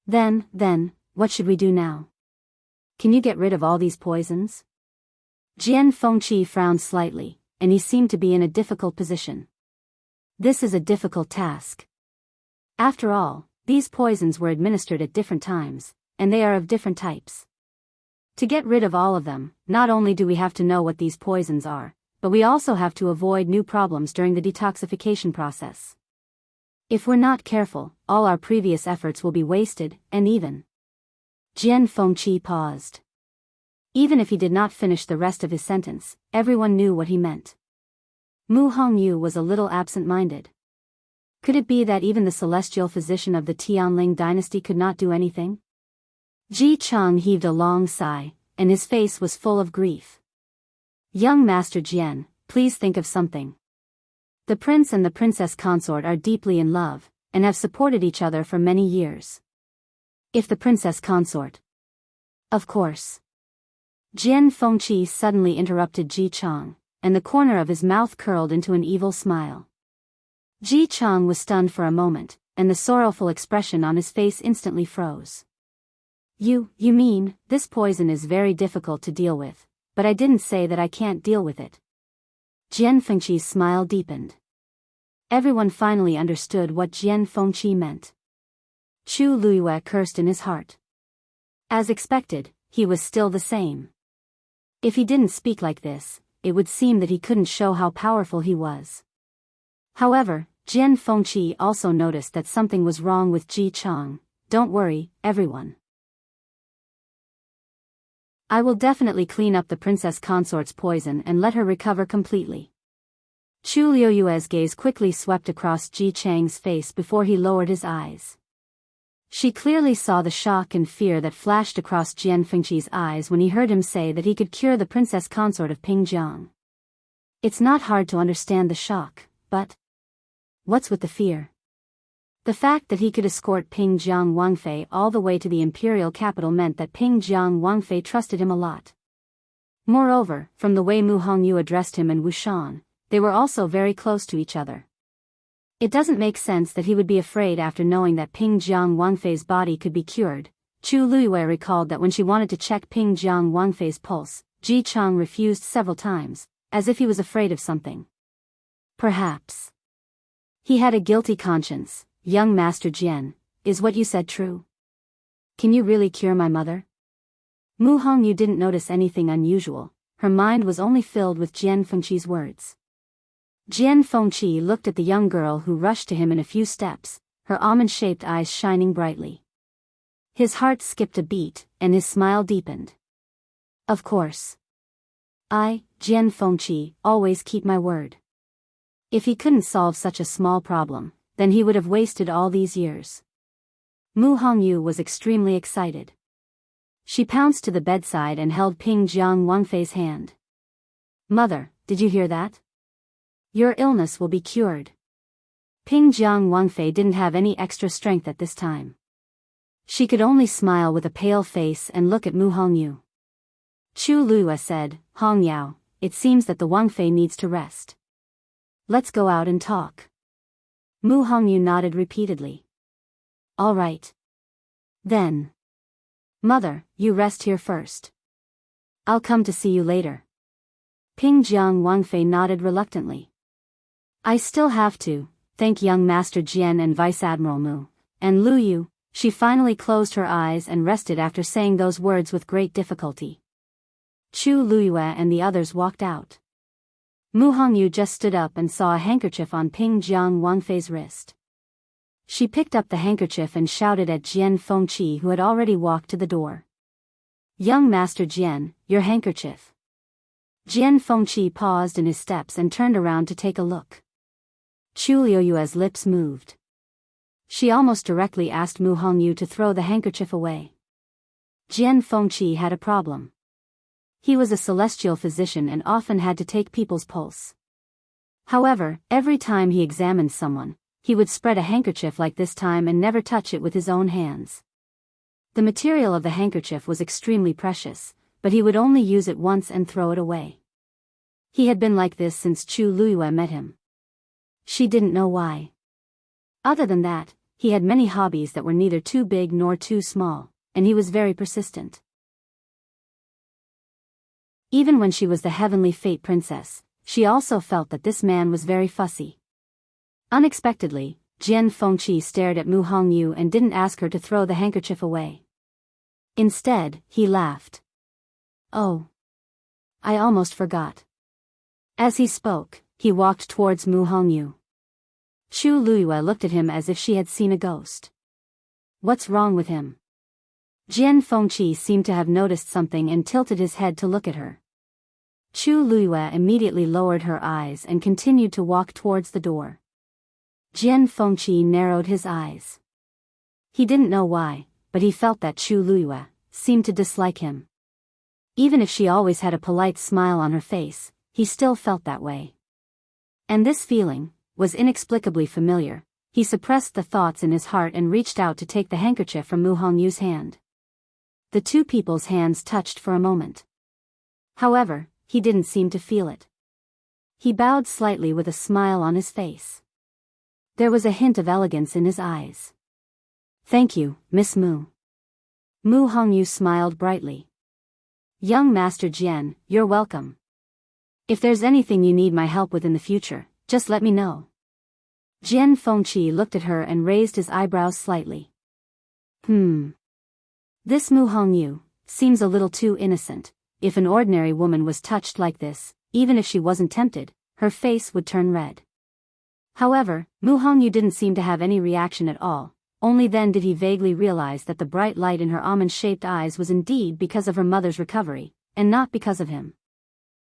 [SPEAKER 1] Then, what should we do now? Can you get rid of all these poisons? Jian Fengqi frowned slightly, and he seemed to be in a difficult position. This is a difficult task. After all, these poisons were administered at different times, and they are of different types. To get rid of all of them, not only do we have to know what these poisons are, but we also have to avoid new problems during the detoxification process. If we're not careful, all our previous efforts will be wasted, and even. Jian Fengqi paused. Even if he did not finish the rest of his sentence, everyone knew what he meant. Mu Hongyu was a little absent-minded. Could it be that even the celestial physician of the Tianling dynasty could not do anything? Ji Chang heaved a long sigh, and his face was full of grief. Young Master Jian, please think of something. The prince and the princess consort are deeply in love, and have supported each other for many years. If the princess consort. Of course. Jian Fengqi suddenly interrupted Ji Chang, and the corner of his mouth curled into an evil smile. Ji Chang was stunned for a moment, and the sorrowful expression on his face instantly froze. You mean, this poison is very difficult to deal with, but I didn't say that I can't deal with it. Jian Fengqi's smile deepened. Everyone finally understood what Jian Fengqi meant. Chu Luiyue cursed in his heart. As expected, he was still the same. If he didn't speak like this, it would seem that he couldn't show how powerful he was. However, Jian Fengqi also noticed that something was wrong with Ji Chang. Don't worry, everyone. I will definitely clean up the princess consort's poison and let her recover completely. Chu Luiyue's gaze quickly swept across Ji Chang's face before he lowered his eyes. She clearly saw the shock and fear that flashed across Jian Fengqi's eyes when he heard him say that he could cure the princess consort of Pingjiang. It's not hard to understand the shock, but what's with the fear? The fact that he could escort Pingjiang Wangfei all the way to the imperial capital meant that Pingjiang Wangfei trusted him a lot. Moreover, from the way Mu Hongyu addressed him and Wushan, they were also very close to each other. It doesn't make sense that he would be afraid after knowing that Pingjiang Wangfei's body could be cured. Chu Luiyue recalled that when she wanted to check Pingjiang Wangfei's pulse, Ji Chang refused several times, as if he was afraid of something. Perhaps he had a guilty conscience. Young Master Jian, is what you said true? Can you really cure my mother? Mu Hongyu didn't notice anything unusual, her mind was only filled with Jian Fengqi's words. Jian Fengqi looked at the young girl who rushed to him in a few steps, her almond-shaped eyes shining brightly. His heart skipped a beat, and his smile deepened. Of course. I, Jian Fengqi, always keep my word. If he couldn't solve such a small problem, then he would have wasted all these years. Mu Hongyu was extremely excited. She pounced to the bedside and held Ping Jiang Wangfei's hand. Mother, did you hear that? Your illness will be cured. Ping Jiang Wangfei didn't have any extra strength at this time. She could only smile with a pale face and look at Mu Hongyu. Chu Luiyue said, Hong Yao, it seems that the Wangfei needs to rest. Let's go out and talk. Mu Hongyu nodded repeatedly. All right. Then. Mother, you rest here first. I'll come to see you later. Ping Jiang Wangfei nodded reluctantly. I still have to thank young Master Jian and Vice Admiral Mu, and Lu Yu. She finally closed her eyes and rested after saying those words with great difficulty. Chu Luiyue and the others walked out. Mu Hongyu just stood up and saw a handkerchief on Ping Jiang Wangfei's wrist. She picked up the handkerchief and shouted at Jian Fengqi, who had already walked to the door. Young Master Jian, your handkerchief. Jian Fengqi paused in his steps and turned around to take a look. Chu Luiyue's lips moved. She almost directly asked Mu Hongyu to throw the handkerchief away. Jian Fengqi had a problem. He was a celestial physician and often had to take people's pulse. However, every time he examined someone, he would spread a handkerchief like this time and never touch it with his own hands. The material of the handkerchief was extremely precious, but he would only use it once and throw it away. He had been like this since Chu Luiyue met him. She didn't know why. Other than that, he had many hobbies that were neither too big nor too small, and he was very persistent. Even when she was the heavenly fate princess, she also felt that this man was very fussy. Unexpectedly, Jian Fengqi stared at Mu Hongyu and didn't ask her to throw the handkerchief away. Instead, he laughed. Oh. I almost forgot. As he spoke, he walked towards Mu Hongyu. Chu Luiyue looked at him as if she had seen a ghost. What's wrong with him? Jian Fengqi seemed to have noticed something and tilted his head to look at her. Chu Luiyue immediately lowered her eyes and continued to walk towards the door. Jian Fengqi narrowed his eyes. He didn't know why, but he felt that Chu Luiyue seemed to dislike him. Even if she always had a polite smile on her face, he still felt that way. And this feeling was inexplicably familiar. He suppressed the thoughts in his heart and reached out to take the handkerchief from Mu Hongyu's hand. The two people's hands touched for a moment. However, he didn't seem to feel it. He bowed slightly with a smile on his face. There was a hint of elegance in his eyes. Thank you, Miss Mu. Mu Hongyu smiled brightly. Young Master Jian, you're welcome. If there's anything you need my help with in the future, just let me know. Jian Fengqi looked at her and raised his eyebrows slightly. This Mu Hongyu seems a little too innocent. If an ordinary woman was touched like this, even if she wasn't tempted, her face would turn red. However, Mu Hongyu didn't seem to have any reaction at all. Only then did he vaguely realize that the bright light in her almond-shaped eyes was indeed because of her mother's recovery, and not because of him.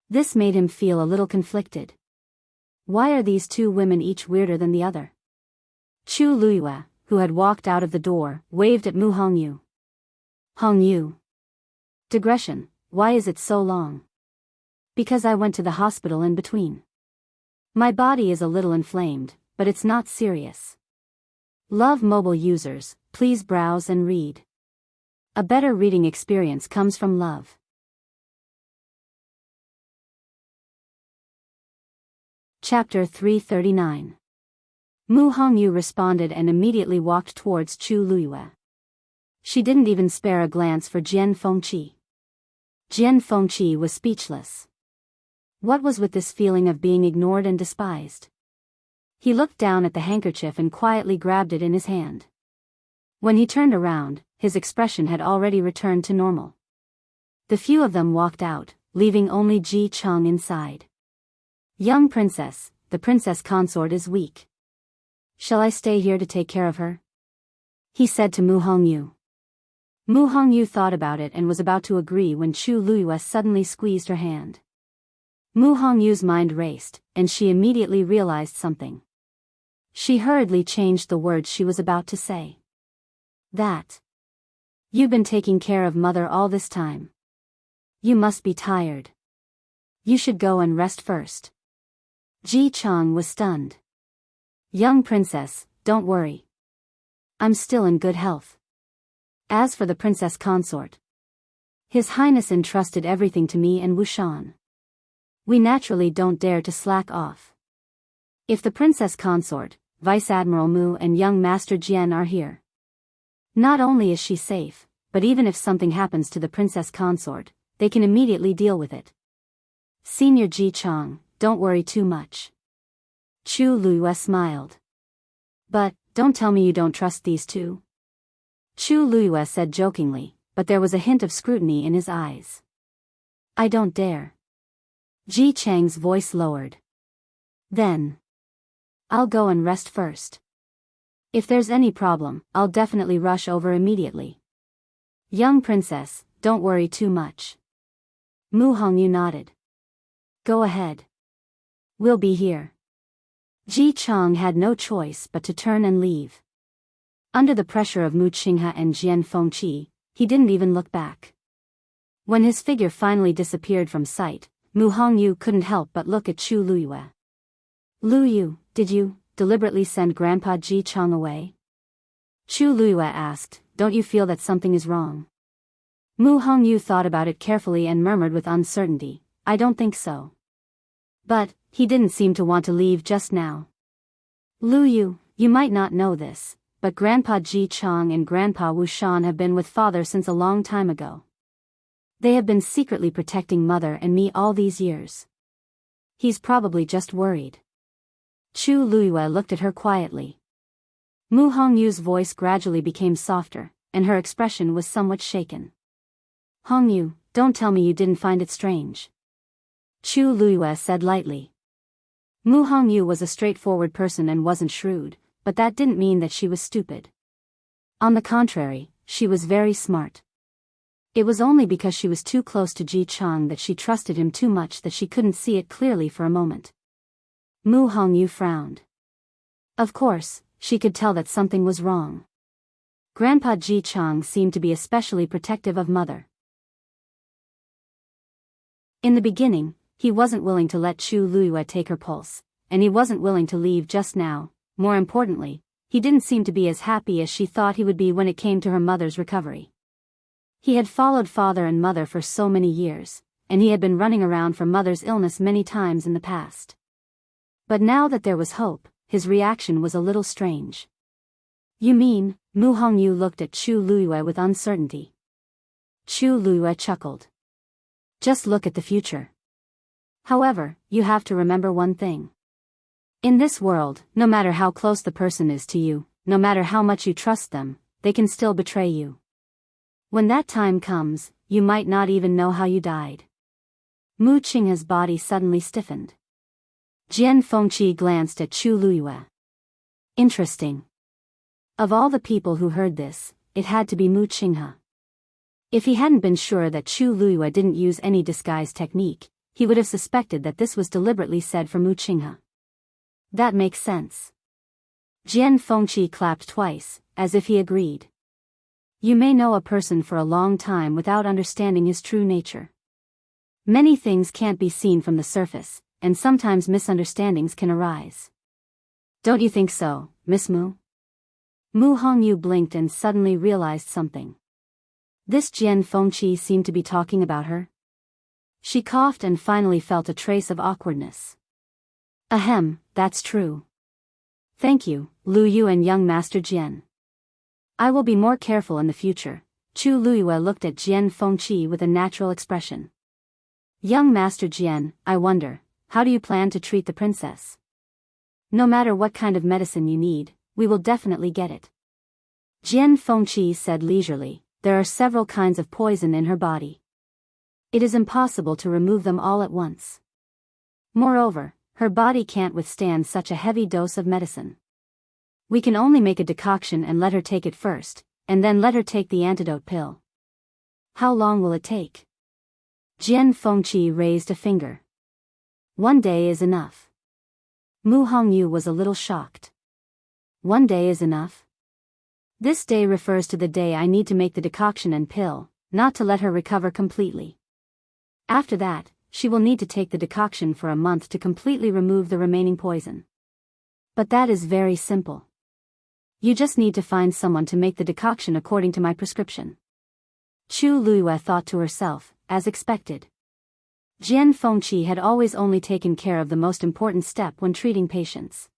[SPEAKER 1] This made him feel a little conflicted. Why are these two women each weirder than the other? Chu Luiyue, who had walked out of the door, waved at Mu Hongyu. Hongyu. Digression, why is it so long? Because I went to the hospital in between. My body is a little inflamed, but it's not serious. Love mobile users, please browse and read. A better reading experience comes from love. Chapter 339. Mu Hongyu responded and immediately walked towards Chu Luiyue. She didn't even spare a glance for Jian Fengqi. Jian Fengqi was speechless. What was with this feeling of being ignored and despised? He looked down at the handkerchief and quietly grabbed it in his hand. When he turned around, his expression had already returned to normal. The few of them walked out, leaving only Ji Chang inside. Young princess, the princess consort is weak. Shall I stay here to take care of her? He said to Mu Hongyu. Mu Hongyu thought about it and was about to agree when Chu Luiyue suddenly squeezed her hand. Mu Hongyu's mind raced, and she immediately realized something. She hurriedly changed the words she was about to say. That. You've been taking care of mother all this time. You must be tired. You should go and rest first. Ji Chang was stunned. Young princess, don't worry. I'm still in good health. As for the princess consort, His Highness entrusted everything to me and Wushan. We naturally don't dare to slack off. If the princess consort, Vice Admiral Mu and young Master Jian are here, not only is she safe, but even if something happens to the princess consort, they can immediately deal with it. Senior Ji Chang, don't worry too much. Chu Luiyue smiled. But, don't tell me you don't trust these two. Chu Luiyue said jokingly, but there was a hint of scrutiny in his eyes. I don't dare. Ji Chang's voice lowered. Then. I'll go and rest first. If there's any problem, I'll definitely rush over immediately. Young princess, don't worry too much. Mu Hongyu nodded. Go ahead. We'll be here. Ji Chang had no choice but to turn and leave. Under the pressure of Mu Qinghe and Jian Fengqi, he didn't even look back. When his figure finally disappeared from sight, Mu Hongyu couldn't help but look at Chu Luiyue. Luyu, did you deliberately send Grandpa Ji Chang away? Chu Luiyue asked, don't you feel that something is wrong? Mu Hongyu thought about it carefully and murmured with uncertainty, I don't think so. But, he didn't seem to want to leave just now. Luyu, you might not know this, but Grandpa Ji Chang and Grandpa Wushan have been with Father since a long time ago. They have been secretly protecting Mother and me all these years. He's probably just worried. Chu Luiyue looked at her quietly. Mu Hongyu's voice gradually became softer, and her expression was somewhat shaken. Hongyu, don't tell me you didn't find it strange. Chu Luiyue said lightly. Mu Hongyu was a straightforward person and wasn't shrewd, but that didn't mean that she was stupid. On the contrary, she was very smart. It was only because she was too close to Ji Chang that she trusted him too much that she couldn't see it clearly for a moment. Mu Hongyu frowned. Of course, she could tell that something was wrong. Grandpa Ji Chang seemed to be especially protective of Mother. In the beginning, he wasn't willing to let Chu Luiyue take her pulse, and he wasn't willing to leave just now. More importantly, he didn't seem to be as happy as she thought he would be when it came to her mother's recovery. He had followed Father and Mother for so many years, and he had been running around for Mother's illness many times in the past. But now that there was hope, his reaction was a little strange. You mean? Mu Hongyu looked at Chu Luiyue with uncertainty. Chu Luiyue chuckled. Just look at the future. However, you have to remember one thing. In this world, no matter how close the person is to you, no matter how much you trust them, they can still betray you. When that time comes, you might not even know how you died. Mu Qinghe's body suddenly stiffened. Jian Fengqi glanced at Chu Luiyue. Interesting. Of all the people who heard this, it had to be Mu Qinghe. If he hadn't been sure that Chu Luiyue didn't use any disguise technique, he would have suspected that this was deliberately said for Mu Qinghe. That makes sense. Jian Fengqi clapped twice, as if he agreed. You may know a person for a long time without understanding his true nature. Many things can't be seen from the surface, and sometimes misunderstandings can arise. Don't you think so, Miss Mu? Mu Hongyu blinked and suddenly realized something. This Jian Fengqi seemed to be talking about her. She coughed and finally felt a trace of awkwardness. Ahem, that's true. Thank you, Lu Yu and young Master Jian. I will be more careful in the future. Chu Luiyue looked at Jian Fengqi with a natural expression. Young Master Jian, I wonder, how do you plan to treat the princess? No matter what kind of medicine you need, we will definitely get it. Jian Fengqi said leisurely, there are several kinds of poison in her body. It is impossible to remove them all at once. Moreover, her body can't withstand such a heavy dose of medicine. We can only make a decoction and let her take it first, and then let her take the antidote pill. How long will it take? Jian Fengqi raised a finger. 1 day is enough. Mu Hongyu was a little shocked. 1 day is enough? This day refers to the day I need to make the decoction and pill, not to let her recover completely. After that, she will need to take the decoction for a month to completely remove the remaining poison. But that is very simple. You just need to find someone to make the decoction according to my prescription. Chu Luiyue thought to herself, as expected. Jian Fengqi had always only taken care of the most important step when treating patients.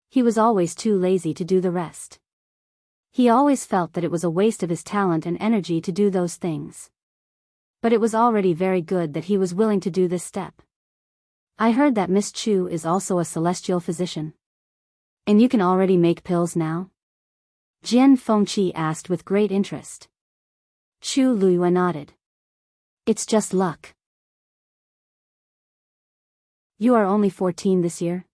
[SPEAKER 1] He was always too lazy to do the rest. He always felt that it was a waste of his talent and energy to do those things. But it was already very good that he was willing to do this step. I heard that Miss Chu is also a celestial physician. And you can already make pills now? Jian Fengqi asked with great interest. Chu Luiyue nodded. It's just luck. You are only 14 this year?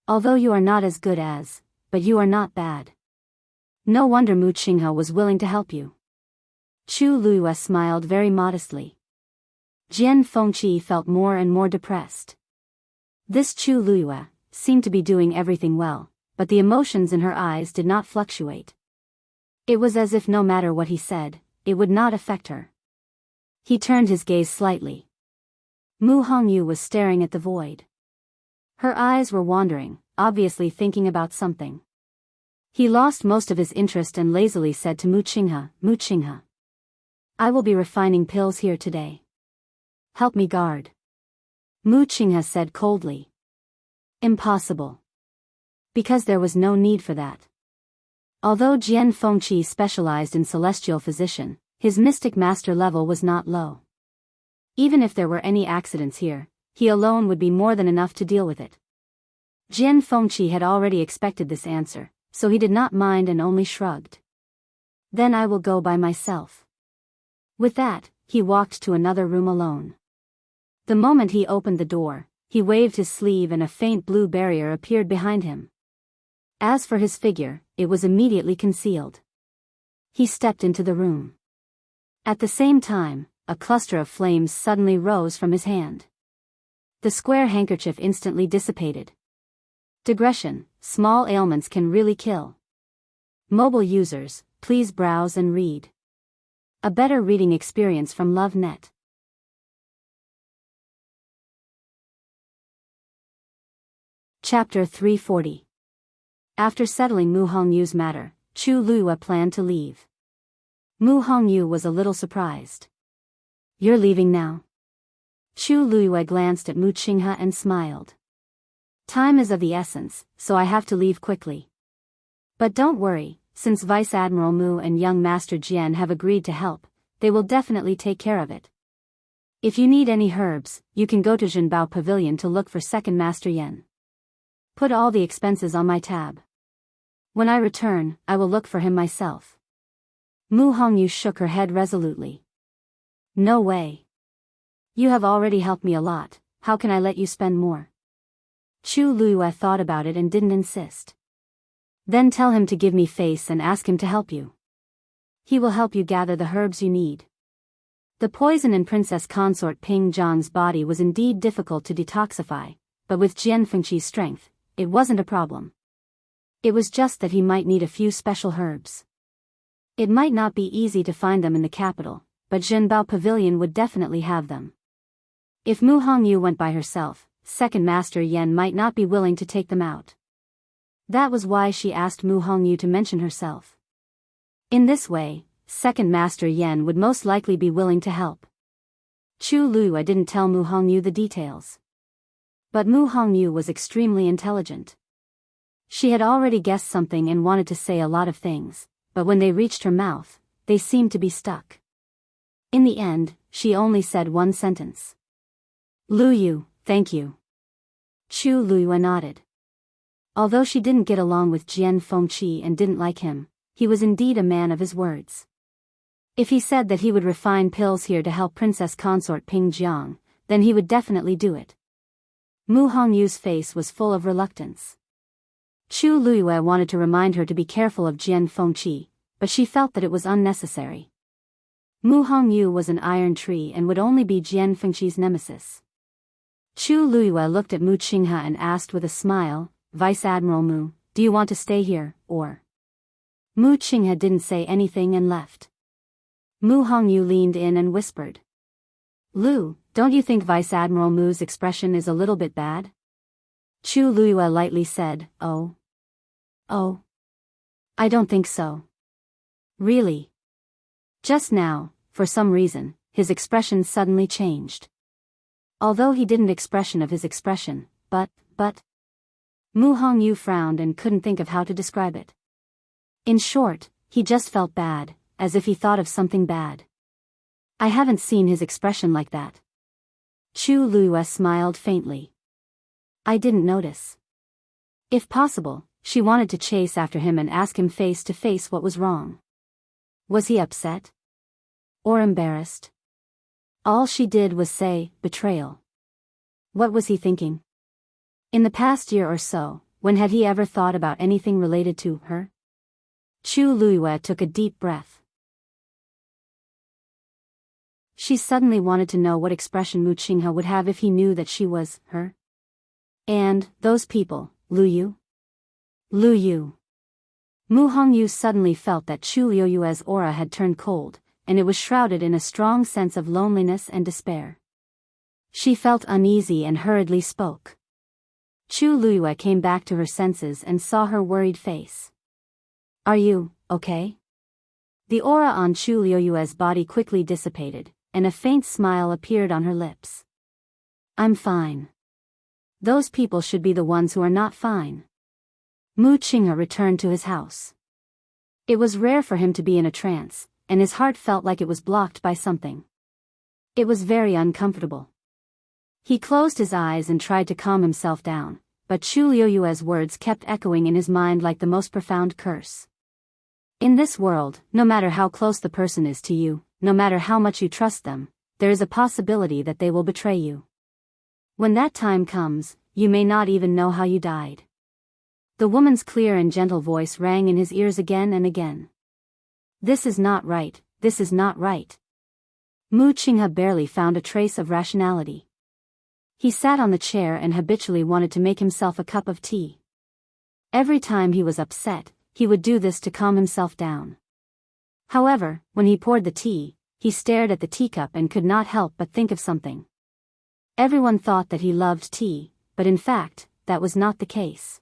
[SPEAKER 1] Although you are not as good as, but you are not bad. No wonder Mu Qinghe was willing to help you. Chu Luiyue smiled very modestly. Jian Fengqi felt more and more depressed. This Chu Luiyue seemed to be doing everything well, but the emotions in her eyes did not fluctuate. It was as if no matter what he said, it would not affect her. He turned his gaze slightly. Mu Hongyu was staring at the void. Her eyes were wandering, obviously thinking about something. He lost most of his interest and lazily said to Mu Qinghe, I will be refining pills here today. Help me guard. Mu Qinghe said coldly. Impossible. Because there was no need for that. Although Jian Fengqi specialized in celestial physician, his mystic master level was not low. Even if there were any accidents here, he alone would be more than enough to deal with it. Jian Fengqi had already expected this answer, so he did not mind and only shrugged. Then I will go by myself. With that, he walked to another room alone. The moment he opened the door, he waved his sleeve and a faint blue barrier appeared behind him. As for his figure, it was immediately concealed. He stepped into the room. At the same time, a cluster of flames suddenly rose from his hand. The square handkerchief instantly dissipated. Digression: small ailments can really kill. Mobile users, please browse and read. A better reading experience from LoveNet. Chapter 340. After settling Mu Hongyu's matter, Chu Luiyue planned to leave. Mu Hongyu was a little surprised. You're leaving now? Chu Luiyue glanced at Mu Qinghe and smiled. Time is of the essence, so I have to leave quickly. But don't worry, since Vice Admiral Mu and young Master Jian have agreed to help, they will definitely take care of it. If you need any herbs, you can go to Zhenbao Pavilion to look for Second Master Yan. Put all the expenses on my tab. When I return, I will look for him myself. Mu Hongyu shook her head resolutely. No way. You have already helped me a lot, how can I let you spend more? Chu Luiyue thought about it and didn't insist. Then tell him to give me face and ask him to help you. He will help you gather the herbs you need. The poison in Princess Consort Ping Zhang's body was indeed difficult to detoxify, but with Jian Fengqi's strength, it wasn't a problem. It was just that he might need a few special herbs. It might not be easy to find them in the capital, but Zhenbao Pavilion would definitely have them. If Mu Hongyu went by herself, Second Master Yan might not be willing to take them out. That was why she asked Mu Hongyu to mention herself. In this way, Second Master Yan would most likely be willing to help. Chu Luiyue didn't tell Mu Hongyu the details. But Mu Hongyu was extremely intelligent. She had already guessed something and wanted to say a lot of things, but when they reached her mouth, they seemed to be stuck. In the end, she only said one sentence. Luiyue, thank you. Chu Luiyue nodded. Although she didn't get along with Jian Fengqi and didn't like him, he was indeed a man of his words. If he said that he would refine pills here to help Princess Consort Ping Jiang, then he would definitely do it. Mu Hongyu's face was full of reluctance. Chu Luiyue wanted to remind her to be careful of Jian Fengqi, but she felt that it was unnecessary. Mu Hongyu was an iron tree and would only be Jian Fengqi's nemesis. Chu Luiyue looked at Mu Qinghe and asked with a smile, "Vice Admiral Mu, do you want to stay here, or?" Mu Qinghe didn't say anything and left. Mu Hongyu leaned in and whispered, "Lu, don't you think Vice Admiral Mu's expression is a little bit bad?" Chu Luiyue lightly said, Oh, I don't think so. Really?" Just now, for some reason, his expression suddenly changed. Although he didn't expression of his expression, but. Mu Hongyu frowned and couldn't think of how to describe it. In short, he just felt bad, as if he thought of something bad. I haven't seen his expression like that. Chu Luiyue smiled faintly. I didn't notice. If possible, she wanted to chase after him and ask him face to face what was wrong. Was he upset? Or embarrassed? All she did was say, betrayal. What was he thinking? In the past year or so, when had he ever thought about anything related to her? Chu Luiyue took a deep breath. She suddenly wanted to know what expression Mu Qinghe would have if he knew that she was her. And, those people, Lu Yu? Mu Hongyu suddenly felt that Chu Luiyue's aura had turned cold, and it was shrouded in a strong sense of loneliness and despair. She felt uneasy and hurriedly spoke. Chu Luiyue came back to her senses and saw her worried face. Are you okay? The aura on Chu Luiyue's body quickly dissipated, and a faint smile appeared on her lips. I'm fine. Those people should be the ones who are not fine. Mu Qinghe returned to his house. It was rare for him to be in a trance, and his heart felt like it was blocked by something. It was very uncomfortable. He closed his eyes and tried to calm himself down, but Chu Luiyue's words kept echoing in his mind like the most profound curse. In this world, no matter how close the person is to you, no matter how much you trust them, there is a possibility that they will betray you. When that time comes, you may not even know how you died. The woman's clear and gentle voice rang in his ears again and again. This is not right, this is not right. Mu Qinghe barely found a trace of rationality. He sat on the chair and habitually wanted to make himself a cup of tea. Every time he was upset, he would do this to calm himself down. However, when he poured the tea, he stared at the teacup and could not help but think of something. Everyone thought that he loved tea, but in fact, that was not the case.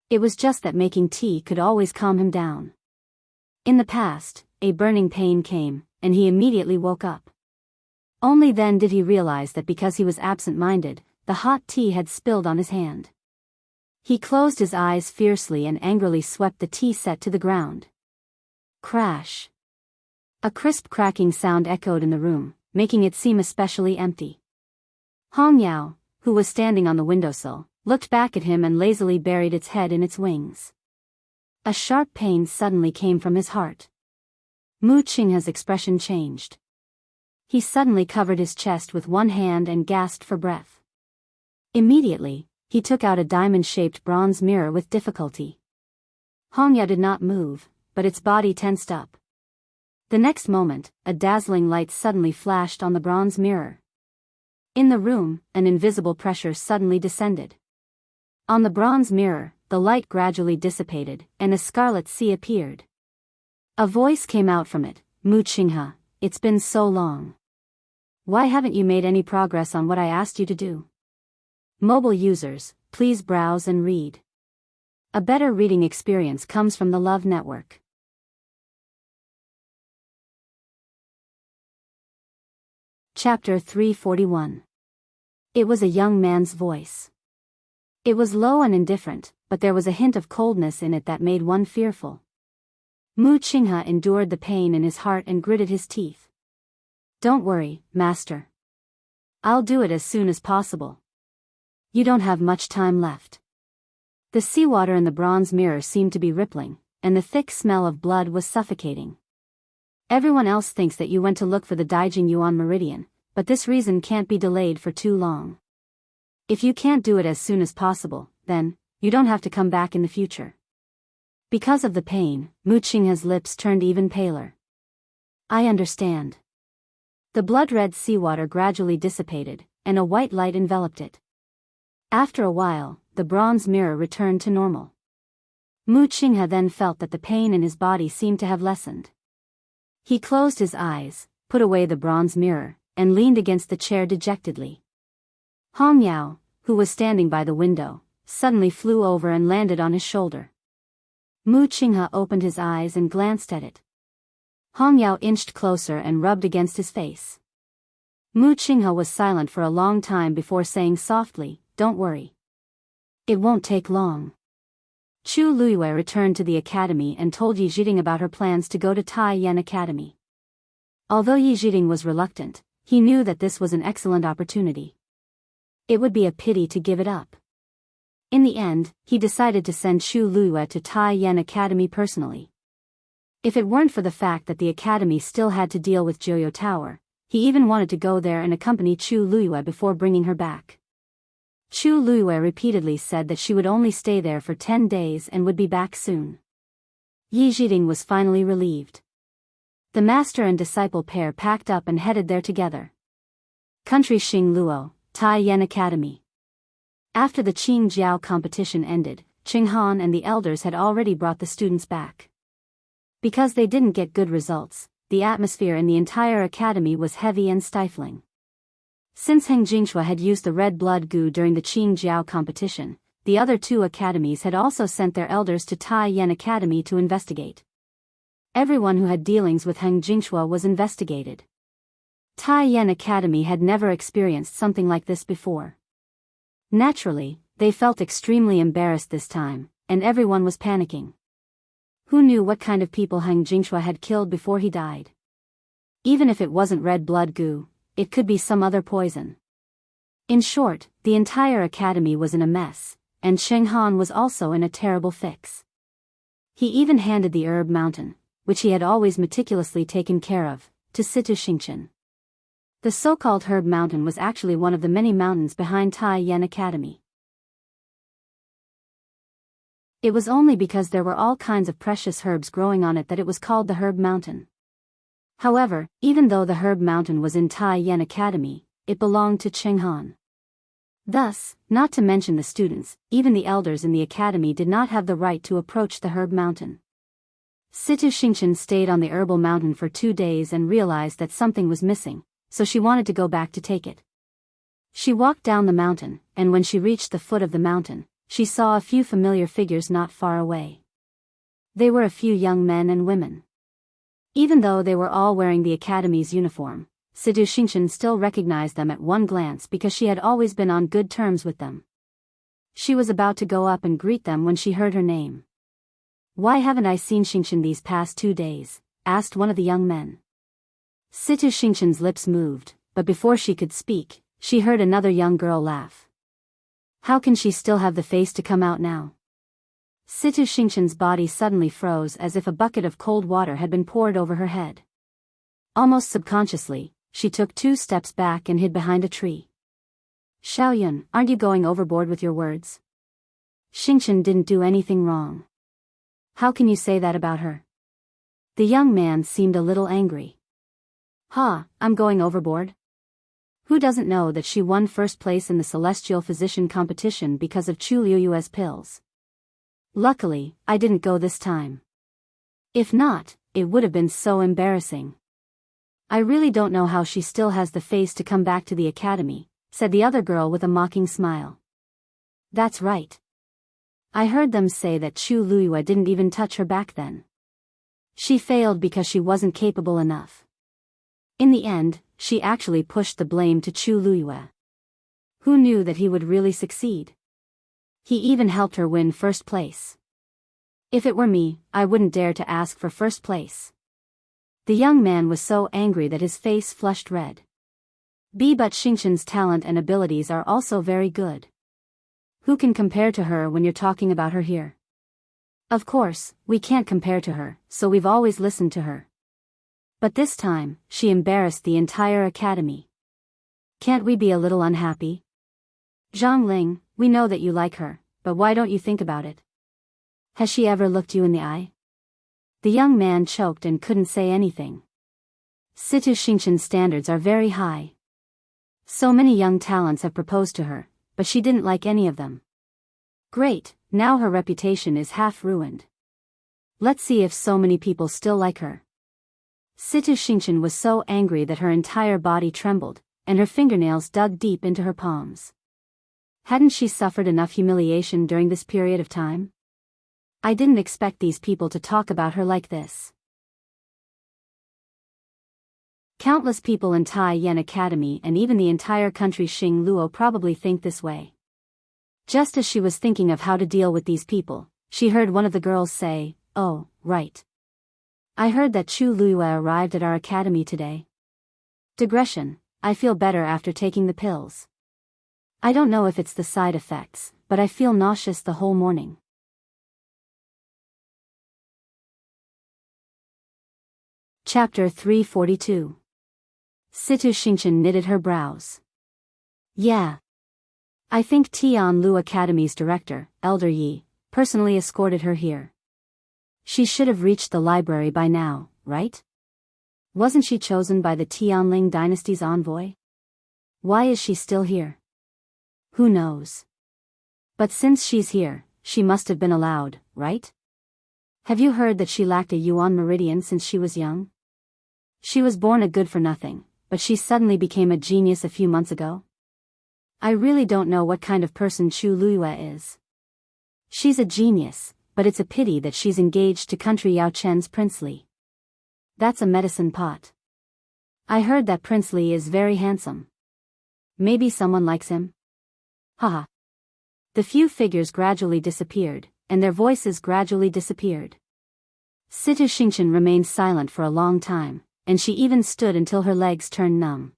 [SPEAKER 1] It was just that making tea could always calm him down. In the past, a burning pain came, and he immediately woke up. Only then did he realize that because he was absent-minded, the hot tea had spilled on his hand. He closed his eyes fiercely and angrily swept the tea set to the ground. Crash! A crisp cracking sound echoed in the room, making it seem especially empty. Hong Yao, who was standing on the windowsill, looked back at him and lazily buried its head in its wings. A sharp pain suddenly came from his heart. Mu Qinghe's expression changed. He suddenly covered his chest with one hand and gasped for breath. Immediately, he took out a diamond-shaped bronze mirror with difficulty. Hong Yao did not move, but its body tensed up. The next moment, a dazzling light suddenly flashed on the bronze mirror. In the room, an invisible pressure suddenly descended. On the bronze mirror, the light gradually dissipated, and a scarlet sea appeared. A voice came out from it, Mu Qinghe, it's been so long. Why haven't you made any progress on what I asked you to do? Mobile users, please browse and read. A better reading experience comes from the Love Network. Chapter 341. It was a young man's voice. It was low and indifferent, but there was a hint of coldness in it that made one fearful. Mu Qinghe endured the pain in his heart and gritted his teeth. Don't worry, master. I'll do it as soon as possible. You don't have much time left. The seawater in the bronze mirror seemed to be rippling, and the thick smell of blood was suffocating. Everyone else thinks that you went to look for the Daijing Yuan Meridian, but this reason can't be delayed for too long. If you can't do it as soon as possible, then, you don't have to come back in the future. Because of the pain, Mu Qinghe's lips turned even paler. I understand. The blood-red seawater gradually dissipated, and a white light enveloped it. After a while, the bronze mirror returned to normal. Mu Qinghe then felt that the pain in his body seemed to have lessened. He closed his eyes, put away the bronze mirror, and leaned against the chair dejectedly. Hong Yao, who was standing by the window, suddenly flew over and landed on his shoulder. Mu Qinghe opened his eyes and glanced at it. Hong Yao inched closer and rubbed against his face. Mu Qinghe was silent for a long time before saying softly, "Don't worry. It won't take long." Chu Luiyue returned to the academy and told Yi Zhiding about her plans to go to Tai Yan Academy. Although Yi Zhiding was reluctant, he knew that this was an excellent opportunity. It would be a pity to give it up. In the end, he decided to send Chu Luiyue to Tai Yan Academy personally. If it weren't for the fact that the academy still had to deal with Jiuyo Tower, he even wanted to go there and accompany Chu Luiyue before bringing her back. Chu Luiyue repeatedly said that she would only stay there for 10 days and would be back soon. Yi Zhiding was finally relieved. The master and disciple pair packed up and headed there together. Country Xing Luo, Tai Yan Academy. After the Qing Jiao competition ended, Qing Han and the elders had already brought the students back. Because they didn't get good results, the atmosphere in the entire academy was heavy and stifling. Since Heng Jingshua had used the red blood goo during the Qing Jiao competition, the other two academies had also sent their elders to Tai Yan Academy to investigate. Everyone who had dealings with Heng Jingshua was investigated. Tai Yan Academy had never experienced something like this before. Naturally, they felt extremely embarrassed this time, and everyone was panicking. Who knew what kind of people Heng Jingshua had killed before he died? Even if it wasn't red blood goo, it could be some other poison. In short, the entire academy was in a mess, and Cheng Han was also in a terrible fix. He even handed the herb mountain, which he had always meticulously taken care of, to Situ Xingchen. The so-called herb mountain was actually one of the many mountains behind Tai Yan Academy. It was only because there were all kinds of precious herbs growing on it that it was called the herb mountain. However, even though the herb mountain was in Tai Yan Academy, it belonged to Cheng Han. Thus, not to mention the students, even the elders in the academy did not have the right to approach the herb mountain. Situ Xingchen stayed on the herbal mountain for 2 days and realized that something was missing, so she wanted to go back to take it. She walked down the mountain, and when she reached the foot of the mountain, she saw a few familiar figures not far away. They were a few young men and women. Even though they were all wearing the academy's uniform, Situ Xingchen still recognized them at one glance because she had always been on good terms with them. She was about to go up and greet them when she heard her name. "Why haven't I seen Xingchen these past 2 days?" asked one of the young men. Situ Xingchen's lips moved, but before she could speak, she heard another young girl laugh. How can she still have the face to come out now? Situ Xingchen's body suddenly froze as if a bucket of cold water had been poured over her head. Almost subconsciously, she took 2 steps back and hid behind a tree. "Xiaoyun, aren't you going overboard with your words? Xingchen didn't do anything wrong. How can you say that about her?" The young man seemed a little angry. "Ha, I'm going overboard? Who doesn't know that she won first place in the Celestial Physician competition because of Chu Liuyue's pills? Luckily, I didn't go this time. If not, it would have been so embarrassing. I really don't know how she still has the face to come back to the academy," said the other girl with a mocking smile. "That's right. I heard them say that Chu Luiyue didn't even touch her back then. She failed because she wasn't capable enough. In the end, she actually pushed the blame to Chu Luiyue. Who knew that he would really succeed? He even helped her win first place. If it were me, I wouldn't dare to ask for first place." The young man was so angry that his face flushed red. But Xingchen's talent and abilities are also very good. Who can compare to her when you're talking about her here? Of course, we can't compare to her, so we've always listened to her. But this time, she embarrassed the entire academy. Can't we be a little unhappy? Zhang Ling, we know that you like her, but why don't you think about it? Has she ever looked you in the eye? The young man choked and couldn't say anything. Situ Xingqian's standards are very high. So many young talents have proposed to her, but she didn't like any of them. Great, now her reputation is half ruined. Let's see if so many people still like her. Situ Xingqian was so angry that her entire body trembled, and her fingernails dug deep into her palms. Hadn't she suffered enough humiliation during this period of time? I didn't expect these people to talk about her like this. Countless people in Tai Yan Academy and even the entire country Xing Luo probably think this way. Just as she was thinking of how to deal with these people, she heard one of the girls say, "Oh, right. I heard that Chu Luiyue arrived at our academy today." Digression, I feel better after taking the pills. I don't know if it's the side effects, but I feel nauseous the whole morning. Chapter 342. Situ Xingqian knitted her brows. Yeah. I think Tianlu Academy's director, Elder Yi, personally escorted her here. She should have reached the library by now, right? Wasn't she chosen by the Tianling dynasty's envoy? Why is she still here? Who knows? But since she's here, she must have been allowed, right? Have you heard that she lacked a Yuan meridian since she was young? She was born a good-for-nothing, but she suddenly became a genius a few months ago? I really don't know what kind of person Chu Luiyue is. She's a genius, but it's a pity that she's engaged to country Yao Chen's Prince Li. That's a medicine pot. I heard that Prince Li is very handsome. Maybe someone likes him? Haha. The few figures gradually disappeared, and their voices gradually disappeared. Situ Xingqian remained silent for a long time, and she even stood until her legs turned numb.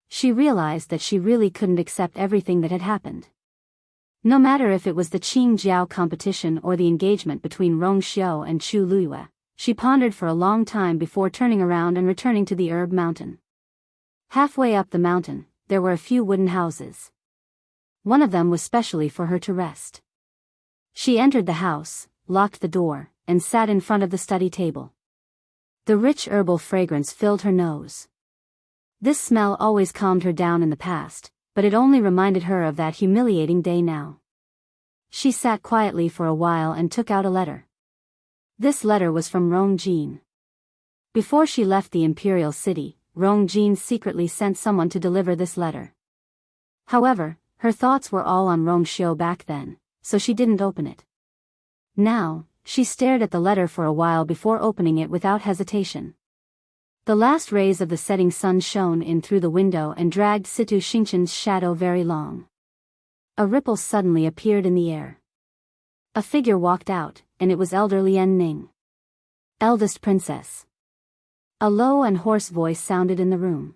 [SPEAKER 1] She realized that she really couldn't accept everything that had happened. No matter if it was the Qingjiao competition or the engagement between Rong Xiao and Chu Luiyue, she pondered for a long time before turning around and returning to the herb mountain. Halfway up the mountain, there were a few wooden houses. One of them was specially for her to rest. She entered the house, locked the door, and sat in front of the study table. The rich herbal fragrance filled her nose. This smell always calmed her down in the past, but it only reminded her of that humiliating day now. She sat quietly for a while and took out a letter. This letter was from Rong Jin. Before she left the imperial city, Rong Jin secretly sent someone to deliver this letter. However, her thoughts were all on Rong Xiao back then, so she didn't open it. Now, she stared at the letter for a while before opening it without hesitation. The last rays of the setting sun shone in through the window and dragged Situ Xingqian's shadow very long. A ripple suddenly appeared in the air. A figure walked out, and it was Elder Lian Ning. Eldest princess. A low and hoarse voice sounded in the room.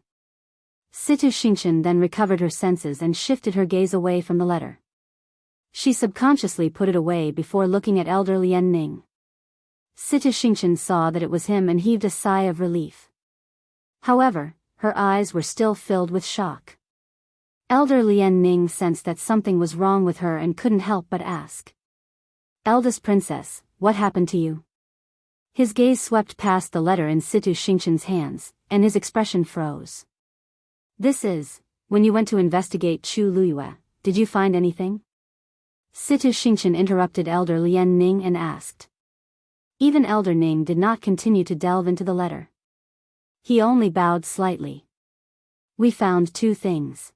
[SPEAKER 1] Situ Xingqian then recovered her senses and shifted her gaze away from the letter. She subconsciously put it away before looking at Elder Lian Ning. Situ Xingqian saw that it was him and heaved a sigh of relief. However, her eyes were still filled with shock. Elder Lian Ning sensed that something was wrong with her and couldn't help but ask. "Eldest princess, what happened to you?" His gaze swept past the letter in Situ Xingqian's hands, and his expression froze. "This is, when you went to investigate Chu Luiyue, did you find anything?" Situ Xingqian interrupted Elder Lian Ning and asked. Even Elder Ning did not continue to delve into the letter. He only bowed slightly. "We found two things.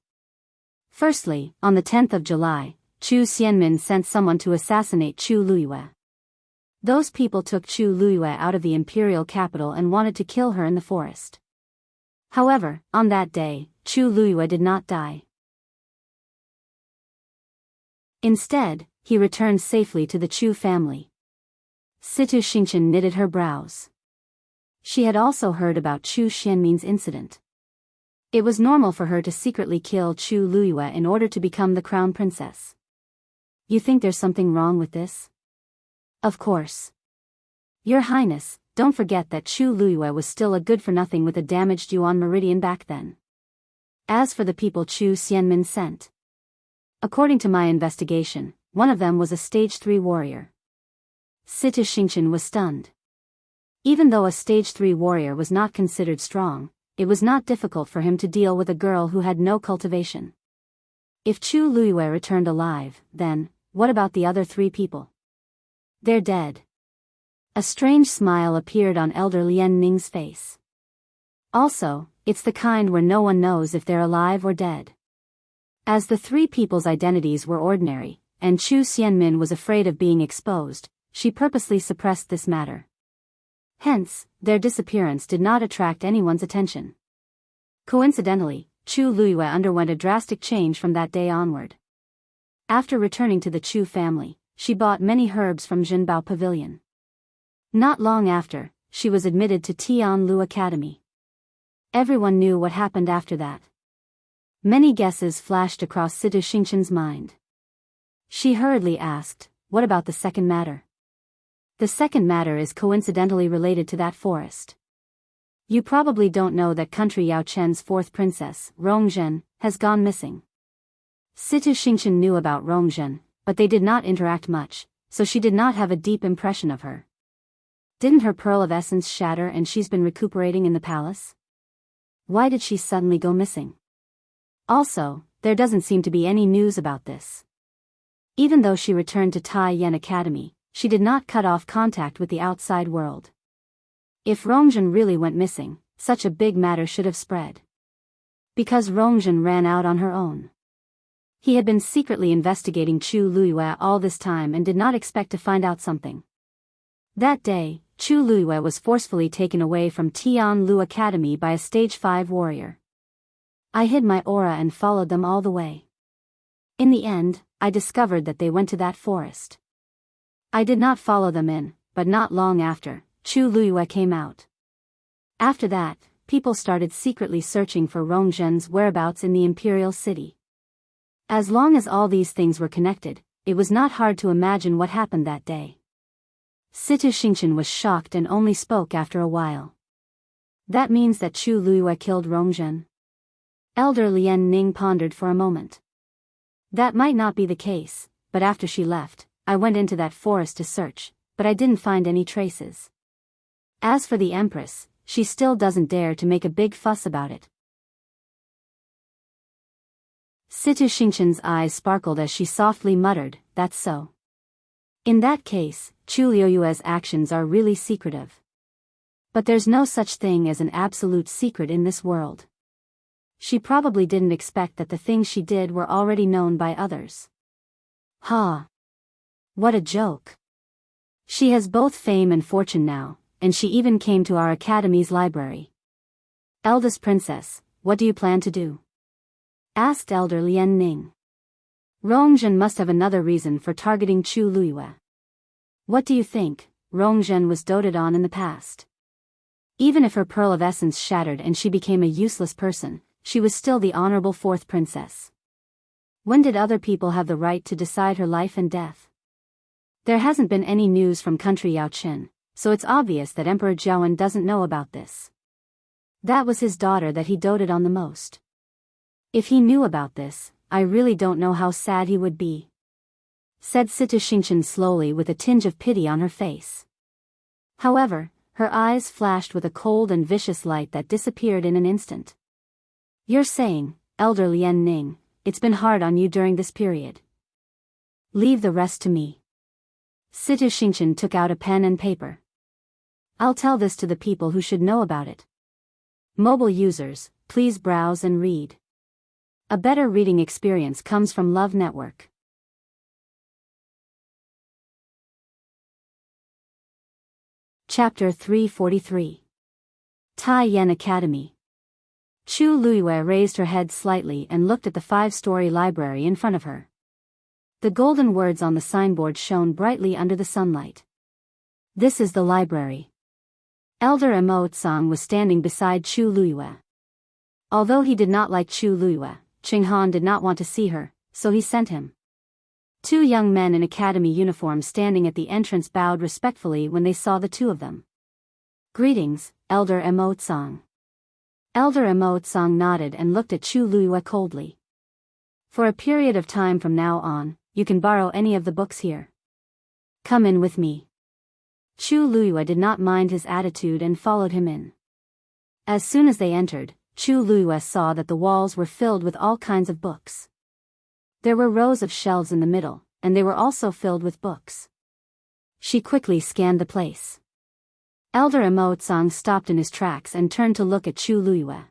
[SPEAKER 1] Firstly, on the 10th of July, Chu Xianmin sent someone to assassinate Chu Luiyue. Those people took Chu Luiyue out of the imperial capital and wanted to kill her in the forest. However, on that day, Chu Luiyue did not die. Instead, he returned safely to the Chu family." Situ Xingqian knitted her brows. She had also heard about Chu Xianmin's incident. It was normal for her to secretly kill Chu Luiyue in order to become the crown princess. "You think there's something wrong with this?" "Of course. Your Highness, don't forget that Chu Luiyue was still a good-for-nothing with a damaged yuan meridian back then. As for the people Chu Xianmin sent, according to my investigation, one of them was a stage 3 warrior. Situ Xingchen was stunned. Even though a stage 3 warrior was not considered strong, it was not difficult for him to deal with a girl who had no cultivation. If Chu Luiyue returned alive, then, what about the other 3 people? They're dead. A strange smile appeared on Elder Lian Ning's face. Also, it's the kind where no one knows if they're alive or dead. As the 3 people's identities were ordinary, and Chu Xianmin was afraid of being exposed, she purposely suppressed this matter. Hence, their disappearance did not attract anyone's attention. Coincidentally, Chu Luiyue underwent a drastic change from that day onward. After returning to the Chu family, she bought many herbs from Jinbao Pavilion. Not long after, she was admitted to Tianlu Academy. Everyone knew what happened after that. Many guesses flashed across Situ Xingchen's mind. She hurriedly asked, "What about the second matter?" The second matter is coincidentally related to that forest. You probably don't know that country Yao Chen's 4th princess, Rongzhen, has gone missing. Situ Xingchen knew about Rongzhen, but they did not interact much, so she did not have a deep impression of her. Didn't her pearl of essence shatter and she's been recuperating in the palace? Why did she suddenly go missing? Also, there doesn't seem to be any news about this. Even though she returned to Tai Yan Academy, she did not cut off contact with the outside world. If Rongzhen really went missing, such a big matter should have spread. Because Rongzhen ran out on her own. He had been secretly investigating Chu Luiyue all this time and did not expect to find out something. That day, Chu Luiyue was forcefully taken away from Tianlu Academy by a stage 5 warrior. I hid my aura and followed them all the way. In the end, I discovered that they went to that forest. I did not follow them in, but not long after, Chu Luiyue came out. After that, people started secretly searching for Rongzhen's whereabouts in the imperial city. As long as all these things were connected, it was not hard to imagine what happened that day. Situ Xingchen was shocked and only spoke after a while. That means that Chu Luiyue killed Rongzhen? Elder Lian Ning pondered for a moment. That might not be the case, but after she left, I went into that forest to search, but I didn't find any traces. As for the Empress, she still doesn't dare to make a big fuss about it. Situ Xingchen's eyes sparkled as she softly muttered, "That's so." In that case, Chu Luiyue's actions are really secretive. But there's no such thing as an absolute secret in this world. She probably didn't expect that the things she did were already known by others. Ha! What a joke. She has both fame and fortune now, and she even came to our academy's library. Eldest princess, what do you plan to do? Asked Elder Lian Ning. Rongzhen must have another reason for targeting Chu Luiyue. What do you think? Rongzhen was doted on in the past. Even if her pearl of essence shattered and she became a useless person, she was still the honorable 4th princess. When did other people have the right to decide her life and death? There hasn't been any news from country Yao Chen, so it's obvious that Emperor Jiawen doesn't know about this. That was his daughter that he doted on the most. If he knew about this, I really don't know how sad he would be. Said Situ Xingchen slowly with a tinge of pity on her face. However, her eyes flashed with a cold and vicious light that disappeared in an instant. You're saying, Elder Lian Ning, it's been hard on you during this period. Leave the rest to me. Situ Xingchen took out a pen and paper. I'll tell this to the people who should know about it. Mobile users, please browse and read. A better reading experience comes from Love Network. Chapter 343. Tai Yan Academy. Chu Luiyue raised her head slightly and looked at the 5-story library in front of her. The golden words on the signboard shone brightly under the sunlight. This is the library. Elder Mo Tsang was standing beside Chu Luiyue. Although he did not like Chu Luiyue, Qing Han did not want to see her, so he sent him. 2 young men in academy uniforms standing at the entrance bowed respectfully when they saw the 2 of them. Greetings, Elder Emotsang. Elder Emotsang nodded and looked at Chu Luiyue coldly. For a period of time from now on, you can borrow any of the books here. Come in with me. Chu Luiyue did not mind his attitude and followed him in. As soon as they entered, Chu Luiyue saw that the walls were filled with all kinds of books. There were rows of shelves in the middle, and they were also filled with books. She quickly scanned the place. Elder Emotsang stopped in his tracks and turned to look at Chu Luiyue.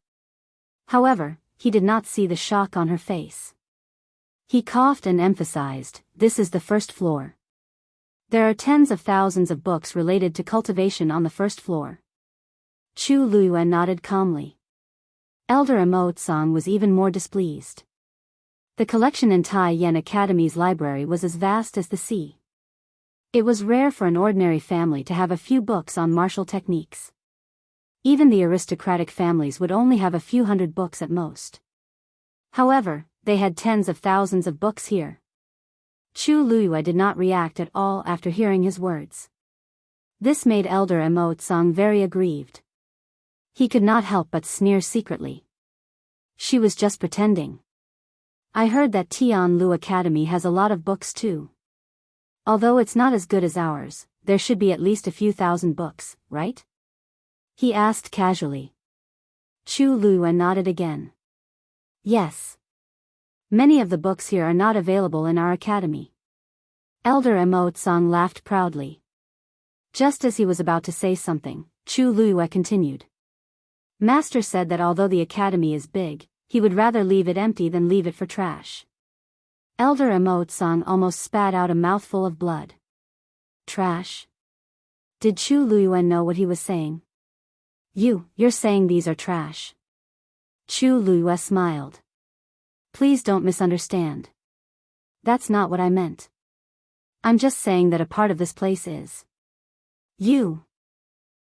[SPEAKER 1] However, he did not see the shock on her face. He coughed and emphasized, "This is the first floor. There are tens of thousands of books related to cultivation on the first floor." Chu Luiyue nodded calmly. Elder Emotsang was even more displeased. The collection in Tai Yan Academy's library was as vast as the sea. It was rare for an ordinary family to have a few books on martial techniques. Even the aristocratic families would only have a few hundred books at most. However, they had tens of thousands of books here. Chu Luiyue did not react at all after hearing his words. This made Elder Emotsang very aggrieved. He could not help but sneer secretly. She was just pretending. I heard that Tianlu Academy has a lot of books too. Although it's not as good as ours, there should be at least a few thousand books, right? He asked casually. Chu Luiyue nodded again. Yes. Many of the books here are not available in our academy. Elder Emotsang laughed proudly. Just as he was about to say something, Chu Luiyue continued. Master said that although the academy is big, he would rather leave it empty than leave it for trash. Elder Emotsang almost spat out a mouthful of blood. Trash? Did Chu Luiyue know what he was saying? You're saying these are trash? Chu Luiyue smiled. Please don't misunderstand. That's not what I meant. I'm just saying that a part of this place is. You.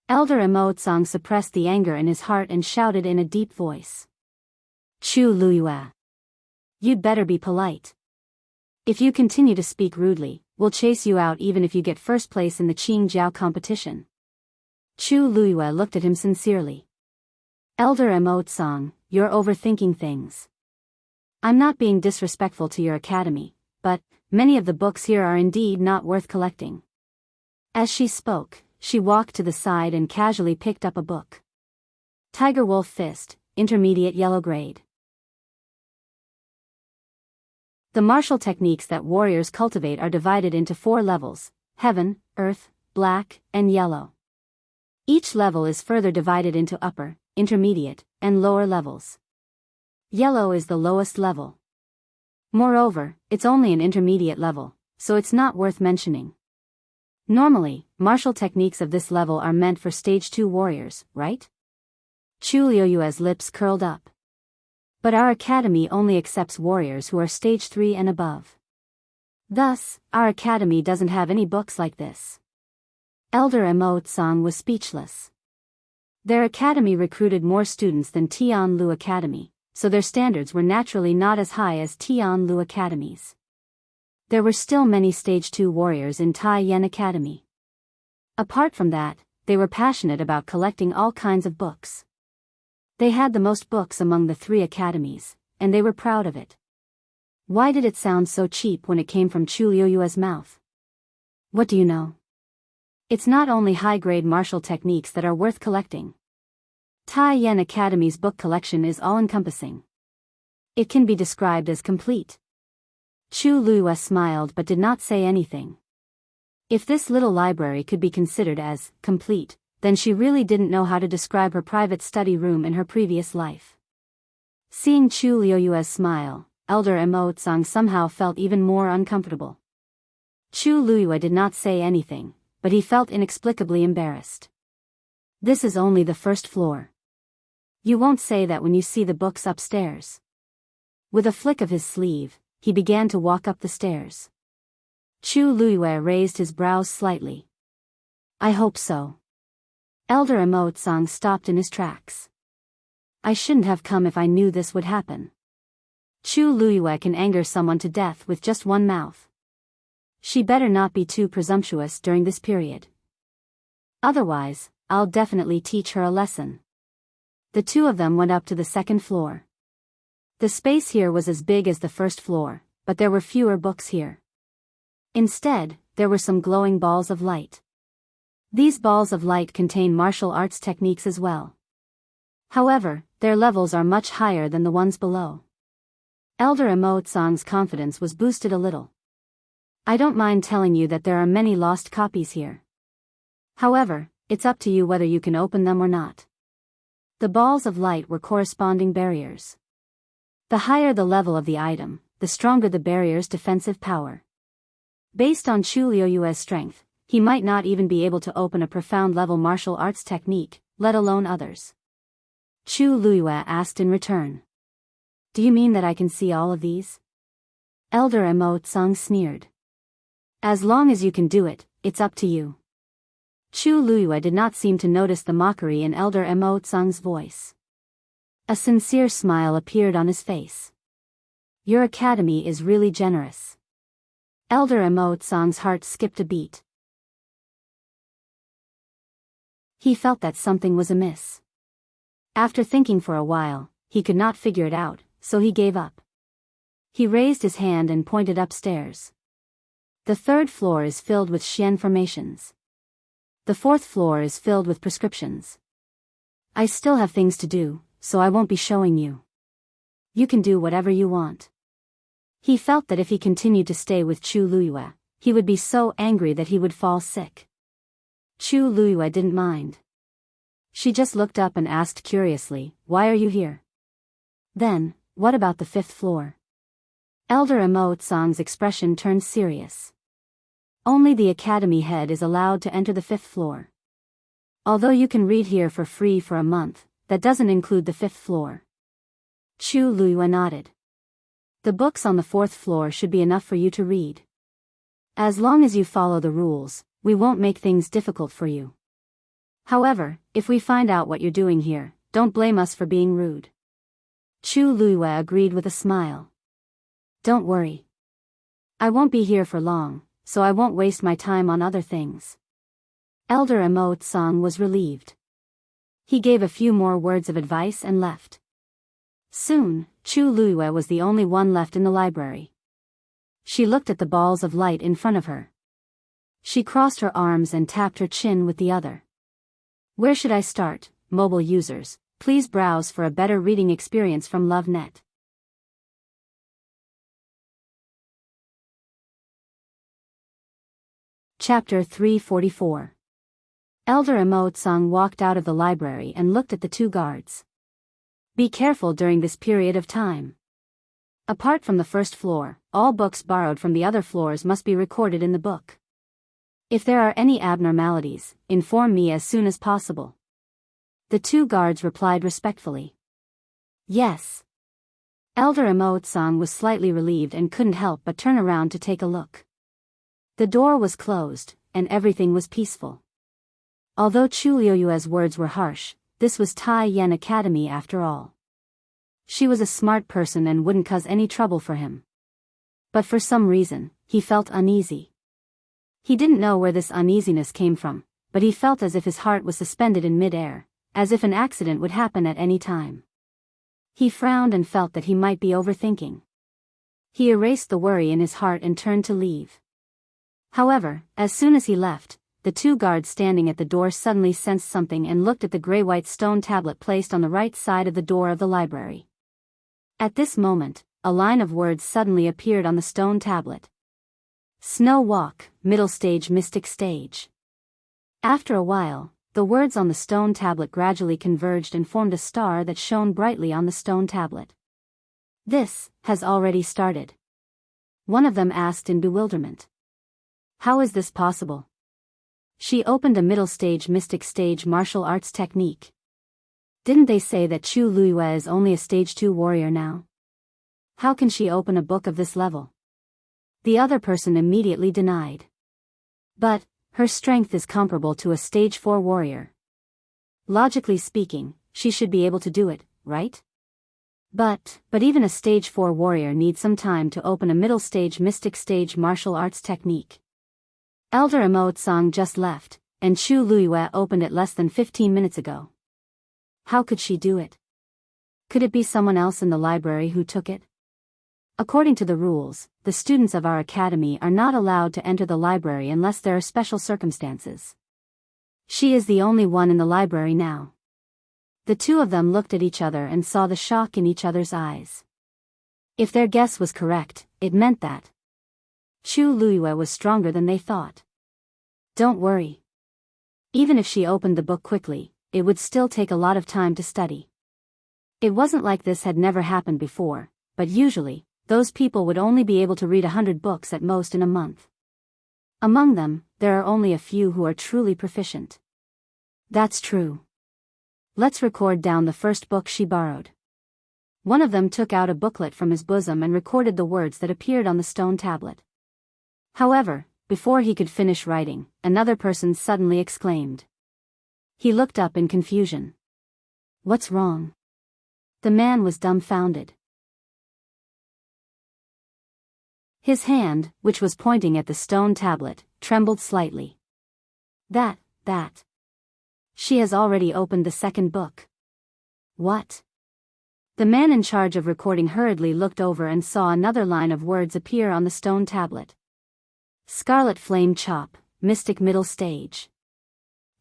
[SPEAKER 1] Elder Emotsang suppressed the anger in his heart and shouted in a deep voice. Chu Luiyue. You'd better be polite. If you continue to speak rudely, we'll chase you out even if you get first place in the Qingjiao competition. Chu Luiyue looked at him sincerely. Elder Emotsang, you're overthinking things. I'm not being disrespectful to your academy, but many of the books here are indeed not worth collecting. As she spoke, she walked to the side and casually picked up a book. Tiger Wolf Fist, Intermediate Yellow Grade. The martial techniques that warriors cultivate are divided into 4 levels: Heaven, Earth, Black, and Yellow. Each level is further divided into upper, intermediate, and lower levels. Yellow is the lowest level. Moreover, it's only an intermediate level, so it's not worth mentioning. Normally, martial techniques of this level are meant for stage 2 warriors, right? Chu Luiyue's lips curled up. But our academy only accepts warriors who are stage 3 and above. Thus, our academy doesn't have any books like this. Elder Emotsang was speechless. Their academy recruited more students than Tianlu Academy, so their standards were naturally not as high as Tianlu Academy's. There were still many stage 2 warriors in Tai Yan Academy. Apart from that, they were passionate about collecting all kinds of books. They had the most books among the 3 academies, and they were proud of it. Why did it sound so cheap when it came from Chu Luiyue's mouth? What do you know? It's not only high-grade martial techniques that are worth collecting. Tai Yan Academy's book collection is all-encompassing. It can be described as complete. Chu Luiyue smiled but did not say anything. If this little library could be considered as complete, then she really didn't know how to describe her private study room in her previous life. Seeing Chu Luiyue's smile, Elder Emotsang somehow felt even more uncomfortable. Chu Luiyue did not say anything, but he felt inexplicably embarrassed. This is only the first floor. You won't say that when you see the books upstairs. With a flick of his sleeve, he began to walk up the stairs. Chu Luiyue raised his brows slightly. I hope so. Elder Emotsang stopped in his tracks. I shouldn't have come if I knew this would happen. Chu Luiyue can anger someone to death with just one mouth. She better not be too presumptuous during this period. Otherwise, I'll definitely teach her a lesson. The two of them went up to the second floor. The space here was as big as the first floor, but there were fewer books here. Instead, there were some glowing balls of light. These balls of light contain martial arts techniques as well. However, their levels are much higher than the ones below. Elder Emotsang's confidence was boosted a little. I don't mind telling you that there are many lost copies here. However, it's up to you whether you can open them or not. The balls of light were corresponding barriers. The higher the level of the item, the stronger the barrier's defensive power. Based on Chu Liuyue's strength, he might not even be able to open a profound-level martial arts technique, let alone others. Chu Liyue asked in return. Do you mean that I can see all of these? Elder Emotsang sneered. As long as you can do it, it's up to you. Chu Liyue did not seem to notice the mockery in Elder Emotsang's voice. A sincere smile appeared on his face. Your academy is really generous. Elder Emotsang's heart skipped a beat. He felt that something was amiss. After thinking for a while, he could not figure it out, so he gave up. He raised his hand and pointed upstairs. The third floor is filled with Xian formations. The fourth floor is filled with prescriptions. I still have things to do, so I won't be showing you. You can do whatever you want. He felt that if he continued to stay with Chu Liyue, he would be so angry that he would fall sick. Chu Liyue didn't mind. She just looked up and asked curiously, "Why are you here?" Then, what about the fifth floor? Elder Emotsang's expression turned serious. Only the academy head is allowed to enter the fifth floor. Although you can read here for free for a month, that doesn't include the fifth floor. Chu Liyue nodded. The books on the fourth floor should be enough for you to read. As long as you follow the rules, we won't make things difficult for you. However, if we find out what you're doing here, don't blame us for being rude. Chu Liyue agreed with a smile. Don't worry. I won't be here for long, so I won't waste my time on other things. Elder Emotsang was relieved. He gave a few more words of advice and left. Soon, Chu Liyue was the only one left in the library. She looked at the balls of light in front of her. She crossed her arms and tapped her chin with the other. Where should I start, mobile users? Please browse for a better reading experience from LoveNet. Chapter 344. Elder Emotsang walked out of the library and looked at the two guards. Be careful during this period of time. Apart from the first floor, all books borrowed from the other floors must be recorded in the book. If there are any abnormalities, inform me as soon as possible. The two guards replied respectfully. Yes. Elder Emotsang was slightly relieved and couldn't help but turn around to take a look. The door was closed, and everything was peaceful. Although Chu Liuyue's words were harsh, this was Tai Yan Academy after all. She was a smart person and wouldn't cause any trouble for him. But for some reason, he felt uneasy. He didn't know where this uneasiness came from, but he felt as if his heart was suspended in mid-air, as if an accident would happen at any time. He frowned and felt that he might be overthinking. He erased the worry in his heart and turned to leave. However, as soon as he left, the two guards standing at the door suddenly sensed something and looked at the gray-white stone tablet placed on the right side of the door of the library. At this moment, a line of words suddenly appeared on the stone tablet. Snow Walk, Middle Stage Mystic Stage. After a while, the words on the stone tablet gradually converged and formed a star that shone brightly on the stone tablet. This has already started. One of them asked in bewilderment. How is this possible? She opened a middle stage mystic stage martial arts technique. Didn't they say that Chu Liyue is only a stage 2 warrior now? How can she open a book of this level? The other person immediately denied. But, her strength is comparable to a stage 4 warrior. Logically speaking, she should be able to do it, right? But even a stage 4 warrior needs some time to open a middle stage mystic stage martial arts technique. Elder Emotsang just left, and Chu Luiyue opened it less than 15 minutes ago. How could she do it? Could it be someone else in the library who took it? According to the rules, the students of our academy are not allowed to enter the library unless there are special circumstances. She is the only one in the library now. The two of them looked at each other and saw the shock in each other's eyes. If their guess was correct, it meant that Chu Luiyue was stronger than they thought. Don't worry. Even if she opened the book quickly, it would still take a lot of time to study. It wasn't like this had never happened before, but usually, those people would only be able to read 100 books at most in a month. Among them, there are only a few who are truly proficient. That's true. Let's record down the first book she borrowed. One of them took out a booklet from his bosom and recorded the words that appeared on the stone tablet. However, before he could finish writing, another person suddenly exclaimed. He looked up in confusion. What's wrong? The man was dumbfounded. His hand, which was pointing at the stone tablet, trembled slightly. That. She has already opened the second book. What? The man in charge of recording hurriedly looked over and saw another line of words appear on the stone tablet. Scarlet Flame Chop, Mystic Middle Stage.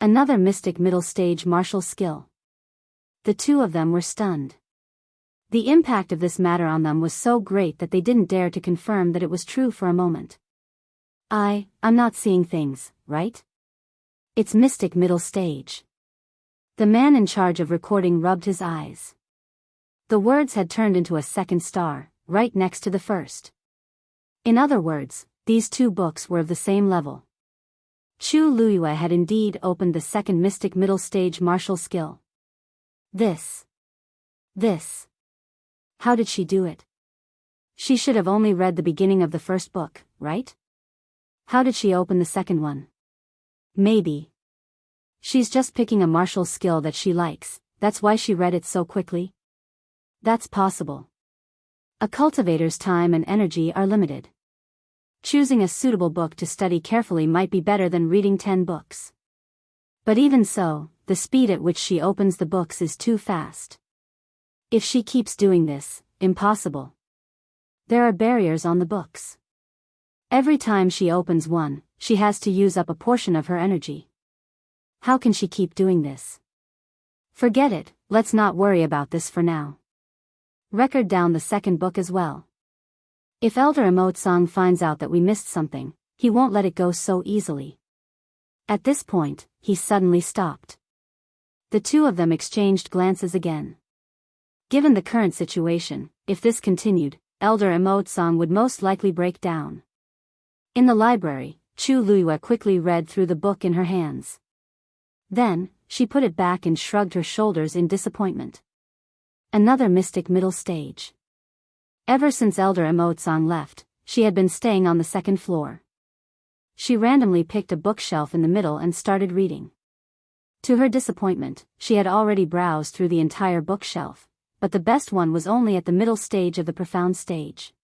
[SPEAKER 1] Another Mystic Middle Stage martial skill. The two of them were stunned. The impact of this matter on them was so great that they didn't dare to confirm that it was true for a moment. I'm not seeing things, right? It's Mystic Middle Stage. The man in charge of recording rubbed his eyes. The words had turned into a second star, right next to the first. In other words, these two books were of the same level. Chu Luiyue had indeed opened the second Mystic Middle Stage martial skill. This. How did she do it? She should have only read the beginning of the first book, right? How did she open the second one? Maybe she's just picking a martial skill that she likes, that's why she read it so quickly? That's possible. A cultivator's time and energy are limited. Choosing a suitable book to study carefully might be better than reading 10 books. But even so, the speed at which she opens the books is too fast. If she keeps doing this, impossible. There are barriers on the books. Every time she opens one, she has to use up a portion of her energy. How can she keep doing this? Forget it, let's not worry about this for now. Record down the second book as well. If Elder Emotsang finds out that we missed something, he won't let it go so easily. At this point, he suddenly stopped. The two of them exchanged glances again. Given the current situation, if this continued, Elder Emotsang would most likely break down. In the library, Chu Luiyue quickly read through the book in her hands. Then, she put it back and shrugged her shoulders in disappointment. Another Mystic Middle Stage. Ever since Elder Emotsang left, she had been staying on the second floor. She randomly picked a bookshelf in the middle and started reading. To her disappointment, she had already browsed through the entire bookshelf, but the best one was only at the middle stage of the profound stage.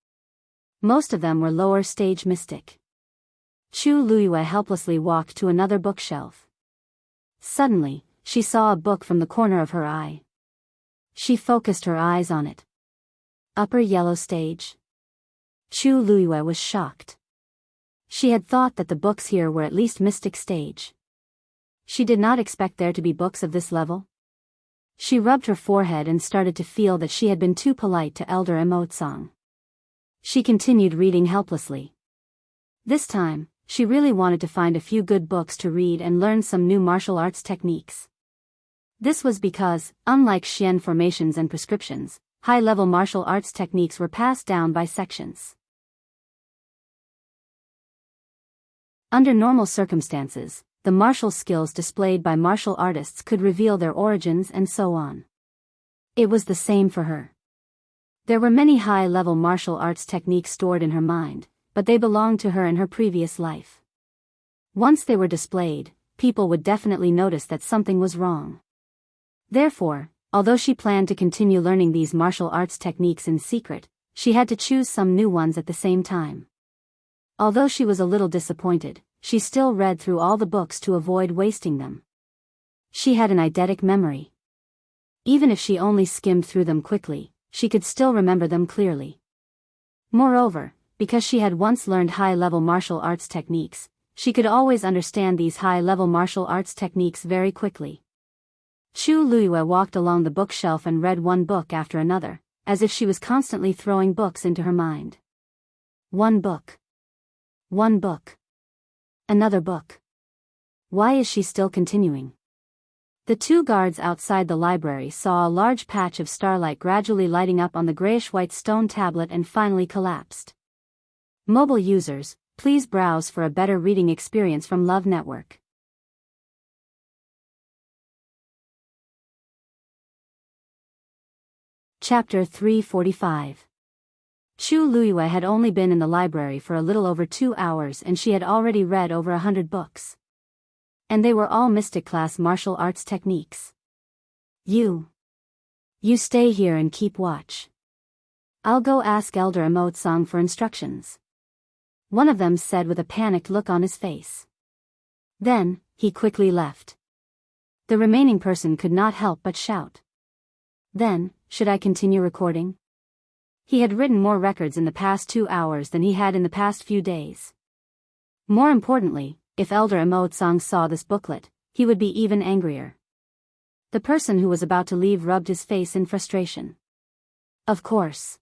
[SPEAKER 1] Most of them were lower stage mystic. Chu Luiyue helplessly walked to another bookshelf. Suddenly, she saw a book from the corner of her eye. She focused her eyes on it. Upper yellow stage. Chu Luiyue was shocked. She had thought that the books here were at least mystic stage. She did not expect there to be books of this level. She rubbed her forehead and started to feel that she had been too polite to Elder Emotsang. She continued reading helplessly. This time, she really wanted to find a few good books to read and learn some new martial arts techniques. This was because, unlike Xian formations and prescriptions, high-level martial arts techniques were passed down by sections. Under normal circumstances, the martial skills displayed by martial artists could reveal their origins and so on. It was the same for her. There were many high-level martial arts techniques stored in her mind, but they belonged to her in her previous life. Once they were displayed, people would definitely notice that something was wrong. Therefore, although she planned to continue learning these martial arts techniques in secret, she had to choose some new ones at the same time. Although she was a little disappointed, she still read through all the books to avoid wasting them. She had an eidetic memory. Even if she only skimmed through them quickly, she could still remember them clearly. Moreover, because she had once learned high-level martial arts techniques, she could always understand these high-level martial arts techniques very quickly. Chu Luiyue walked along the bookshelf and read one book after another, as if she was constantly throwing books into her mind. One book. One book. Another book. Why is she still continuing? The two guards outside the library saw a large patch of starlight gradually lighting up on the grayish-white stone tablet and finally collapsed. Mobile users, please browse for a better reading experience from Love Network. Chapter 345. Chu Luiyue had only been in the library for a little over 2 hours and she had already read over 100 books. And they were all mystic-class martial arts techniques. You stay here and keep watch. I'll go ask Elder Emotsang for instructions. One of them said with a panicked look on his face. Then, he quickly left. The remaining person could not help but shout. Then, should I continue recording? He had written more records in the past 2 hours than he had in the past few days. More importantly, if Elder Emotsang saw this booklet, he would be even angrier. The person who was about to leave rubbed his face in frustration. Of course.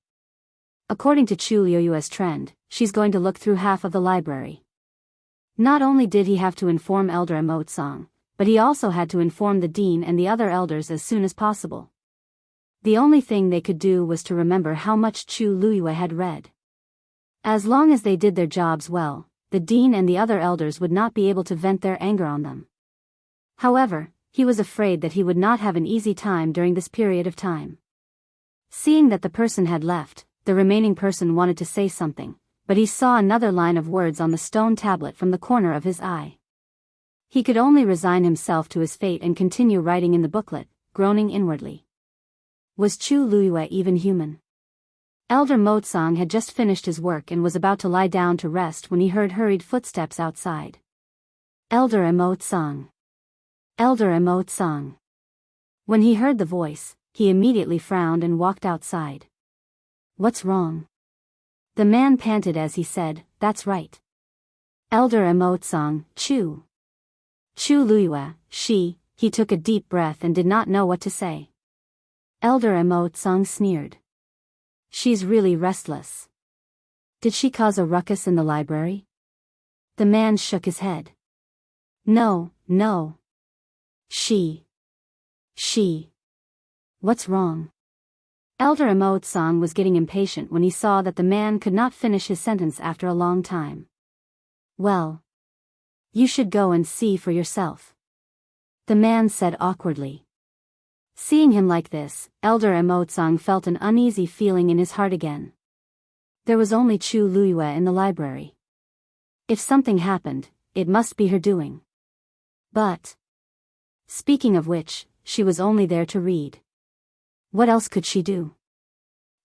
[SPEAKER 1] According to Chu Luiyue's trend, she's going to look through half of the library. Not only did he have to inform Elder Emotsang, but he also had to inform the dean and the other elders as soon as possible. The only thing they could do was to remember how much Chu Luiyue had read. As long as they did their jobs well, the dean and the other elders would not be able to vent their anger on them. However, he was afraid that he would not have an easy time during this period of time. Seeing that the person had left, the remaining person wanted to say something, but he saw another line of words on the stone tablet from the corner of his eye. He could only resign himself to his fate and continue writing in the booklet, groaning inwardly. Was Chu Luiyue even human? Elder Emotsang had just finished his work and was about to lie down to rest when he heard hurried footsteps outside. Elder Emotsang. Elder Emotsang. When he heard the voice, he immediately frowned and walked outside. What's wrong? The man panted as he said, That's right. Elder Emotsang, Chu. Chu Luiyue, he took a deep breath and did not know what to say. Elder Emotsang sneered. She's really restless. Did she cause a ruckus in the library? The man shook his head. No. She. What's wrong? Elder Emotsang was getting impatient when he saw that the man could not finish his sentence after a long time. Well. You should go and see for yourself. The man said awkwardly. Seeing him like this, Elder Emotsang felt an uneasy feeling in his heart again. There was only Chu Luiyue in the library. If something happened, it must be her doing. But, speaking of which, she was only there to read. What else could she do?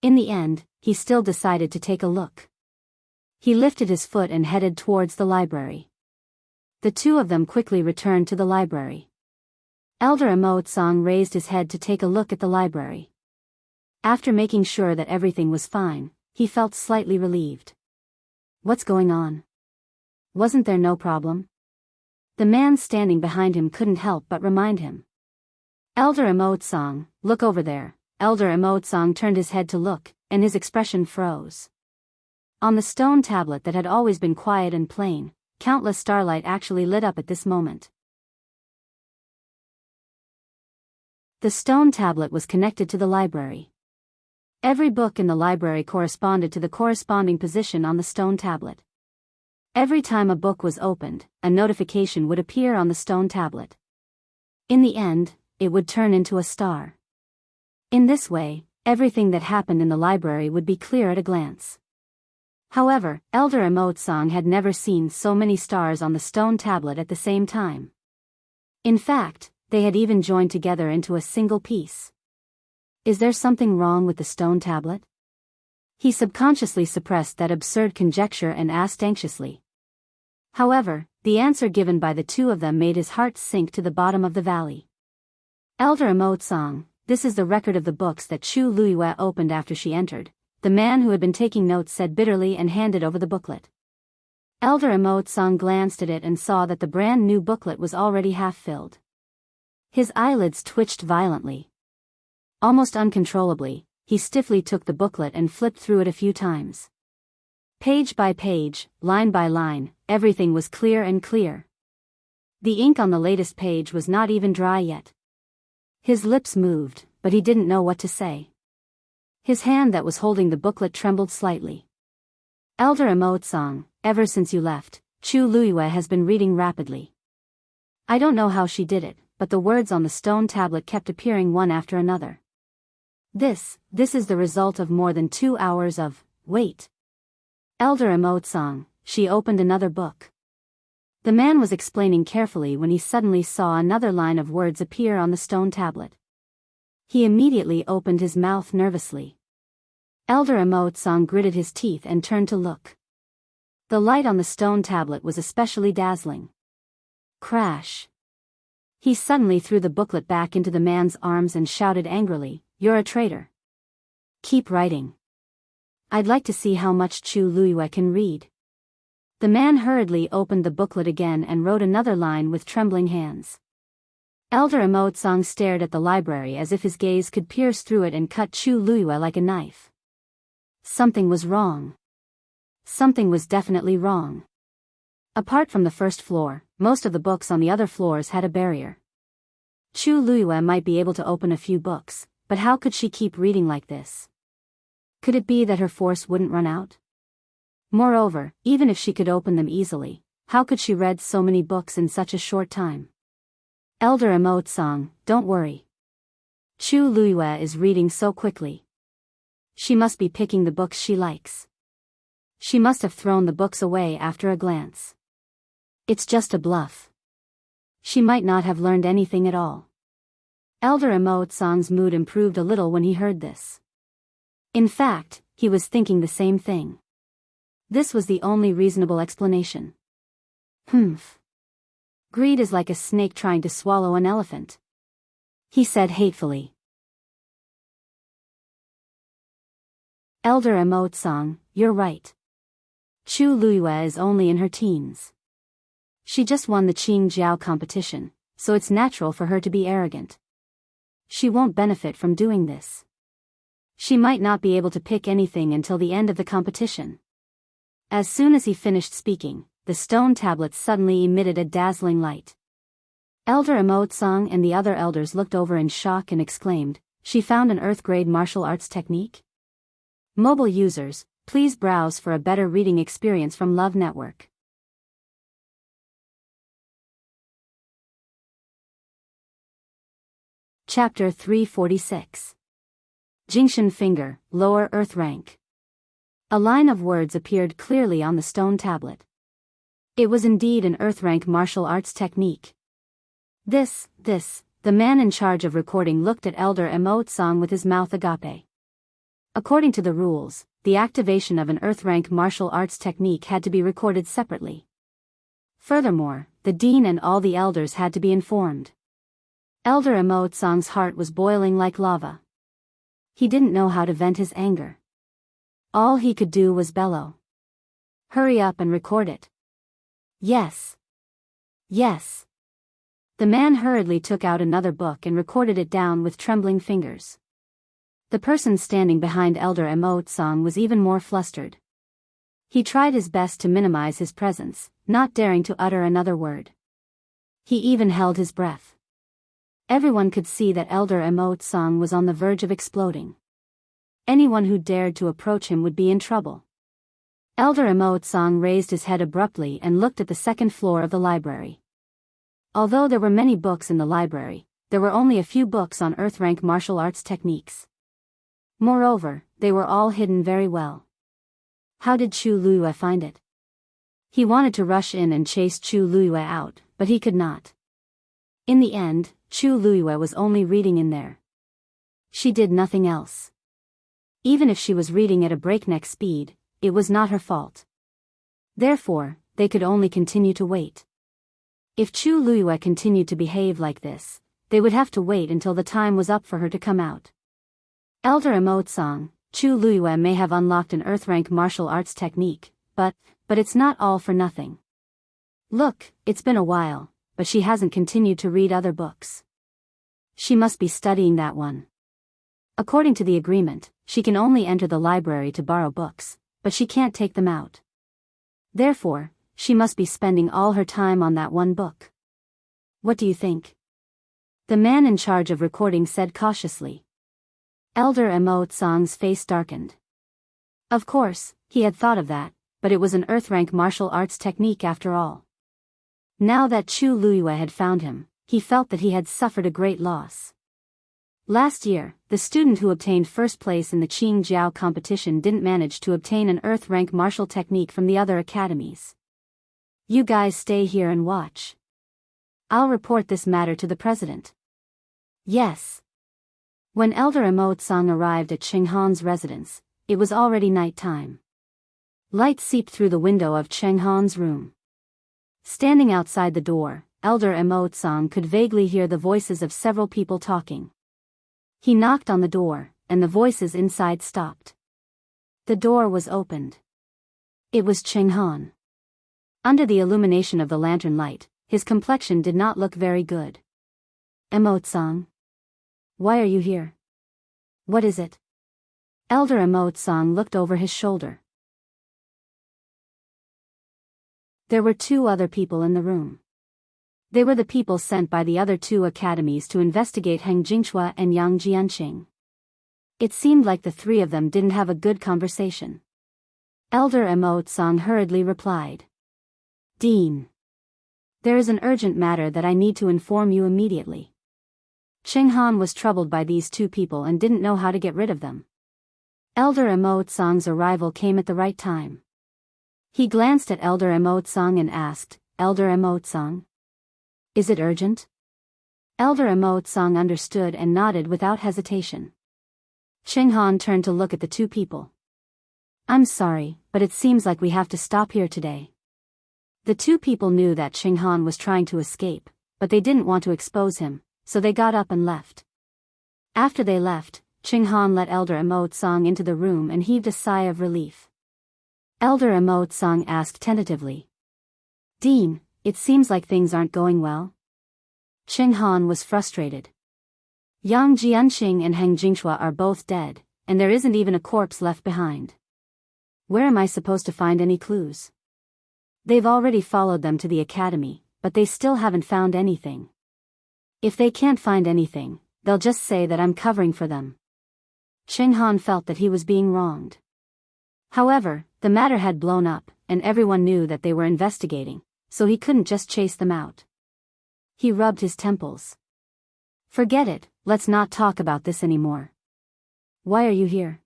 [SPEAKER 1] In the end, he still decided to take a look. He lifted his foot and headed towards the library. The two of them quickly returned to the library. Elder Emotsang raised his head to take a look at the library. After making sure that everything was fine, he felt slightly relieved. What's going on? Wasn't there no problem? The man standing behind him couldn't help but remind him. Elder Emotsang, look over there. Elder Emotsang turned his head to look, and his expression froze. On the stone tablet that had always been quiet and plain, countless starlight actually lit up at this moment. The stone tablet was connected to the library. Every book in the library corresponded to the corresponding position on the stone tablet. Every time a book was opened, a notification would appear on the stone tablet. In the end, it would turn into a star. In this way, everything that happened in the library would be clear at a glance. However, Elder Emotsang had never seen so many stars on the stone tablet at the same time. In fact, they had even joined together into a single piece. Is there something wrong with the stone tablet? He subconsciously suppressed that absurd conjecture and asked anxiously. However, The answer given by the two of them made his heart sink to the bottom of the valley. Elder Emotsang, this is the record of the books that Chu Luiyue opened after she entered, the man who had been taking notes said bitterly and handed over the booklet. Elder Emotsang glanced at it and saw that the brand new booklet was already half filled. His eyelids twitched violently. Almost uncontrollably, he stiffly took the booklet and flipped through it a few times. Page by page, line by line, everything was clear and clear. The ink on the latest page was not even dry yet. His lips moved, but he didn't know what to say. His hand that was holding the booklet trembled slightly. Elder Emotsang, ever since you left, Chu Luiyue has been reading rapidly. I don't know how she did it, but the words on the stone tablet kept appearing one after another. This is the result of more than 2 hours of wait. Elder Emotsang, she opened another book. The man was explaining carefully when he suddenly saw another line of words appear on the stone tablet. He immediately opened his mouth nervously. Elder Emotsang gritted his teeth and turned to look. The light on the stone tablet was especially dazzling. Crash. He suddenly threw the booklet back into the man's arms and shouted angrily, "You're a traitor. Keep writing. I'd like to see how much Chu Luiyue can read." The man hurriedly opened the booklet again and wrote another line with trembling hands. Elder Emotsang stared at the library as if his gaze could pierce through it and cut Chu Luiyue like a knife. Something was wrong. Something was definitely wrong. Apart from the first floor, most of the books on the other floors had a barrier. Chu Luiyue might be able to open a few books, but how could she keep reading like this? Could it be that her force wouldn't run out? Moreover, even if she could open them easily, how could she read so many books in such a short time? Elder Emotsang, don't worry. Chu Luiyue is reading so quickly. She must be picking the books she likes. She must have thrown the books away after a glance. It's just a bluff. She might not have learned anything at all. Elder Emotsang's mood improved a little when he heard this. In fact, he was thinking the same thing. This was the only reasonable explanation. Humph. Greed is like a snake trying to swallow an elephant, he said hatefully. Elder Emotsang, you're right. Chu Luiyue is only in her teens. She just won the Qingjiao competition, so it's natural for her to be arrogant. She won't benefit from doing this. She might not be able to pick anything until the end of the competition. As soon as he finished speaking, the stone tablet suddenly emitted a dazzling light. Elder Emotsang and the other elders looked over in shock and exclaimed, "She found an Earth-grade martial arts technique?" Mobile users, please browse for a better reading experience from Love Network. Chapter 346. Jingshan Finger, Lower Earth Rank. A line of words appeared clearly on the stone tablet. It was indeed an Earth rank martial arts technique. The man in charge of recording looked at Elder Emotsang with his mouth agape. According to the rules, the activation of an Earth rank martial arts technique had to be recorded separately. Furthermore, the dean and all the elders had to be informed. Elder Emotsang's heart was boiling like lava. He didn't know how to vent his anger. All he could do was bellow. Hurry up and record it. Yes. Yes. The man hurriedly took out another book and recorded it down with trembling fingers. The person standing behind Elder Emotsang was even more flustered. He tried his best to minimize his presence, not daring to utter another word. He even held his breath. Everyone could see that Elder Emotsang was on the verge of exploding. Anyone who dared to approach him would be in trouble. Elder Emotsang raised his head abruptly and looked at the second floor of the library. Although there were many books in the library, there were only a few books on Earth-rank martial arts techniques. Moreover, they were all hidden very well. How did Chu Luiyue find it? He wanted to rush in and chase Chu Luiyue out, but he could not. In the end, Chu Luiyue was only reading in there. She did nothing else. Even if she was reading at a breakneck speed, it was not her fault. Therefore, they could only continue to wait. If Chu Luyue continued to behave like this, they would have to wait until the time was up for her to come out. Elder Emotsang, Chu Luyue may have unlocked an earth-rank martial arts technique, but it's not all for nothing. Look, it's been a while, but she hasn't continued to read other books. She must be studying that one. According to the agreement, she can only enter the library to borrow books, but she can't take them out. Therefore, she must be spending all her time on that one book. What do you think? The man in charge of recording said cautiously. Elder Emotsang's face darkened. Of course, he had thought of that, but it was an earth-rank martial arts technique after all. Now that Chu Luyue had found him, he felt that he had suffered a great loss. Last year, the student who obtained first place in the Qingjiao competition didn't manage to obtain an earth-rank martial technique from the other academies. You guys stay here and watch. I'll report this matter to the president. Yes. When Elder Emotsang arrived at Chenghan's residence, it was already night time. Light seeped through the window of Chenghan's room. Standing outside the door, Elder Emotsang could vaguely hear the voices of several people talking. He knocked on the door, and the voices inside stopped. The door was opened. It was Chenghan. Under the illumination of the lantern light, his complexion did not look very good. Emotsang? Why are you here? What is it? Elder Emotsang looked over his shoulder. There were two other people in the room. They were the people sent by the other two academies to investigate Heng Jingshua and Yang Jianqing. It seemed like the three of them didn't have a good conversation. Elder Emotsang hurriedly replied. Dean. There is an urgent matter that I need to inform you immediately. Chenghan was troubled by these two people and didn't know how to get rid of them. Elder Emotsang's arrival came at the right time. He glanced at Elder Emotsang and asked, Elder Emotsang? Is it urgent? Elder Emotsang understood and nodded without hesitation. Chenghan turned to look at the two people. I'm sorry, but it seems like we have to stop here today. The two people knew that Chenghan was trying to escape, but they didn't want to expose him, so they got up and left. After they left, Chenghan let Elder Emotsang into the room and heaved a sigh of relief. Elder Emotsang asked tentatively. Dean, it seems like things aren't going well. Chenghan was frustrated. Yang Jianqing and Heng Jingshua are both dead, and there isn't even a corpse left behind. Where am I supposed to find any clues? They've already followed them to the academy, but they still haven't found anything. If they can't find anything, they'll just say that I'm covering for them. Chenghan felt that he was being wronged. However, the matter had blown up, and everyone knew that they were investigating, so he couldn't just chase them out. He rubbed his temples. Forget it, let's not talk about this anymore. Why are you here?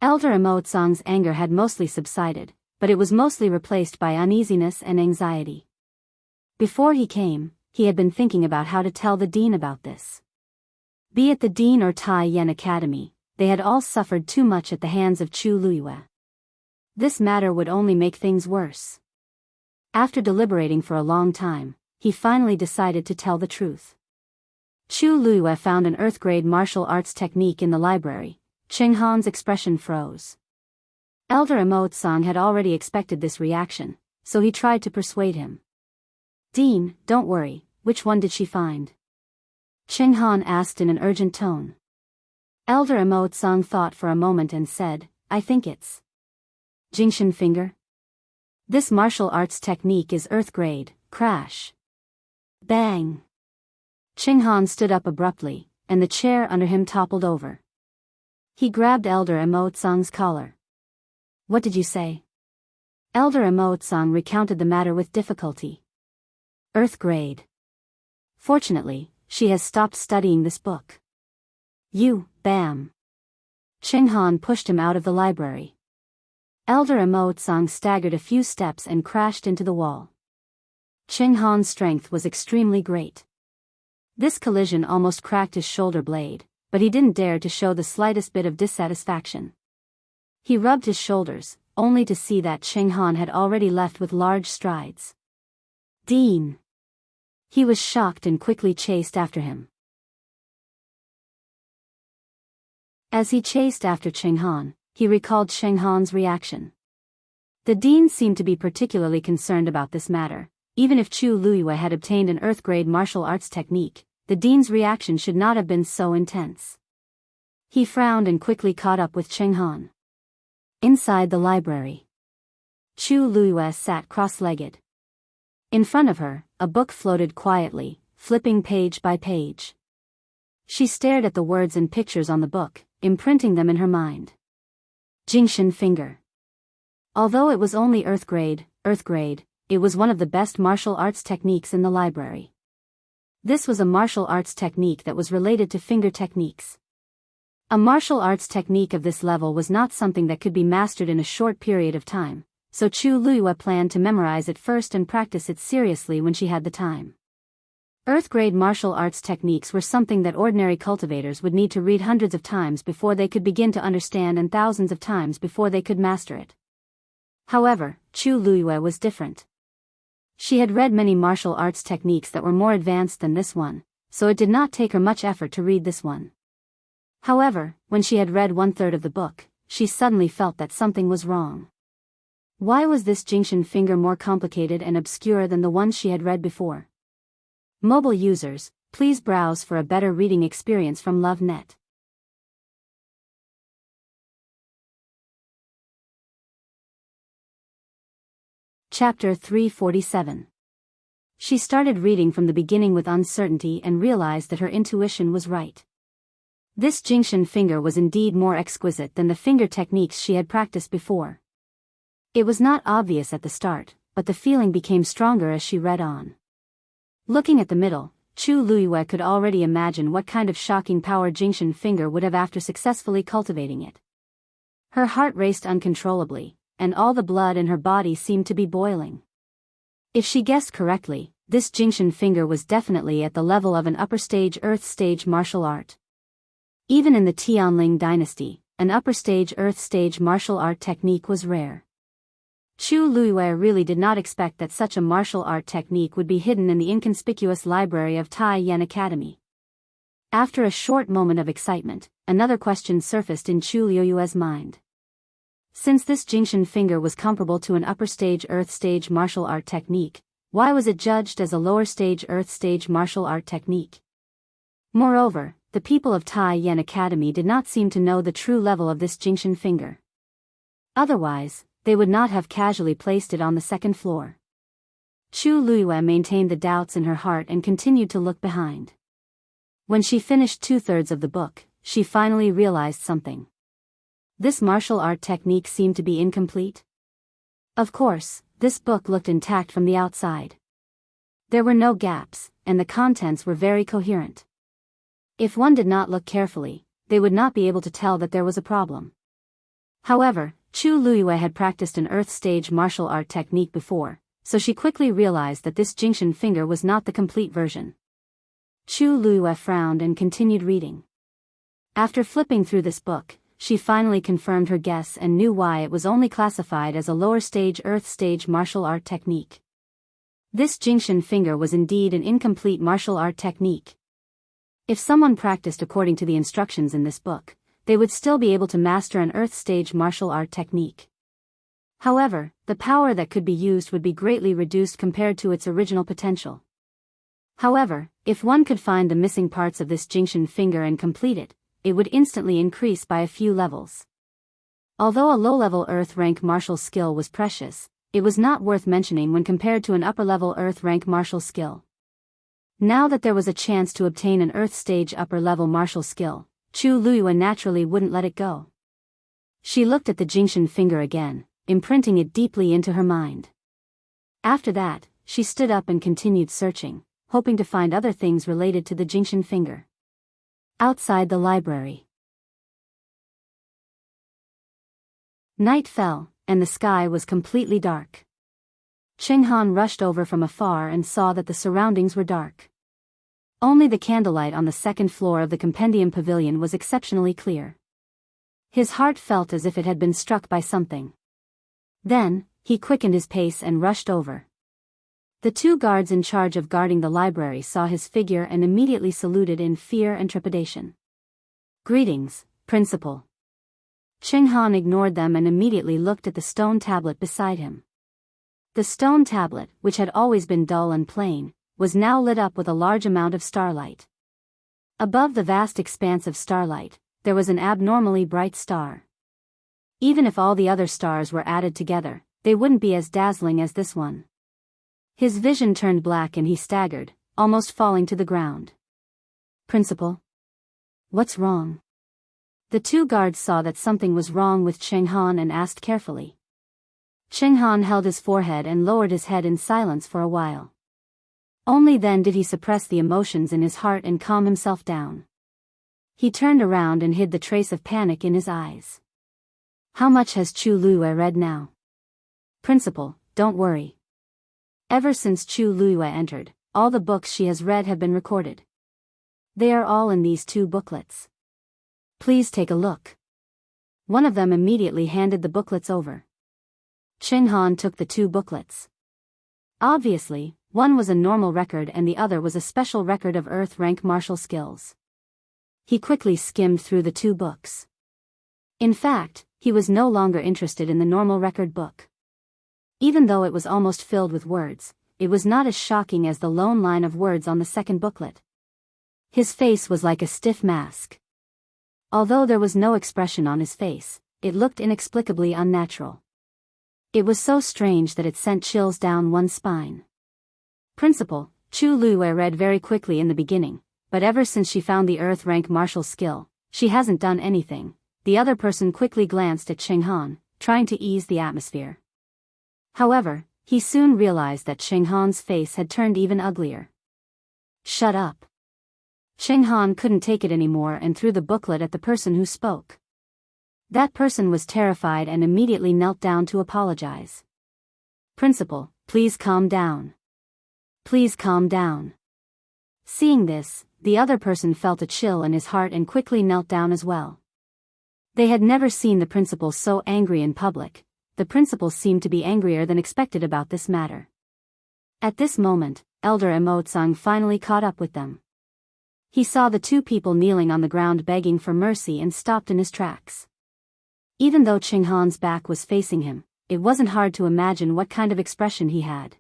[SPEAKER 1] Elder Emotsang's anger had mostly subsided, but it was mostly replaced by uneasiness and anxiety. Before he came, he had been thinking about how to tell the dean about this. Be it the dean or Tai Yen Academy, they had all suffered too much at the hands of Chu Luyue. This matter would only make things worse. After deliberating for a long time, he finally decided to tell the truth. Chu Luyue found an earth-grade martial arts technique in the library. Chenghan's expression froze. Elder Emotsang had already expected this reaction, so he tried to persuade him. Dean, don't worry, which one did she find? Chenghan asked in an urgent tone. Elder Emotsang thought for a moment and said, I think it's Jingshan finger. This martial arts technique is earth grade. Crash. Bang. Chenghan stood up abruptly, and the chair under him toppled over. He grabbed Elder Emotsang's collar. What did you say? Elder Emotsang recounted the matter with difficulty. Earth grade. Fortunately, she has stopped studying this book. You, bam. Chenghan pushed him out of the library. Elder Emotsang staggered a few steps and crashed into the wall. Chenghan's strength was extremely great. This collision almost cracked his shoulder blade, but he didn't dare to show the slightest bit of dissatisfaction. He rubbed his shoulders, only to see that Chenghan had already left with large strides. Dean. He was shocked and quickly chased after him. As he chased after Cheng Han, he recalled Cheng Han's reaction. The dean seemed to be particularly concerned about this matter. Even if Chu Luiyue had obtained an earth-grade martial arts technique, the dean's reaction should not have been so intense. He frowned and quickly caught up with Cheng Han. Inside the library, Chu Luiyue sat cross-legged. In front of her, a book floated quietly, flipping page by page. She stared at the words and pictures on the book, imprinting them in her mind. Jingshan Finger. Although it was only earth grade, it was one of the best martial arts techniques in the library. This was a martial arts technique that was related to finger techniques. A martial arts technique of this level was not something that could be mastered in a short period of time, so Chu Luiyue planned to memorize it first and practice it seriously when she had the time. Earth-grade martial arts techniques were something that ordinary cultivators would need to read hundreds of times before they could begin to understand and thousands of times before they could master it. However, Chu Luiyue was different. She had read many martial arts techniques that were more advanced than this one, so it did not take her much effort to read this one. However, when she had read 1/3 of the book, she suddenly felt that something was wrong. Why was this Jingshan Finger more complicated and obscure than the ones she had read before? Mobile users, please browse for a better reading experience from LoveNet. Chapter 347. She started reading from the beginning with uncertainty and realized that her intuition was right. This Jingshan Finger was indeed more exquisite than the finger techniques she had practiced before. It was not obvious at the start, but the feeling became stronger as she read on. Looking at the middle, Chu Luiyue could already imagine what kind of shocking power Jingshan Finger would have after successfully cultivating it. Her heart raced uncontrollably, and all the blood in her body seemed to be boiling. If she guessed correctly, this Jingshan Finger was definitely at the level of an upper stage earth stage martial art. Even in the Tianling dynasty, an upper stage earth stage martial art technique was rare. Chu Luiyue really did not expect that such a martial art technique would be hidden in the inconspicuous library of Tai Yan Academy. After a short moment of excitement, another question surfaced in Chu Luiyue's mind. Since this Jingshan Finger was comparable to an upper stage earth stage martial art technique, why was it judged as a lower stage earth stage martial art technique? Moreover, the people of Tai Yan Academy did not seem to know the true level of this Jingshan Finger. Otherwise, they would not have casually placed it on the second floor. Chu Luiyue maintained the doubts in her heart and continued to look behind. When she finished 2/3 of the book, she finally realized something. This martial art technique seemed to be incomplete. Of course, this book looked intact from the outside. There were no gaps, and the contents were very coherent. If one did not look carefully, they would not be able to tell that there was a problem. However, Chu Luiyue had practiced an earth stage martial art technique before, so she quickly realized that this Jingshan Finger was not the complete version. Chu Luiyue frowned and continued reading. After flipping through this book, she finally confirmed her guess and knew why it was only classified as a lower stage earth stage martial art technique. This Jingshan Finger was indeed an incomplete martial art technique. If someone practiced according to the instructions in this book, they would still be able to master an earth stage martial art technique. However, the power that could be used would be greatly reduced compared to its original potential. However, if one could find the missing parts of this Jingshan Finger and complete it, it would instantly increase by a few levels. Although a low-level earth rank martial skill was precious, it was not worth mentioning when compared to an upper-level earth rank martial skill. Now that there was a chance to obtain an earth stage upper-level martial skill, Chu Luiyue naturally wouldn't let it go. She looked at the Jingshan Finger again, imprinting it deeply into her mind. After that, she stood up and continued searching, hoping to find other things related to the Jingshan Finger. Outside the library, night fell, and the sky was completely dark. Cheng Han rushed over from afar and saw that the surroundings were dark. Only the candlelight on the second floor of the Compendium Pavilion was exceptionally clear. His heart felt as if it had been struck by something. Then, he quickened his pace and rushed over. The two guards in charge of guarding the library saw his figure and immediately saluted in fear and trepidation. "Greetings, Principal." Cheng-Han ignored them and immediately looked at the stone tablet beside him. The stone tablet, which had always been dull and plain, was now lit up with a large amount of starlight. Above the vast expanse of starlight, there was an abnormally bright star. Even if all the other stars were added together, they wouldn't be as dazzling as this one. His vision turned black and he staggered, almost falling to the ground. "Principal? What's wrong?" The two guards saw that something was wrong with Cheng-Han and asked carefully. Cheng-Han held his forehead and lowered his head in silence for a while. Only then did he suppress the emotions in his heart and calm himself down. He turned around and hid the trace of panic in his eyes. "How much has Chu Luiyue read now?" "Principal, don't worry. Ever since Chu Luiyue entered, all the books she has read have been recorded. They are all in these two booklets. Please take a look." One of them immediately handed the booklets over. Cheng-Han took the two booklets. Obviously, one was a normal record and the other was a special record of Earth rank martial skills. He quickly skimmed through the two books. In fact, he was no longer interested in the normal record book. Even though it was almost filled with words, it was not as shocking as the lone line of words on the second booklet. His face was like a stiff mask. Although there was no expression on his face, it looked inexplicably unnatural. It was so strange that it sent chills down one's spine. "Principal," Chu Luiyue read very quickly in the beginning, but ever since she found the Earth rank martial skill, she hasn't done anything. The other person quickly glanced at Cheng-Han, trying to ease the atmosphere. However, he soon realized that Cheng-Han's face had turned even uglier. "Shut up." Cheng-Han couldn't take it anymore and threw the booklet at the person who spoke. That person was terrified and immediately knelt down to apologize. "Principal, please calm down. Please calm down." Seeing this, the other person felt a chill in his heart and quickly knelt down as well. They had never seen the principal so angry in public. The principal seemed to be angrier than expected about this matter. At this moment, Elder Emotsung finally caught up with them. He saw the two people kneeling on the ground begging for mercy and stopped in his tracks. Even though Cheng-Han's back was facing him, it wasn't hard to imagine what kind of expression he had.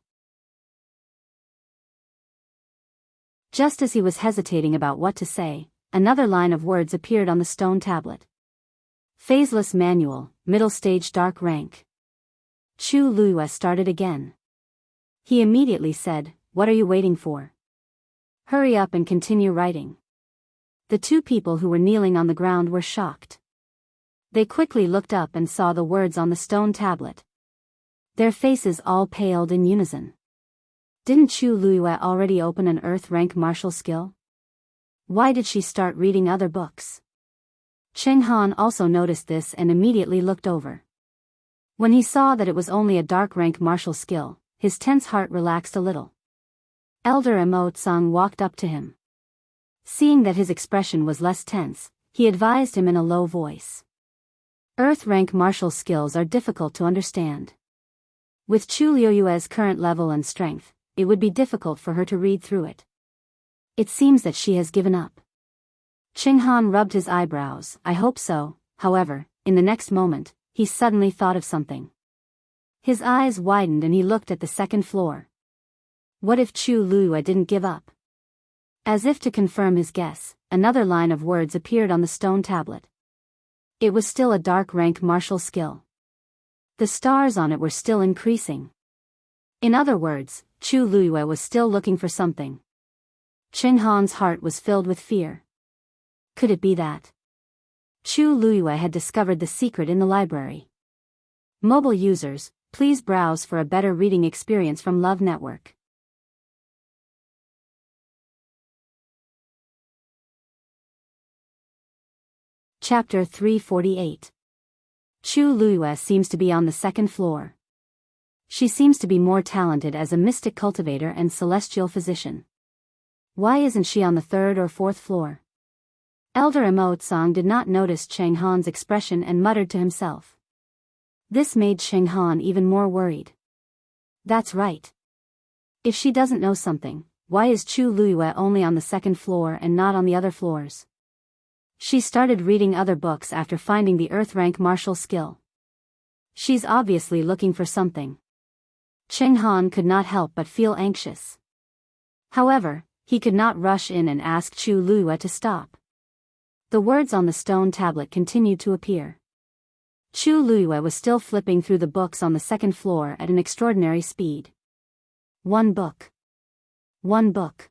[SPEAKER 1] Just as he was hesitating about what to say, another line of words appeared on the stone tablet. "Phaseless Manual, Middle Stage Dark Rank." Chu Luiyue started again. He immediately said, "What are you waiting for? Hurry up and continue writing." The two people who were kneeling on the ground were shocked. They quickly looked up and saw the words on the stone tablet. Their faces all paled in unison. Didn't Chu Luiyue already open an Earth rank martial skill? Why did she start reading other books? Cheng-Han also noticed this and immediately looked over. When he saw that it was only a dark rank martial skill, his tense heart relaxed a little. Elder Emotsung walked up to him. Seeing that his expression was less tense, he advised him in a low voice. "Earth rank martial skills are difficult to understand. With Chu Luiyue's current level and strength, it would be difficult for her to read through it. It seems that she has given up." Cheng-Han rubbed his eyebrows. "I hope so." However, in the next moment, he suddenly thought of something. His eyes widened and he looked at the second floor. What if Chu Luiyue didn't give up? As if to confirm his guess, another line of words appeared on the stone tablet. It was still a dark rank martial skill. The stars on it were still increasing. In other words, Chu Luiyue was still looking for something. Cheng-Han's heart was filled with fear. Could it be that Chu Luiyue had discovered the secret in the library? Mobile users, please browse for a better reading experience from Love Network. Chapter 348. Chu Luiyue seems to be on the second floor. She seems to be more talented as a mystic cultivator and celestial physician. Why isn't she on the third or fourth floor? Elder Emotsung did not notice Cheng-Han's expression and muttered to himself. This made Cheng-Han even more worried. That's right. If she doesn't know something, why is Chu Luiyue only on the second floor and not on the other floors? She started reading other books after finding the Earth rank martial skill. She's obviously looking for something. Cheng Han could not help but feel anxious. However, he could not rush in and ask Chu Luiyue to stop. The words on the stone tablet continued to appear. Chu Luiyue was still flipping through the books on the second floor at an extraordinary speed. One book. One book.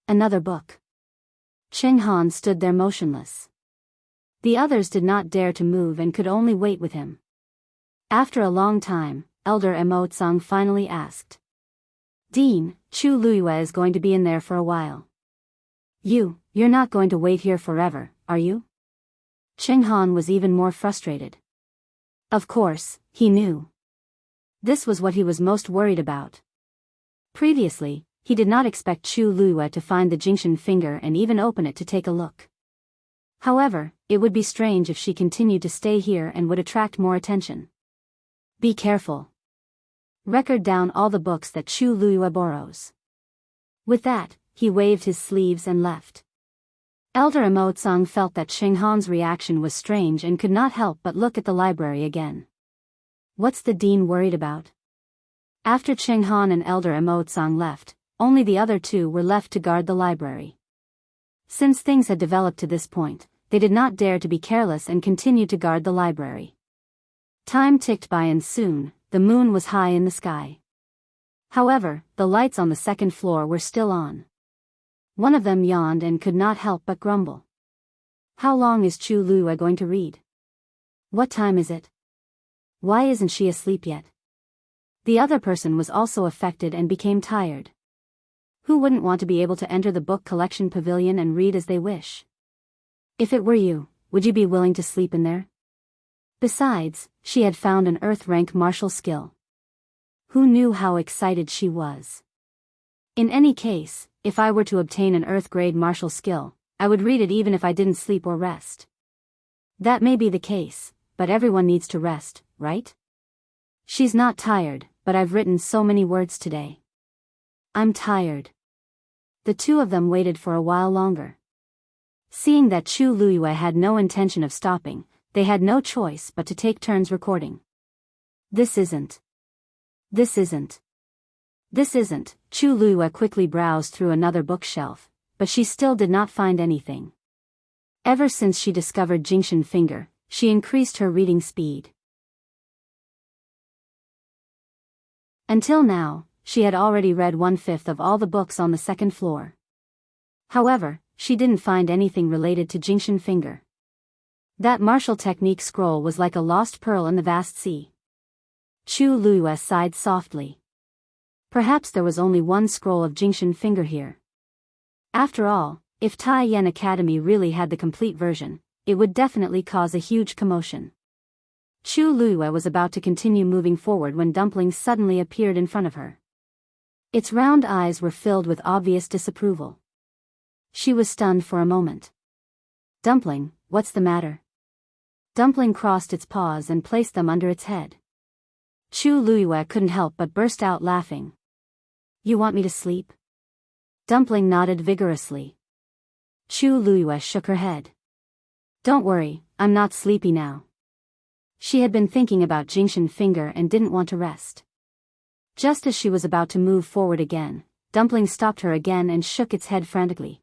[SPEAKER 1] Another book. Cheng Han stood there motionless. The others did not dare to move and could only wait with him. After a long time, Elder Mo Tsang finally asked. Dean, Chu Luiyue is going to be in there for a while. You're not going to wait here forever, are you? Cheng Han was even more frustrated. Of course, he knew. This was what he was most worried about. Previously, he did not expect Chu Luiyue to find the Jingshan finger and even open it to take a look. However, it would be strange if she continued to stay here and would attract more attention. Be careful. Record down all the books that Chu Luiyue borrows. With that, he waved his sleeves and left. Elder Mo Tsang felt that Cheng Han's reaction was strange and could not help but look at the library again. What's the dean worried about? After Cheng Han and Elder Mo Tsang left, only the other two were left to guard the library. Since things had developed to this point, they did not dare to be careless and continued to guard the library. Time ticked by and soon, the moon was high in the sky. However, the lights on the second floor were still on. One of them yawned and could not help but grumble. How long is Chu Luiyue going to read? What time is it? Why isn't she asleep yet? The other person was also affected and became tired. Who wouldn't want to be able to enter the book collection pavilion and read as they wish? If it were you, would you be willing to sleep in there? Besides, she had found an Earth rank martial skill. Who knew how excited she was? In any case, if I were to obtain an Earth grade martial skill, I would read it even if I didn't sleep or rest. That may be the case, but everyone needs to rest, right? She's not tired, but I've written so many words today. I'm tired. The two of them waited for a while longer. Seeing that Chu Luiyue had no intention of stopping, they had no choice but to take turns recording. This isn't. Chu Luiyue quickly browsed through another bookshelf, but she still did not find anything. Ever since she discovered Jingshan finger, she increased her reading speed. Until now, she had already read 1/5 of all the books on the second floor. However, she didn't find anything related to Jingshan finger. That martial technique scroll was like a lost pearl in the vast sea. Chu Luiyue sighed softly. Perhaps there was only one scroll of Jingshan finger here. After all, if Tai Yan Academy really had the complete version, it would definitely cause a huge commotion. Chu Luiyue was about to continue moving forward when Dumpling suddenly appeared in front of her. Its round eyes were filled with obvious disapproval. She was stunned for a moment. Dumpling, what's the matter? Dumpling crossed its paws and placed them under its head. Chu Luiyue couldn't help but burst out laughing. You want me to sleep? Dumpling nodded vigorously. Chu Luiyue shook her head. Don't worry, I'm not sleepy now. She had been thinking about Jingshan finger and didn't want to rest. Just as she was about to move forward again, Dumpling stopped her again and shook its head frantically.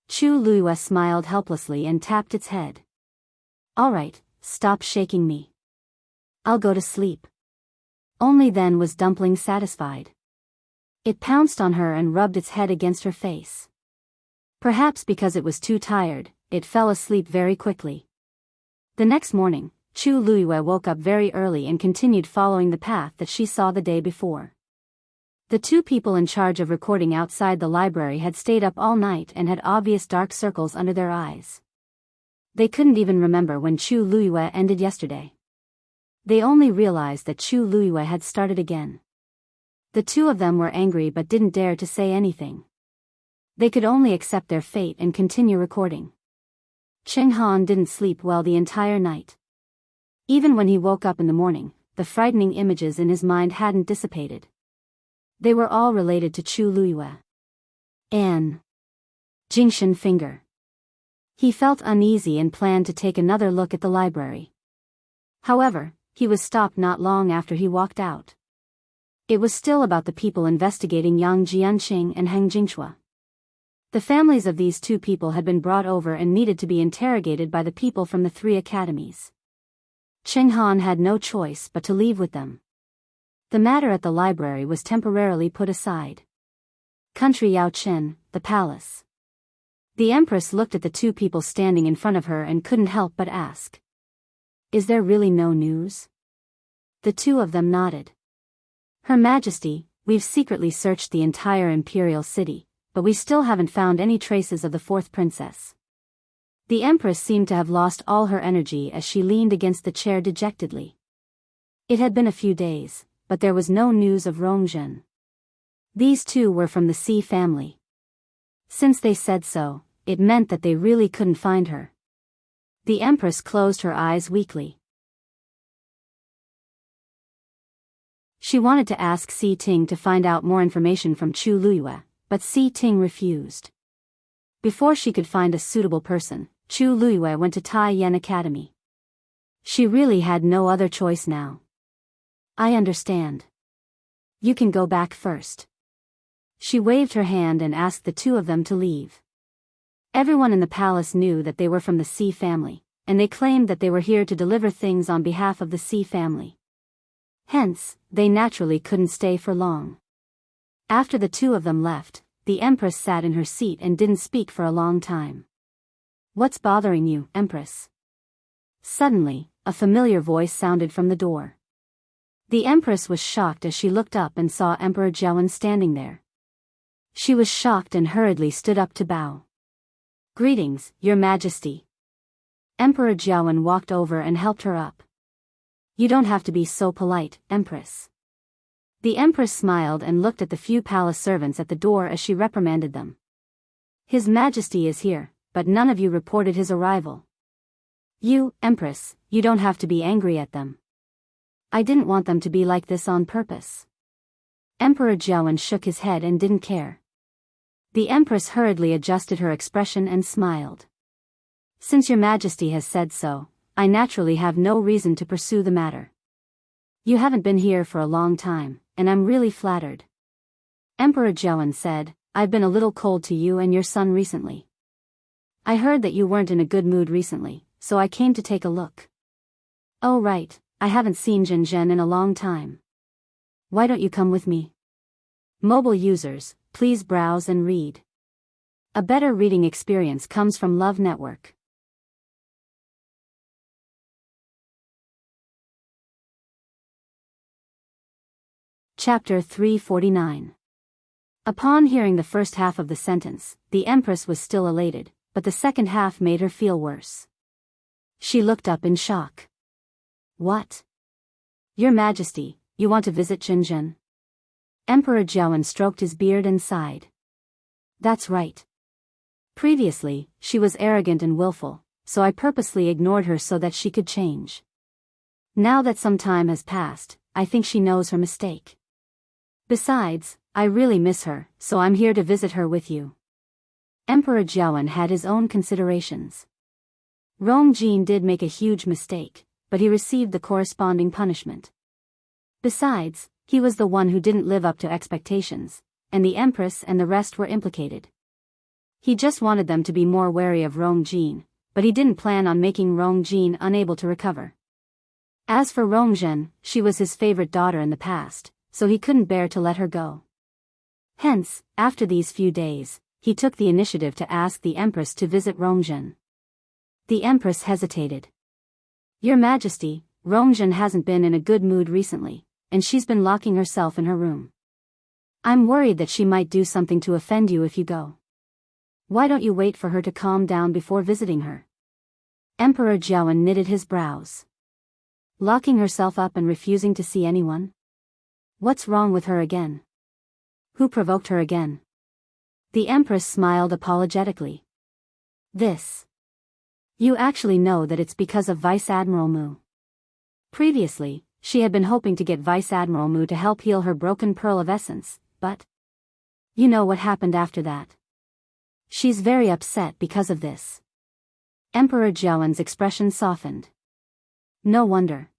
[SPEAKER 1] Chu Luiyue smiled helplessly and tapped its head. All right, stop shaking me. I'll go to sleep. Only then was Dumpling satisfied. It pounced on her and rubbed its head against her face. Perhaps because it was too tired, it fell asleep very quickly. The next morning, Chu Luiyue woke up very early and continued following the path that she saw the day before. The two people in charge of recording outside the library had stayed up all night and had obvious dark circles under their eyes. They couldn't even remember when Chu Luiyue ended yesterday. They only realized that Chu Luiyue had started again. The two of them were angry but didn't dare to say anything. They could only accept their fate and continue recording. Cheng Han didn't sleep well the entire night. Even when he woke up in the morning, the frightening images in his mind hadn't dissipated. They were all related to Chu Luyue. An Jingshan finger. He felt uneasy and planned to take another look at the library. However, he was stopped not long after he walked out. It was still about the people investigating Yang Jianqing and Heng Jingshua. The families of these two people had been brought over and needed to be interrogated by the people from the 3 academies. Cheng Han had no choice but to leave with them. The matter at the library was temporarily put aside. Country Yao Chen, the palace. The Empress looked at the two people standing in front of her and couldn't help but ask. Is there really no news? The two of them nodded. Her Majesty, we've secretly searched the entire imperial city, but we still haven't found any traces of the 4th princess. The Empress seemed to have lost all her energy as she leaned against the chair dejectedly. It had been a few days, but there was no news of Rongzhen. These two were from the Xi family. Since they said so, it meant that they really couldn't find her. The Empress closed her eyes weakly. She wanted to ask Si Ting to find out more information from Chu Luyue, but Si Ting refused. Before she could find a suitable person, Chu Luyue went to Tai Yan Academy. She really had no other choice now. I understand. You can go back first. She waved her hand and asked the two of them to leave. Everyone in the palace knew that they were from the Xi family, and they claimed that they were here to deliver things on behalf of the Xi family. Hence, they naturally couldn't stay for long. After the two of them left, the Empress sat in her seat and didn't speak for a long time. What's bothering you, Empress? Suddenly, a familiar voice sounded from the door. The Empress was shocked as she looked up and saw Emperor Jiawen standing there. She was shocked and hurriedly stood up to bow. Greetings, Your Majesty. Emperor Jiawen walked over and helped her up. You don't have to be so polite, Empress. The Empress smiled and looked at the few palace servants at the door as she reprimanded them. His Majesty is here, but none of you reported his arrival. You, Empress, you don't have to be angry at them. I didn't want them to be like this on purpose. Emperor Jiawen shook his head and didn't care. The Empress hurriedly adjusted her expression and smiled. Since Your Majesty has said so, I naturally have no reason to pursue the matter. You haven't been here for a long time, and I'm really flattered. Emperor Jiawen said, I've been a little cold to you and your son recently. I heard that you weren't in a good mood recently, so I came to take a look. Oh right, I haven't seen Zhen in a long time. Why don't you come with me? Mobile users, please browse and read. A better reading experience comes from Love Network. Chapter 349. Upon hearing the first half of the sentence, the Empress was still elated, but the second half made her feel worse. She looked up in shock. What? Your Majesty, you want to visit Zhen? Emperor Jiawen stroked his beard and sighed. That's right. Previously, she was arrogant and willful, so I purposely ignored her so that she could change. Now that some time has passed, I think she knows her mistake. Besides, I really miss her, so I'm here to visit her with you. Emperor Jiawen had his own considerations. Rongjin did make a huge mistake, but he received the corresponding punishment. Besides, he was the one who didn't live up to expectations, and the Empress and the rest were implicated. He just wanted them to be more wary of Rongjin, but he didn't plan on making Rongjin unable to recover. As for Rongzhen, she was his favorite daughter in the past, so he couldn't bear to let her go. Hence, after these few days, he took the initiative to ask the Empress to visit Rongzhen. The Empress hesitated. Your Majesty, Rongzhen hasn't been in a good mood recently, and she's been locking herself in her room. I'm worried that she might do something to offend you if you go. Why don't you wait for her to calm down before visiting her? Emperor Jiawen knitted his brows. Locking herself up and refusing to see anyone? What's wrong with her again? Who provoked her again? The Empress smiled apologetically. This. You actually know that it's because of Vice Admiral Mu. Previously, she had been hoping to get Vice Admiral Mu to help heal her broken pearl of essence, but you know what happened after that. She's very upset because of this. Emperor Jiaowen's expression softened. No wonder.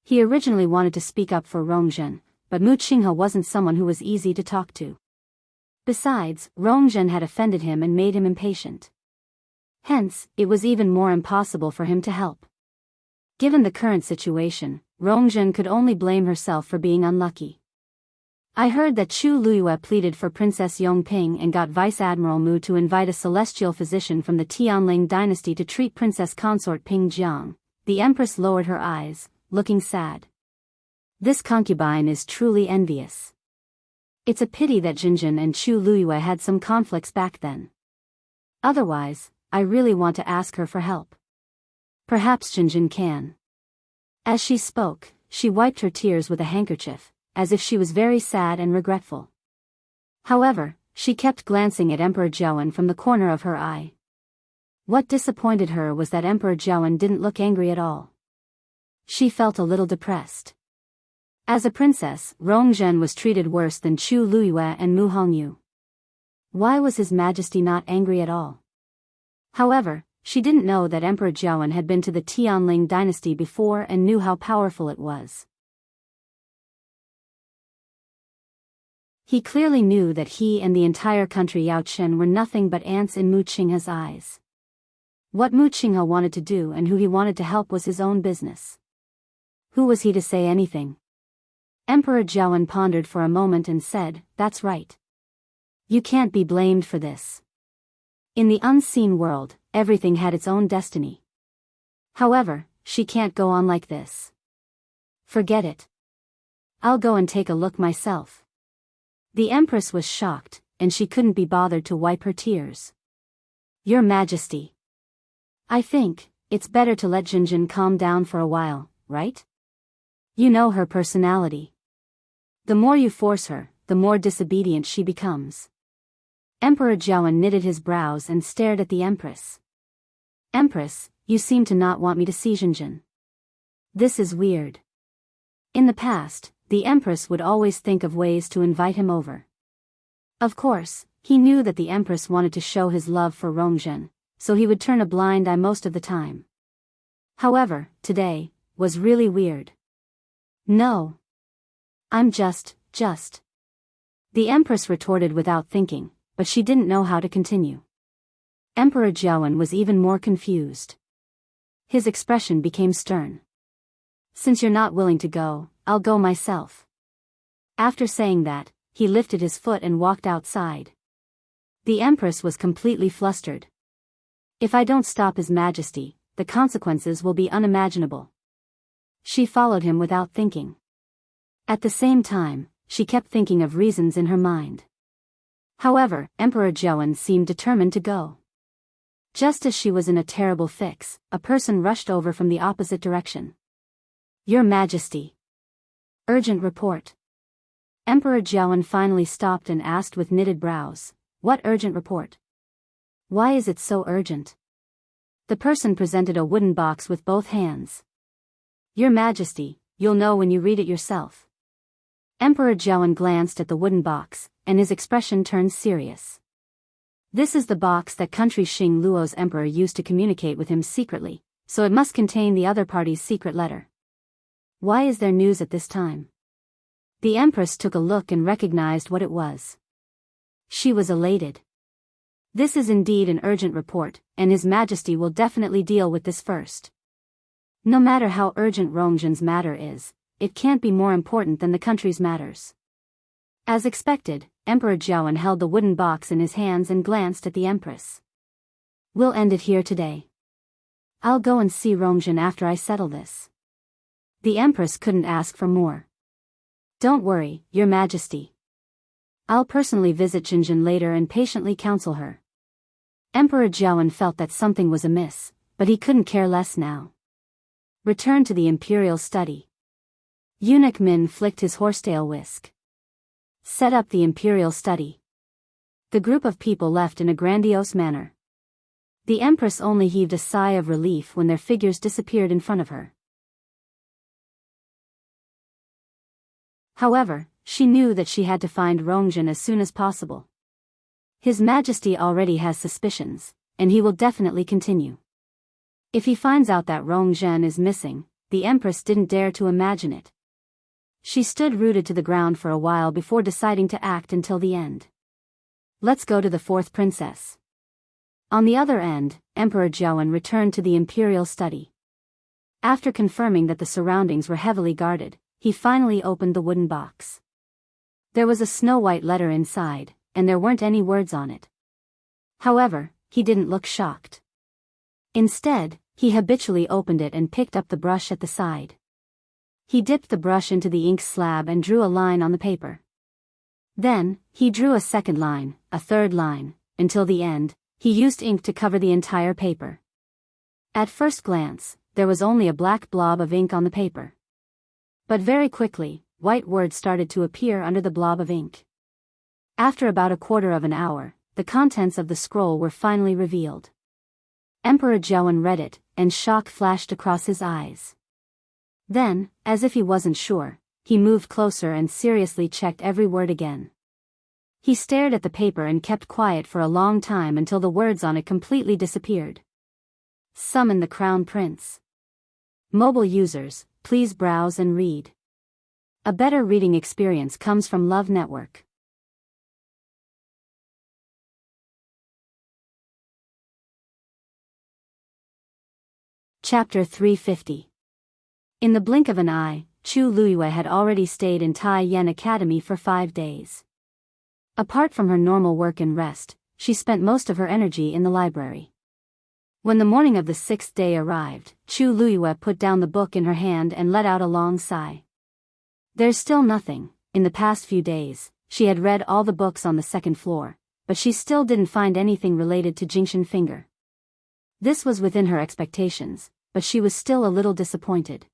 [SPEAKER 1] He originally wanted to speak up for Rongzhen, but Mu Qinghe wasn't someone who was easy to talk to. Besides, Rongzhen had offended him and made him impatient. Hence, it was even more impossible for him to help. Given the current situation, Rongzhen could only blame herself for being unlucky. I heard that Chu Luyue pleaded for Princess Yongping and got Vice Admiral Mu to invite a celestial physician from the Tianling dynasty to treat Princess Consort Ping Jiang. The Empress lowered her eyes, looking sad. This concubine is truly envious. It's a pity that Jinjin and Chu Luyue had some conflicts back then. Otherwise, I really want to ask her for help. Perhaps Jinjin can. As she spoke, she wiped her tears with a handkerchief, as if she was very sad and regretful. However, she kept glancing at Emperor Jiawen from the corner of her eye. What disappointed her was that Emperor Jiawen didn't look angry at all. She felt a little depressed. As a princess, Rongzhen was treated worse than Chu Luyue and Mu Hongyu. Why was His Majesty not angry at all? However, she didn't know that Emperor Jiawen had been to the Tianling dynasty before and knew how powerful it was. He clearly knew that he and the entire country Yaochen were nothing but ants in Mu Qinghe's eyes. What Mu Qinghe wanted to do and who he wanted to help was his own business. Who was he to say anything? Emperor Jiawen pondered for a moment and said, "That's right. You can't be blamed for this. In the unseen world, everything had its own destiny. However, she can't go on like this. Forget it. I'll go and take a look myself." The Empress was shocked, and she couldn't be bothered to wipe her tears. "Your Majesty. I think it's better to let Jinjin calm down for a while, right? You know her personality. The more you force her, the more disobedient she becomes." Emperor Jiawen knitted his brows and stared at the Empress. "Empress, you seem to not want me to see Jinjin. This is weird." In the past, the Empress would always think of ways to invite him over. Of course, he knew that the Empress wanted to show his love for Rongzhen, so he would turn a blind eye most of the time. However, today was really weird. "No. I'm just. The Empress retorted without thinking, but she didn't know how to continue. Emperor Jiawen was even more confused. His expression became stern. "Since you're not willing to go, I'll go myself." After saying that, he lifted his foot and walked outside. The Empress was completely flustered. "If I don't stop His Majesty, the consequences will be unimaginable." She followed him without thinking. At the same time, she kept thinking of reasons in her mind. However, Emperor Jiawen seemed determined to go. Just as she was in a terrible fix, a person rushed over from the opposite direction. "Your Majesty. Urgent report." Emperor Jiawen finally stopped and asked with knitted brows, "What urgent report? Why is it so urgent?" The person presented a wooden box with both hands. "Your Majesty, you'll know when you read it yourself." Emperor Jiawen glanced at the wooden box, and his expression turned serious. "This is the box that country Xing Luo's emperor used to communicate with him secretly, so it must contain the other party's secret letter. Why is there news at this time?" The Empress took a look and recognized what it was. She was elated. "This is indeed an urgent report, and His Majesty will definitely deal with this first. No matter how urgent Rongzhen's matter is, it can't be more important than the country's matters." As expected, Emperor Jiawen held the wooden box in his hands and glanced at the Empress. "We'll end it here today. I'll go and see Rongzhen after I settle this." The Empress couldn't ask for more. "Don't worry, Your Majesty. I'll personally visit Jinjin later and patiently counsel her." Emperor Jiawen felt that something was amiss, but he couldn't care less now. Return to the imperial study. Eunuch Min flicked his horsetail whisk. Set up the imperial study. The group of people left in a grandiose manner. The Empress only heaved a sigh of relief when their figures disappeared in front of her. However, she knew that she had to find Rongjin as soon as possible. His Majesty already has suspicions, and he will definitely continue. If he finds out that Rongjin is missing, the Empress didn't dare to imagine it. She stood rooted to the ground for a while before deciding to act until the end. Let's go to the fourth princess. On the other end, Emperor Jiawen returned to the imperial study. After confirming that the surroundings were heavily guarded, he finally opened the wooden box. There was a snow-white letter inside, and there weren't any words on it. However, he didn't look shocked. Instead, he habitually opened it and picked up the brush at the side. He dipped the brush into the ink slab and drew a line on the paper. Then, he drew a second line, a third line, until the end. He used ink to cover the entire paper. At first glance, there was only a black blob of ink on the paper. But very quickly, white words started to appear under the blob of ink. After about a quarter of an hour, the contents of the scroll were finally revealed. Emperor Jiawen read it, and shock flashed across his eyes. Then, as if he wasn't sure, he moved closer and seriously checked every word again. He stared at the paper and kept quiet for a long time until the words on it completely disappeared. Summon the Crown Prince. Mobile users, please browse and read. A better reading experience comes from Love Network. Chapter 350. In the blink of an eye, Chu Luiyue had already stayed in Tai Yan Academy for 5 days. Apart from her normal work and rest, she spent most of her energy in the library. When the morning of the 6th day arrived, Chu Luiyue put down the book in her hand and let out a long sigh. There's still nothing. In the past few days, she had read all the books on the 2nd floor, but she still didn't find anything related to Jingshan Finger. This was within her expectations, but she was still a little disappointed.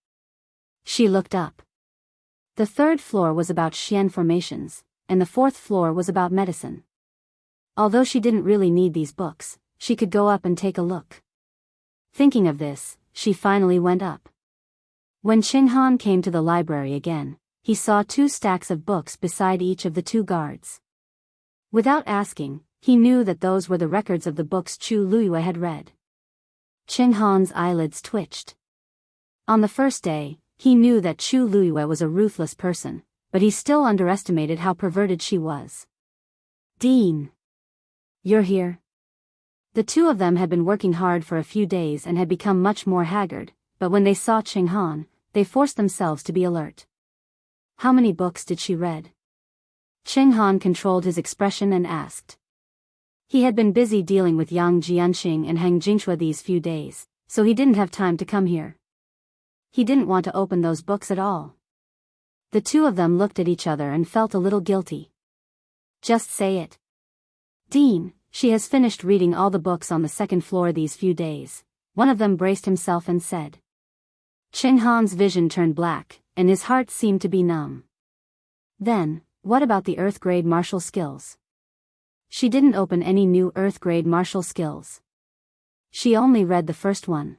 [SPEAKER 1] She looked up. The 3rd floor was about Xian formations, and the 4th floor was about medicine. Although she didn't really need these books, she could go up and take a look. Thinking of this, she finally went up. When Qinghan came to the library again, he saw 2 stacks of books beside each of the 2 guards. Without asking, he knew that those were the records of the books Chu Luiyue had read. Qinghan's eyelids twitched. On the first day, he knew that Chu Luiyue was a ruthless person, but he still underestimated how perverted she was. Dean. You're here? The 2 of them had been working hard for a few days and had become much more haggard, but when they saw Qinghan, they forced themselves to be alert. How many books did she read? Qinghan controlled his expression and asked. He had been busy dealing with Yang Jianqing and Hang Jingshua these few days, so he didn't have time to come here. He didn't want to open those books at all. The 2 of them looked at each other and felt a little guilty. Just say it. Dean, she has finished reading all the books on the 2nd floor these few days. One of them braced himself and said. Qinghan's vision turned black, and his heart seemed to be numb. Then, what about the Earth grade martial skills? She didn't open any new Earth grade martial skills. She only read the first one.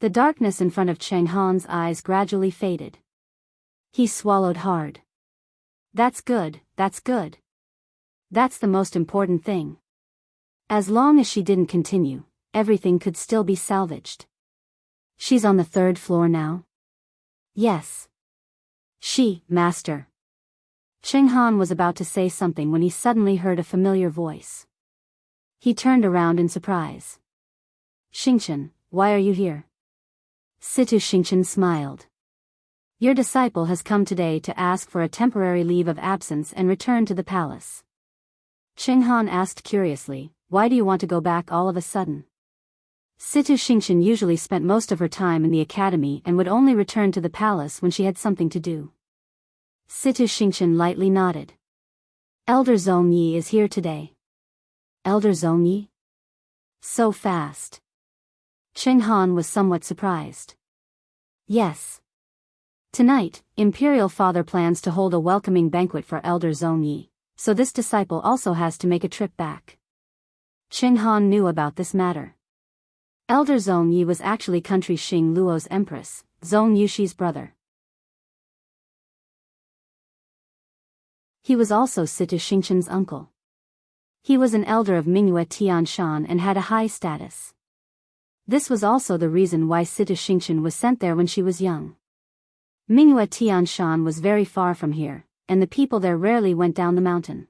[SPEAKER 1] The darkness in front of Qinghan's eyes gradually faded. He swallowed hard. That's good, that's good. That's the most important thing. As long as she didn't continue, everything could still be salvaged. She's on the 3rd floor now? Yes. Master. Qinghan was about to say something when he suddenly heard a familiar voice. He turned around in surprise. Xingchen, why are you here? Situ Xingchen smiled. Your disciple has come today to ask for a temporary leave of absence and return to the palace. Qinghan asked curiously, why do you want to go back all of a sudden? Situ Xingchen usually spent most of her time in the academy and would only return to the palace when she had something to do. Situ Xingchen lightly nodded. Elder Zong Yi is here today. Elder Zong Yi? So fast. Qinghan was somewhat surprised. Yes. Tonight, Imperial Father plans to hold a welcoming banquet for Elder Zong Yi, so this disciple also has to make a trip back. Qinghan knew about this matter. Elder Zong Yi was actually country Xing Luo's empress, Zong Yushi's brother. He was also Situ Xingchen's uncle. He was an elder of Mingyue Tianshan and had a high status. This was also the reason why Situ Xingchen was sent there when she was young. Mingyue Tianshan was very far from here, and the people there rarely went down the mountain.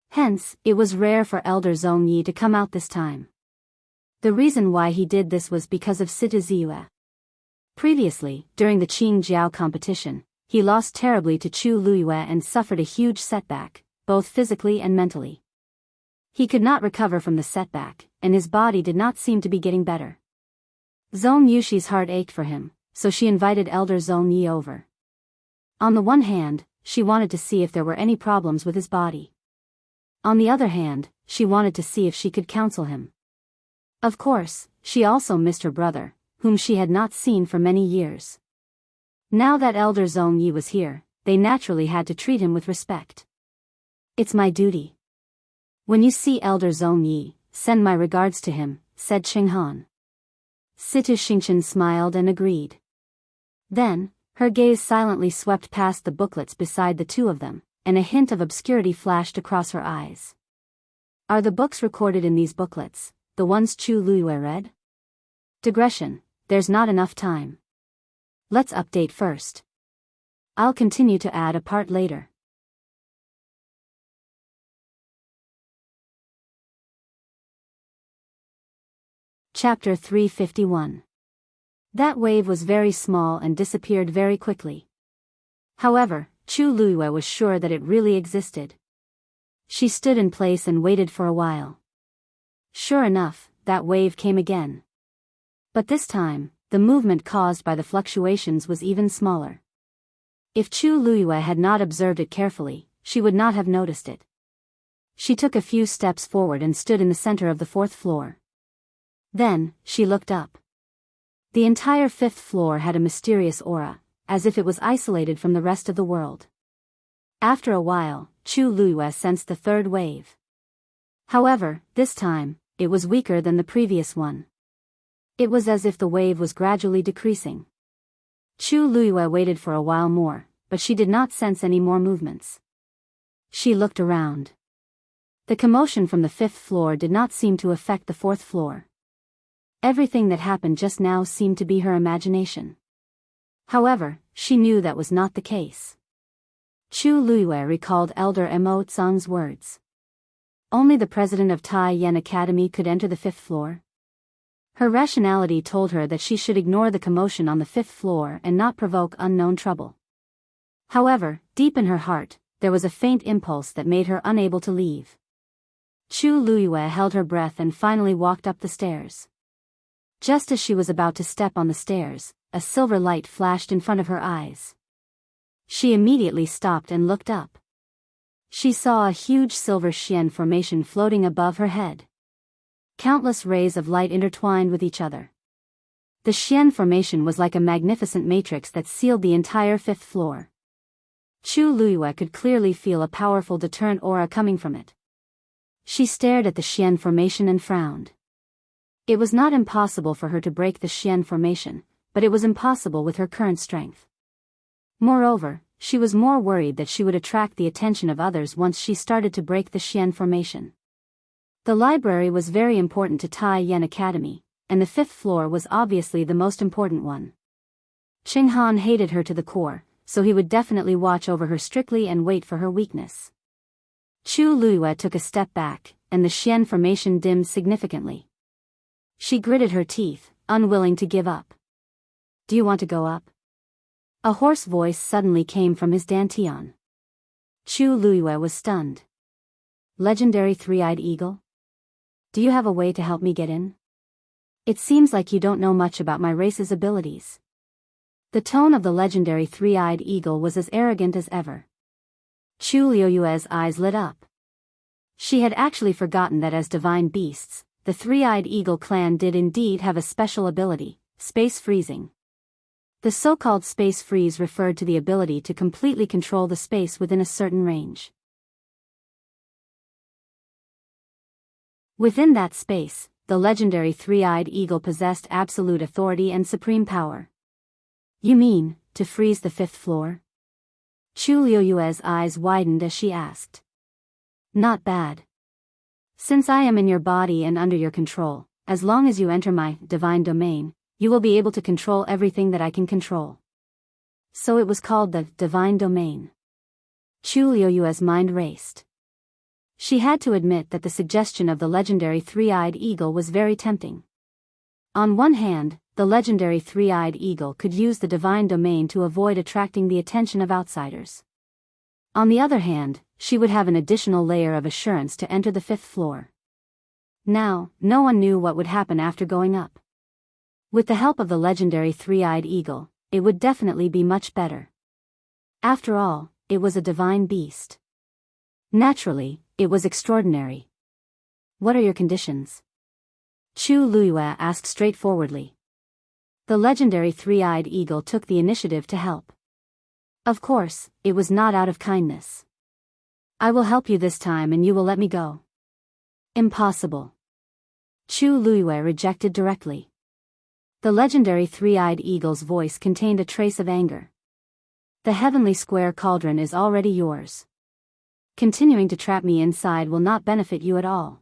[SPEAKER 1] Hence, it was rare for Elder Zhong Yi to come out this time. The reason why he did this was because of Situ Ziyue. Previously, during the Qingjiao competition, he lost terribly to Chu Luyue and suffered a huge setback, both physically and mentally. He could not recover from the setback, and his body did not seem to be getting better. Zhong Yushi's heart ached for him, so she invited Elder Zhong Yi over. On the one hand, she wanted to see if there were any problems with his body. On the other hand, she wanted to see if she could counsel him. Of course, she also missed her brother, whom she had not seen for many years. Now that Elder Zhong Yi was here, they naturally had to treat him with respect. "It's my duty. When you see Elder Zhong Yi, send my regards to him," said Qinghan. Situ Xingchen smiled and agreed. Then, her gaze silently swept past the booklets beside the two of them, and a hint of obscurity flashed across her eyes. "Are the books recorded in these booklets, the ones Chu Luyue read?" "Digression, there's not enough time. Let's update first. I'll continue to add a part later." Chapter 351. That wave was very small and disappeared very quickly. However, Chu Luyue was sure that it really existed. She stood in place and waited for a while. Sure enough, that wave came again. But this time, the movement caused by the fluctuations was even smaller. If Chu Luyue had not observed it carefully, she would not have noticed it. She took a few steps forward and stood in the center of the fourth floor. Then, she looked up. The entire fifth floor had a mysterious aura, as if it was isolated from the rest of the world. After a while, Chu Luyue sensed the third wave. However, this time, it was weaker than the previous one. It was as if the wave was gradually decreasing. Chu Luyue waited for a while more, but she did not sense any more movements. She looked around. The commotion from the fifth floor did not seem to affect the fourth floor. Everything that happened just now seemed to be her imagination. However, she knew that was not the case. Chu Luyue recalled Elder Mo Tsang's words. Only the president of Tai Yen Academy could enter the fifth floor. Her rationality told her that she should ignore the commotion on the fifth floor and not provoke unknown trouble. However, deep in her heart, there was a faint impulse that made her unable to leave. Chu Luyue held her breath and finally walked up the stairs. Just as she was about to step on the stairs, a silver light flashed in front of her eyes. She immediately stopped and looked up. She saw a huge silver xian formation floating above her head. Countless rays of light intertwined with each other. The xian formation was like a magnificent matrix that sealed the entire fifth floor. Chu Luyue could clearly feel a powerful deterrent aura coming from it. She stared at the xian formation and frowned. It was not impossible for her to break the xian formation, but it was impossible with her current strength. Moreover, she was more worried that she would attract the attention of others once she started to break the xian formation. The library was very important to Tai Yen Academy, and the fifth floor was obviously the most important one. Qinghan hated her to the core, so he would definitely watch over her strictly and wait for her weakness. Chu Luyue took a step back, and the xian formation dimmed significantly. She gritted her teeth, unwilling to give up. "Do you want to go up?" A hoarse voice suddenly came from his dantian. Chu Luyue was stunned. "Legendary three-eyed eagle? Do you have a way to help me get in? It seems like you don't know much about my race's abilities." The tone of the legendary three-eyed eagle was as arrogant as ever. Chu Liyue's eyes lit up. She had actually forgotten that as divine beasts, the three-eyed eagle clan did indeed have a special ability, space freezing. The so-called space freeze referred to the ability to completely control the space within a certain range. Within that space, the legendary three-eyed eagle possessed absolute authority and supreme power. "You mean, to freeze the fifth floor?" Chu Liuyue's eyes widened as she asked. Not bad. Since I am in your body and under your control, as long as you enter my divine domain, you will be able to control everything that I can control. So it was called the divine domain. Chu Liuyue's mind raced. She had to admit that the suggestion of the legendary three-eyed eagle was very tempting. On one hand, the legendary three-eyed eagle could use the divine domain to avoid attracting the attention of outsiders. On the other hand, she would have an additional layer of assurance to enter the 5th floor. Now, no one knew what would happen after going up. With the help of the legendary three-eyed eagle, it would definitely be much better. After all, it was a divine beast. Naturally, it was extraordinary. What are your conditions? Chu Luyue asked straightforwardly. The legendary three-eyed eagle took the initiative to help. Of course, it was not out of kindness. I will help you this time and you will let me go. Impossible. Chu Luyue rejected directly. The legendary three-eyed eagle's voice contained a trace of anger. The heavenly square cauldron is already yours. Continuing to trap me inside will not benefit you at all.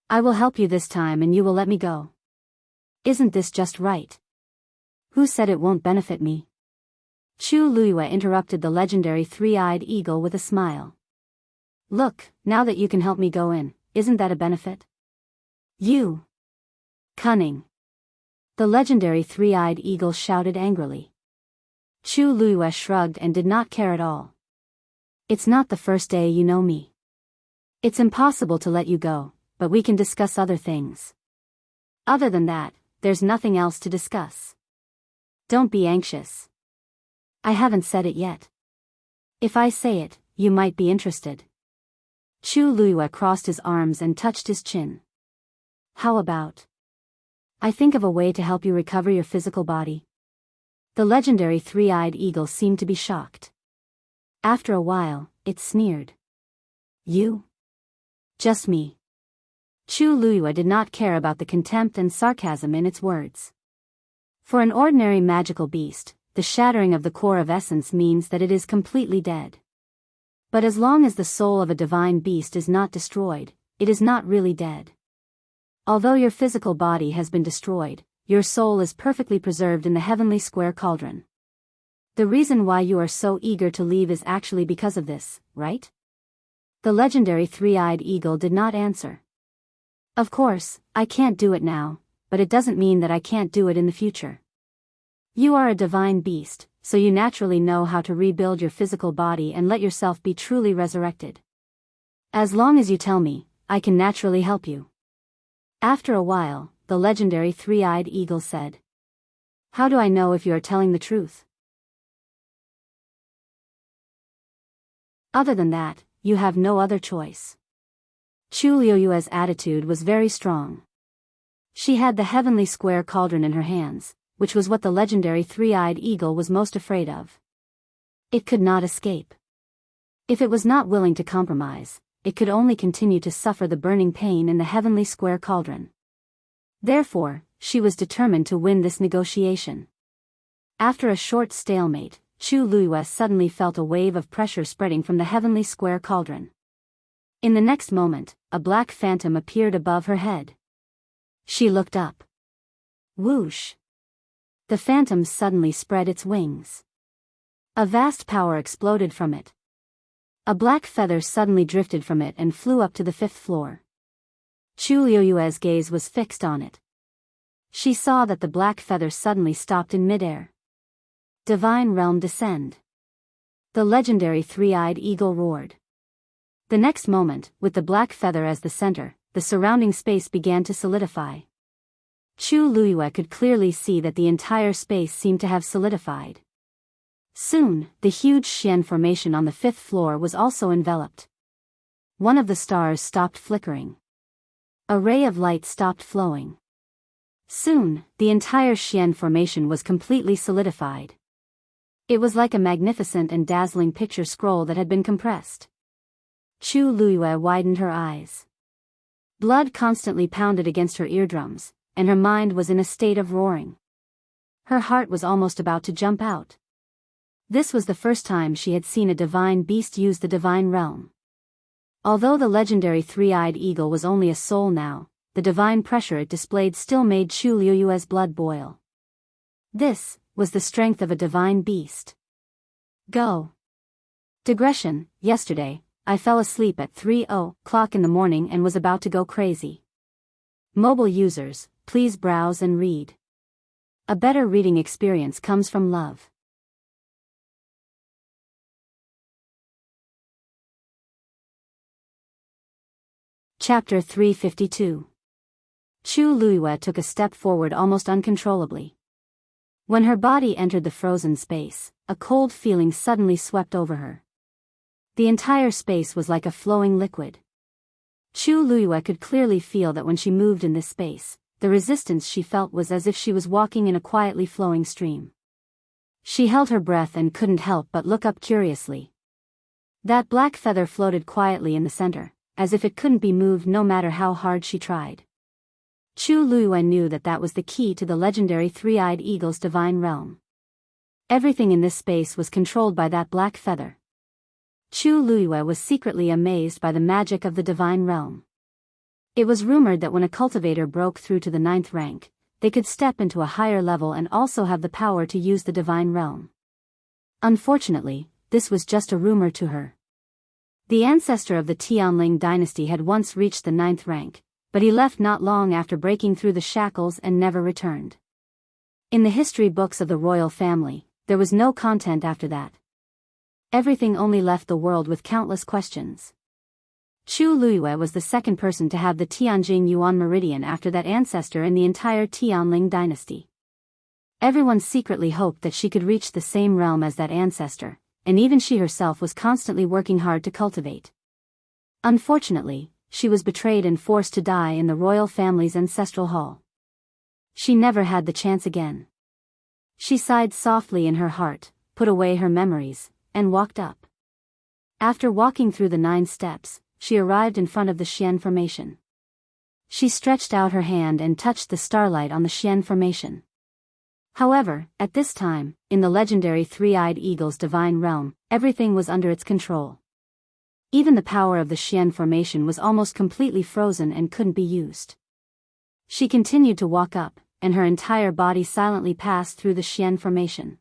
[SPEAKER 1] I will help you this time and you will let me go. Isn't this just right? Who said it won't benefit me? Chu Luyue interrupted the legendary three-eyed eagle with a smile. Look, now that you can help me go in, isn't that a benefit? You! Cunning! The legendary three-eyed eagle shouted angrily. Chu Luyue shrugged and did not care at all. It's not the first day you know me. It's impossible to let you go, but we can discuss other things. Other than that, there's nothing else to discuss. Don't be anxious. I haven't said it yet. If I say it, you might be interested. Chu Luyue crossed his arms and touched his chin. How about? I think of a way to help you recover your physical body. The legendary three-eyed eagle seemed to be shocked. After a while, it sneered. You? Just me. Chu Luyue did not care about the contempt and sarcasm in its words. For an ordinary magical beast, the shattering of the core of essence means that it is completely dead. But as long as the soul of a divine beast is not destroyed, it is not really dead. Although your physical body has been destroyed, your soul is perfectly preserved in the heavenly square cauldron. The reason why you are so eager to leave is actually because of this, right? The legendary three-eyed eagle did not answer. Of course, I can't do it now, but it doesn't mean that I can't do it in the future. You are a divine beast, so you naturally know how to rebuild your physical body and let yourself be truly resurrected. As long as you tell me, I can naturally help you. After a while, the legendary three-eyed eagle said. How do I know if you are telling the truth? Other than that, you have no other choice. Chu Liuyue's attitude was very strong. She had the heavenly square cauldron in her hands, which was what the legendary three-eyed eagle was most afraid of. It could not escape. If it was not willing to compromise, it could only continue to suffer the burning pain in the heavenly square cauldron. Therefore, she was determined to win this negotiation. After a short stalemate, Chu Luyue suddenly felt a wave of pressure spreading from the heavenly square cauldron. In the next moment, a black phantom appeared above her head. She looked up. Whoosh! The phantom suddenly spread its wings. A vast power exploded from it. A black feather suddenly drifted from it and flew up to the 5th floor. Chu Liuyue's gaze was fixed on it. She saw that the black feather suddenly stopped in midair. Divine realm descend. The legendary three-eyed eagle roared. The next moment, with the black feather as the center, the surrounding space began to solidify. Chu Luyue could clearly see that the entire space seemed to have solidified. Soon, the huge Xian formation on the 5th floor was also enveloped. One of the stars stopped flickering. A ray of light stopped flowing. Soon, the entire Xian formation was completely solidified. It was like a magnificent and dazzling picture scroll that had been compressed. Chu Luyue widened her eyes. Blood constantly pounded against her eardrums, and her mind was in a state of roaring. Her heart was almost about to jump out. This was the first time she had seen a divine beast use the divine realm. Although the legendary three-eyed eagle was only a soul now, the divine pressure it displayed still made Chu Liyue's blood boil. This was the strength of a divine beast. Go. Digression: yesterday, I fell asleep at 3:00 in the morning and was about to go crazy. Mobile users, please browse and read. A better reading experience comes from love. Chapter 352. Chu Liyue took a step forward almost uncontrollably. When her body entered the frozen space, a cold feeling suddenly swept over her. The entire space was like a flowing liquid. Chu Liyue could clearly feel that when she moved in this space, the resistance she felt was as if she was walking in a quietly flowing stream. She held her breath and couldn't help but look up curiously. That black feather floated quietly in the center, as if it couldn't be moved no matter how hard she tried. Chu Liyue knew that that was the key to the legendary three-eyed eagle's divine realm. Everything in this space was controlled by that black feather. Chu Liyue was secretly amazed by the magic of the divine realm. It was rumored that when a cultivator broke through to the 9th rank, they could step into a higher level and also have the power to use the divine realm. Unfortunately, this was just a rumor to her. The ancestor of the Tianling dynasty had once reached the 9th rank, but he left not long after breaking through the shackles and never returned. In the history books of the royal family, there was no content after that. Everything only left the world with countless questions. Chu Liyue was the second person to have the Tianjing Yuan meridian after that ancestor in the entire Tianling dynasty. Everyone secretly hoped that she could reach the same realm as that ancestor, and even she herself was constantly working hard to cultivate. Unfortunately, she was betrayed and forced to die in the royal family's ancestral hall. She never had the chance again. She sighed softly in her heart, put away her memories, and walked up. After walking through the 9 steps, she arrived in front of the Xian formation. She stretched out her hand and touched the starlight on the Xian formation. However, at this time, in the legendary three-eyed eagle's divine realm, everything was under its control. Even the power of the Xian formation was almost completely frozen and couldn't be used. She continued to walk up, and her entire body silently passed through the Xian formation.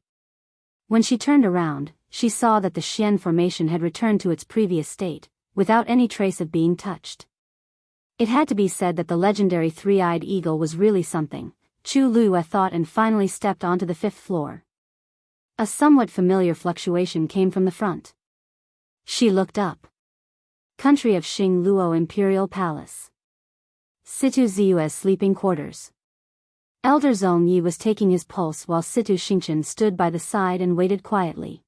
[SPEAKER 1] When she turned around, she saw that the Xian formation had returned to its previous state, without any trace of being touched. It had to be said that the legendary three-eyed eagle was really something, Chu Liyue thought, and finally stepped onto the 5th floor. A somewhat familiar fluctuation came from the front. She looked up. Country of Xing Luo Imperial Palace. Situ Ziyue's sleeping quarters. Elder Zong Yi was taking his pulse while Situ Xingchen stood by the side and waited quietly.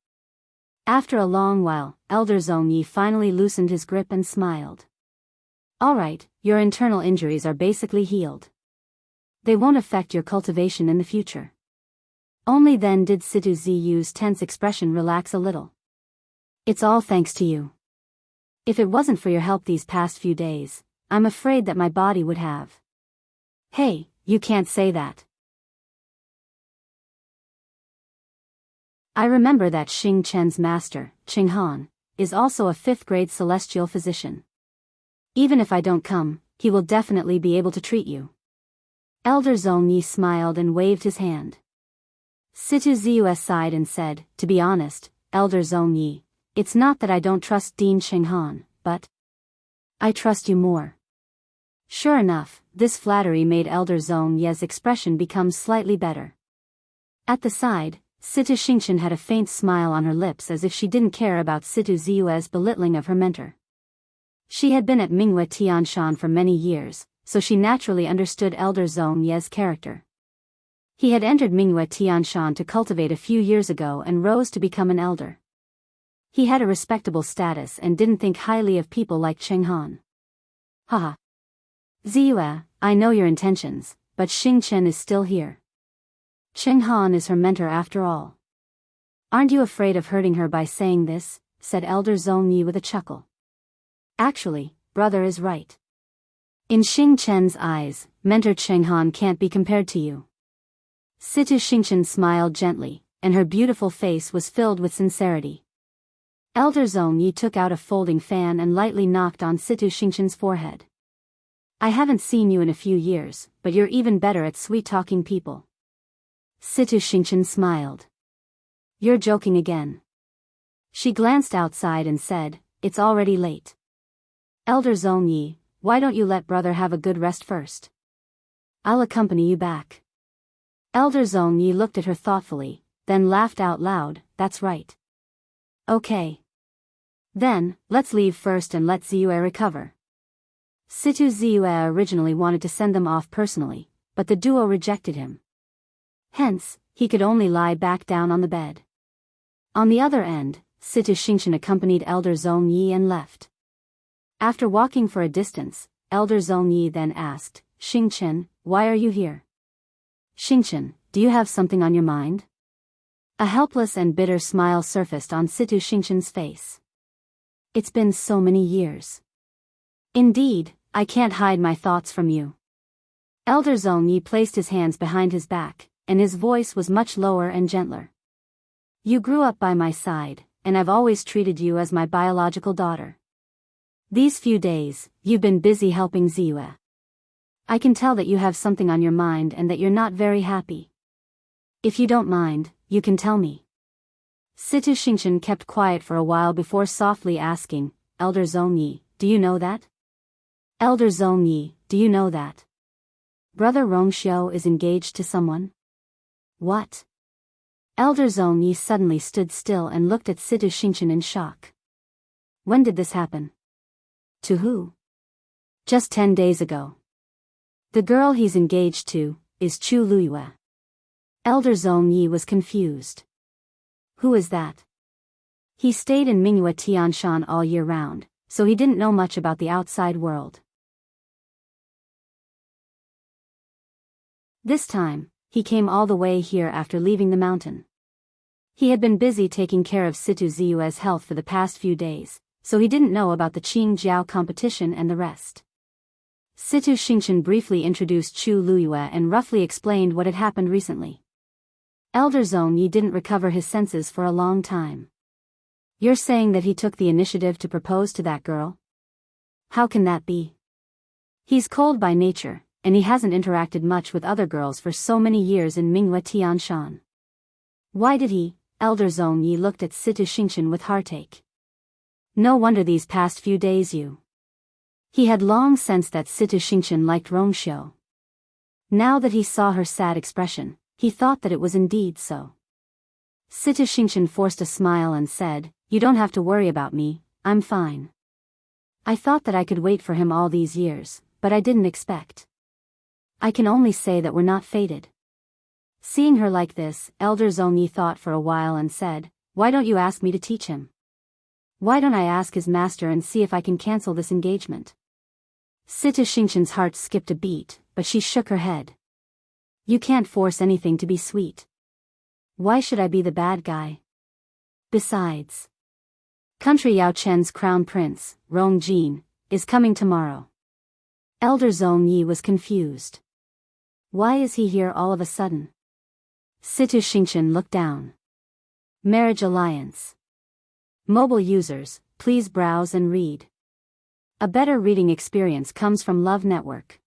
[SPEAKER 1] After a long while, Elder Zong Yi finally loosened his grip and smiled. "All right, your internal injuries are basically healed. They won't affect your cultivation in the future." Only then did Situ Ziyu's tense expression relax a little. "It's all thanks to you. If it wasn't for your help these past few days, I'm afraid that my body would have." "Hey, you can't say that. I remember that Xing Chen's master, Qing Han, is also a 5th-grade celestial physician. Even if I don't come, he will definitely be able to treat you." Elder Zong Yi smiled and waved his hand. Situ Ziyue sighed and said, "To be honest, Elder Zong Yi, it's not that I don't trust Dean Qing Han, but I trust you more." Sure enough, this flattery made Elder Zong Yi's expression become slightly better. At the side, Situ Xingchen had a faint smile on her lips as if she didn't care about Situ Ziyue's belittling of her mentor. She had been at Minghua Tianshan for many years, so she naturally understood Elder Zong Yi's character. He had entered Minghua Tianshan to cultivate a few years ago and rose to become an elder. He had a respectable status and didn't think highly of people like Qing Han. "Haha. Ziyue, I know your intentions, but Xing Chen is still here. Qing Han is her mentor after all. Aren't you afraid of hurting her by saying this?" said Elder Zong Yi with a chuckle. "Actually, brother is right. In Xing Chen's eyes, mentor Qing Han can't be compared to you." Situ Xingchen smiled gently, and her beautiful face was filled with sincerity. Elder Zong Yi took out a folding fan and lightly knocked on Situ Xingchen's forehead. I haven't seen you in a few years, but you're even better at sweet-talking people. Situ Xingchen smiled. You're joking again. She glanced outside and said, it's already late. Elder Zong Yi, why don't you let brother have a good rest first? I'll accompany you back. Elder Zong Yi looked at her thoughtfully, then laughed out loud, that's right. Okay. Then, let's leave first and let Ziyue recover. Situ Ziyue originally wanted to send them off personally, but the duo rejected him. Hence, he could only lie back down on the bed. On the other end, Situ Xingchen accompanied Elder Zong Yi and left. After walking for a distance, Elder Zong Yi then asked, Xingchen, why are you here? Xingchen, do you have something on your mind? A helpless and bitter smile surfaced on Situ Xingchen's face. It's been so many years. Indeed, I can't hide my thoughts from you. Elder Zong Yi placed his hands behind his back, and his voice was much lower and gentler. You grew up by my side, and I've always treated you as my biological daughter. These few days, you've been busy helping Ziyue. I can tell that you have something on your mind and that you're not very happy. If you don't mind, you can tell me. Situ Xingchen kept quiet for a while before softly asking, Elder Zong Yi, do you know that? Elder Zong Yi, do you know that? Brother Rongxiu is engaged to someone? What? Elder Zong Yi suddenly stood still and looked at Situ Xingchen in shock. When did this happen? To who? Just 10 days ago. The girl he's engaged to is Chu Luyue. Elder Zong Yi was confused. Who is that? He stayed in Mingyue Tianshan all year round, so he didn't know much about the outside world. This time, he came all the way here after leaving the mountain. He had been busy taking care of Situ Ziyue's health for the past few days, so he didn't know about the Qingjiao competition and the rest. Situ Xingchen briefly introduced Chu Luyue and roughly explained what had happened recently. Elder Zong Yi didn't recover his senses for a long time. You're saying that he took the initiative to propose to that girl? How can that be? He's cold by nature, and he hasn't interacted much with other girls for so many years in Mingyue Tianshan. Why did he? Elder Zong Yi looked at Situ Xingchen with heartache. No wonder these past few days you. He had long sensed that Situ Xingchen liked Rongxiu. Now that he saw her sad expression, he thought that it was indeed so. Situ Xingchen forced a smile and said, you don't have to worry about me, I'm fine. I thought that I could wait for him all these years, but I didn't expect. I can only say that we're not fated. Seeing her like this, Elder Zong Yi thought for a while and said, why don't you ask me to teach him? Why don't I ask his master and see if I can cancel this engagement? Situ Xingchen's heart skipped a beat, but she shook her head. You can't force anything to be sweet. Why should I be the bad guy? Besides, Country Yao Chen's crown prince, Rong Jin, is coming tomorrow. Elder Zong Yi was confused. Why is he here all of a sudden? Situ Xingchen looked down. Marriage alliance. Mobile users, please browse and read. A better reading experience comes from Love Network.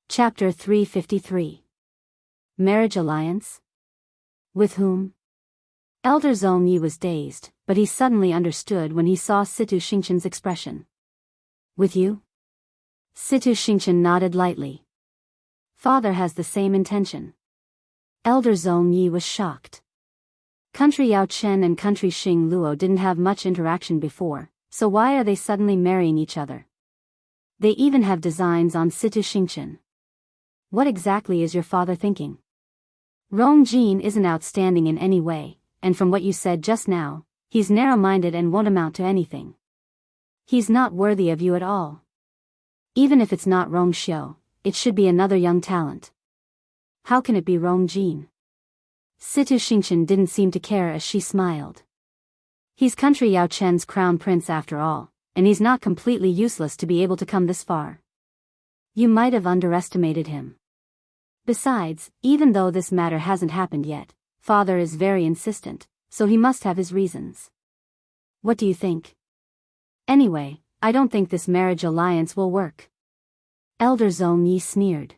[SPEAKER 1] Chapter 353. Marriage alliance? With whom? Elder Zong Yi was dazed, but he suddenly understood when he saw Situ Xingchen's expression. With you? Situ Xingchen nodded lightly. Father has the same intention. Elder Zong Yi was shocked. Country Yao Chen and Country Xing Luo didn't have much interaction before, so why are they suddenly marrying each other? They even have designs on Situ Xingchen. What exactly is your father thinking? Rong Jin isn't outstanding in any way, and from what you said just now, he's narrow-minded and won't amount to anything. He's not worthy of you at all. Even if it's not Rongxiu, it should be another young talent. How can it be Rong Jin? Situ Xingchen didn't seem to care as she smiled. He's Country Yao Chen's crown prince after all, and he's not completely useless to be able to come this far. You might have underestimated him. Besides, even though this matter hasn't happened yet, father is very insistent, so he must have his reasons. What do you think? Anyway, I don't think this marriage alliance will work. Elder Zhong Yi sneered.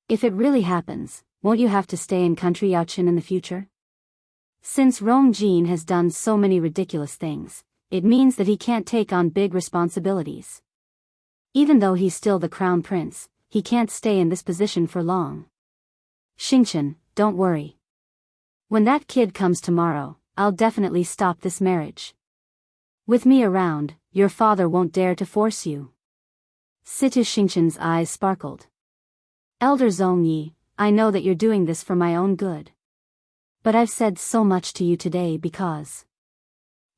[SPEAKER 1] If it really happens, won't you have to stay in country Yaochen in the future? Since Rong Jin has done so many ridiculous things, it means that he can't take on big responsibilities. Even though he's still the crown prince, he can't stay in this position for long. Xingchen, don't worry. When that kid comes tomorrow, I'll definitely stop this marriage. With me around, your father won't dare to force you. Situ Xingchen's eyes sparkled. Elder Zhong Yi, I know that you're doing this for my own good. But I've said so much to you today because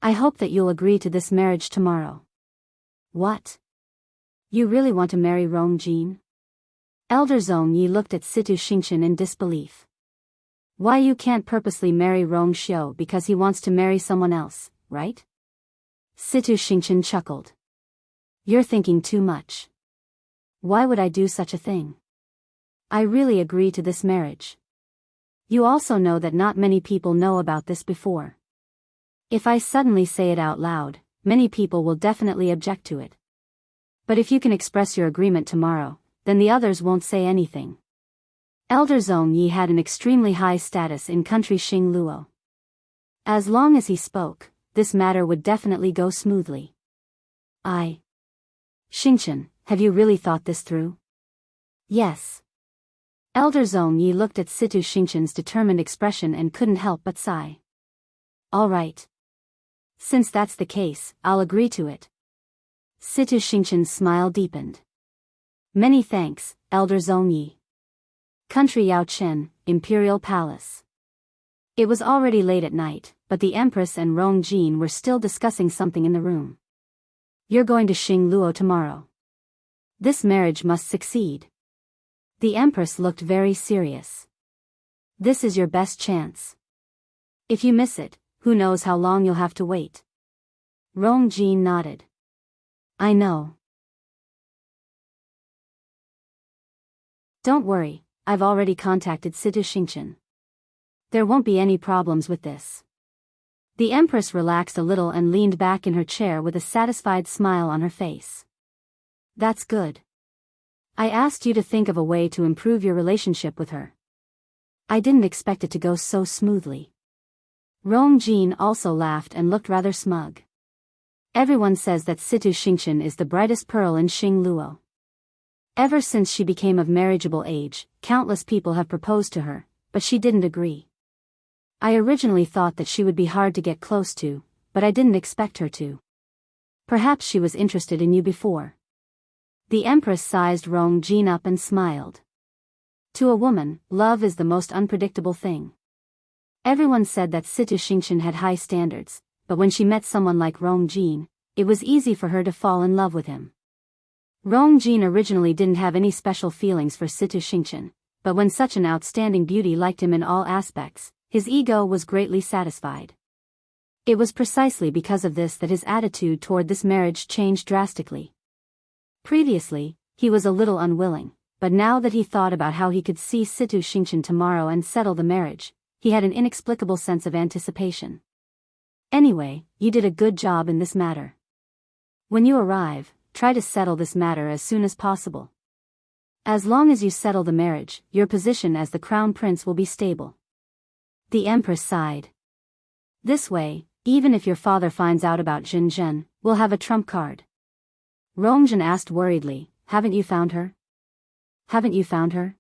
[SPEAKER 1] I hope that you'll agree to this marriage tomorrow. What? You really want to marry Rong Jin? Elder Zhong Yi looked at Situ Xingchen in disbelief. Why you can't purposely marry Rong Xiu because he wants to marry someone else, right? Situ Xingchen chuckled. You're thinking too much. Why would I do such a thing? I really agree to this marriage. You also know that not many people know about this before. If I suddenly say it out loud, many people will definitely object to it. But if you can express your agreement tomorrow, then the others won't say anything. Elder Zhong Yi had an extremely high status in country Xingluo. As long as he spoke, this matter would definitely go smoothly. Xingchen, have you really thought this through? Yes. Elder Zhong Yi looked at Situ Xingchen's determined expression and couldn't help but sigh. All right. Since that's the case, I'll agree to it. Situ Xingchen's smile deepened. Many thanks, Elder Zhong Yi. Country Yaochen, Imperial Palace. It was already late at night, but the Empress and Rong Jin were still discussing something in the room. You're going to Xingluo tomorrow. This marriage must succeed. The Empress looked very serious. This is your best chance. If you miss it, who knows how long you'll have to wait. Rong Jin nodded. I know. Don't worry, I've already contacted Situ Xingchen. There won't be any problems with this. The Empress relaxed a little and leaned back in her chair with a satisfied smile on her face. That's good. I asked you to think of a way to improve your relationship with her. I didn't expect it to go so smoothly. Rong Jin also laughed and looked rather smug. Everyone says that Situ Xingchen is the brightest pearl in Xingluo. Ever since she became of marriageable age, countless people have proposed to her, but she didn't agree. I originally thought that she would be hard to get close to, but I didn't expect her to. Perhaps she was interested in you before. The Empress sized Rong Jin up and smiled. To a woman, love is the most unpredictable thing. Everyone said that Situ Xingchen had high standards, but when she met someone like Rong Jin, it was easy for her to fall in love with him. Rong Jin originally didn't have any special feelings for Situ Xingchen, but when such an outstanding beauty liked him in all aspects, his ego was greatly satisfied. It was precisely because of this that his attitude toward this marriage changed drastically. Previously, he was a little unwilling, but now that he thought about how he could see Situ Xingchen tomorrow and settle the marriage, he had an inexplicable sense of anticipation. Anyway, you did a good job in this matter. When you arrive, try to settle this matter as soon as possible. As long as you settle the marriage, your position as the crown prince will be stable. The Empress sighed. This way, even if your father finds out about Jin Zhen, we'll have a trump card. Rongzhen asked worriedly, haven't you found her? Haven't you found her?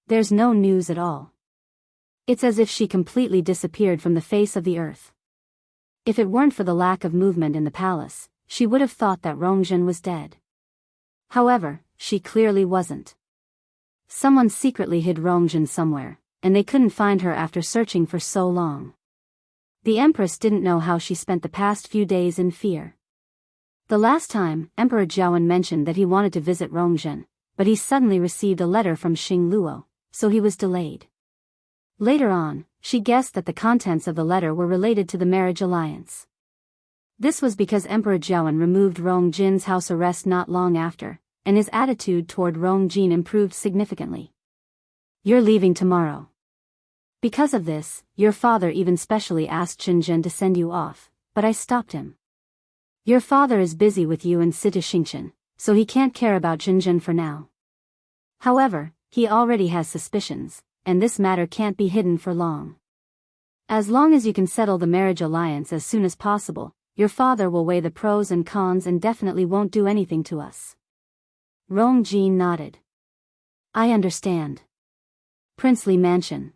[SPEAKER 1] There's no news at all. It's as if she completely disappeared from the face of the earth. If it weren't for the lack of movement in the palace, she would have thought that Rongzhen was dead. However, she clearly wasn't. Someone secretly hid Rongzhen somewhere, and they couldn't find her after searching for so long. The Empress didn't know how she spent the past few days in fear. The last time, Emperor Jiawen mentioned that he wanted to visit Rongzhen, but he suddenly received a letter from Xingluo, so he was delayed. Later on, she guessed that the contents of the letter were related to the marriage alliance. This was because Emperor Jiawen removed Rong Jin's house arrest not long after, and his attitude toward Rong Jin improved significantly. "You're leaving tomorrow. Because of this, your father even specially asked Shenzhen to send you off, but I stopped him. Your father is busy with you and Sita Xingchen, so he can't care about Shenzhen for now. However, he already has suspicions, and this matter can't be hidden for long. As long as you can settle the marriage alliance as soon as possible, your father will weigh the pros and cons and definitely won't do anything to us." Rong Jin nodded. "I understand. Princely Mansion."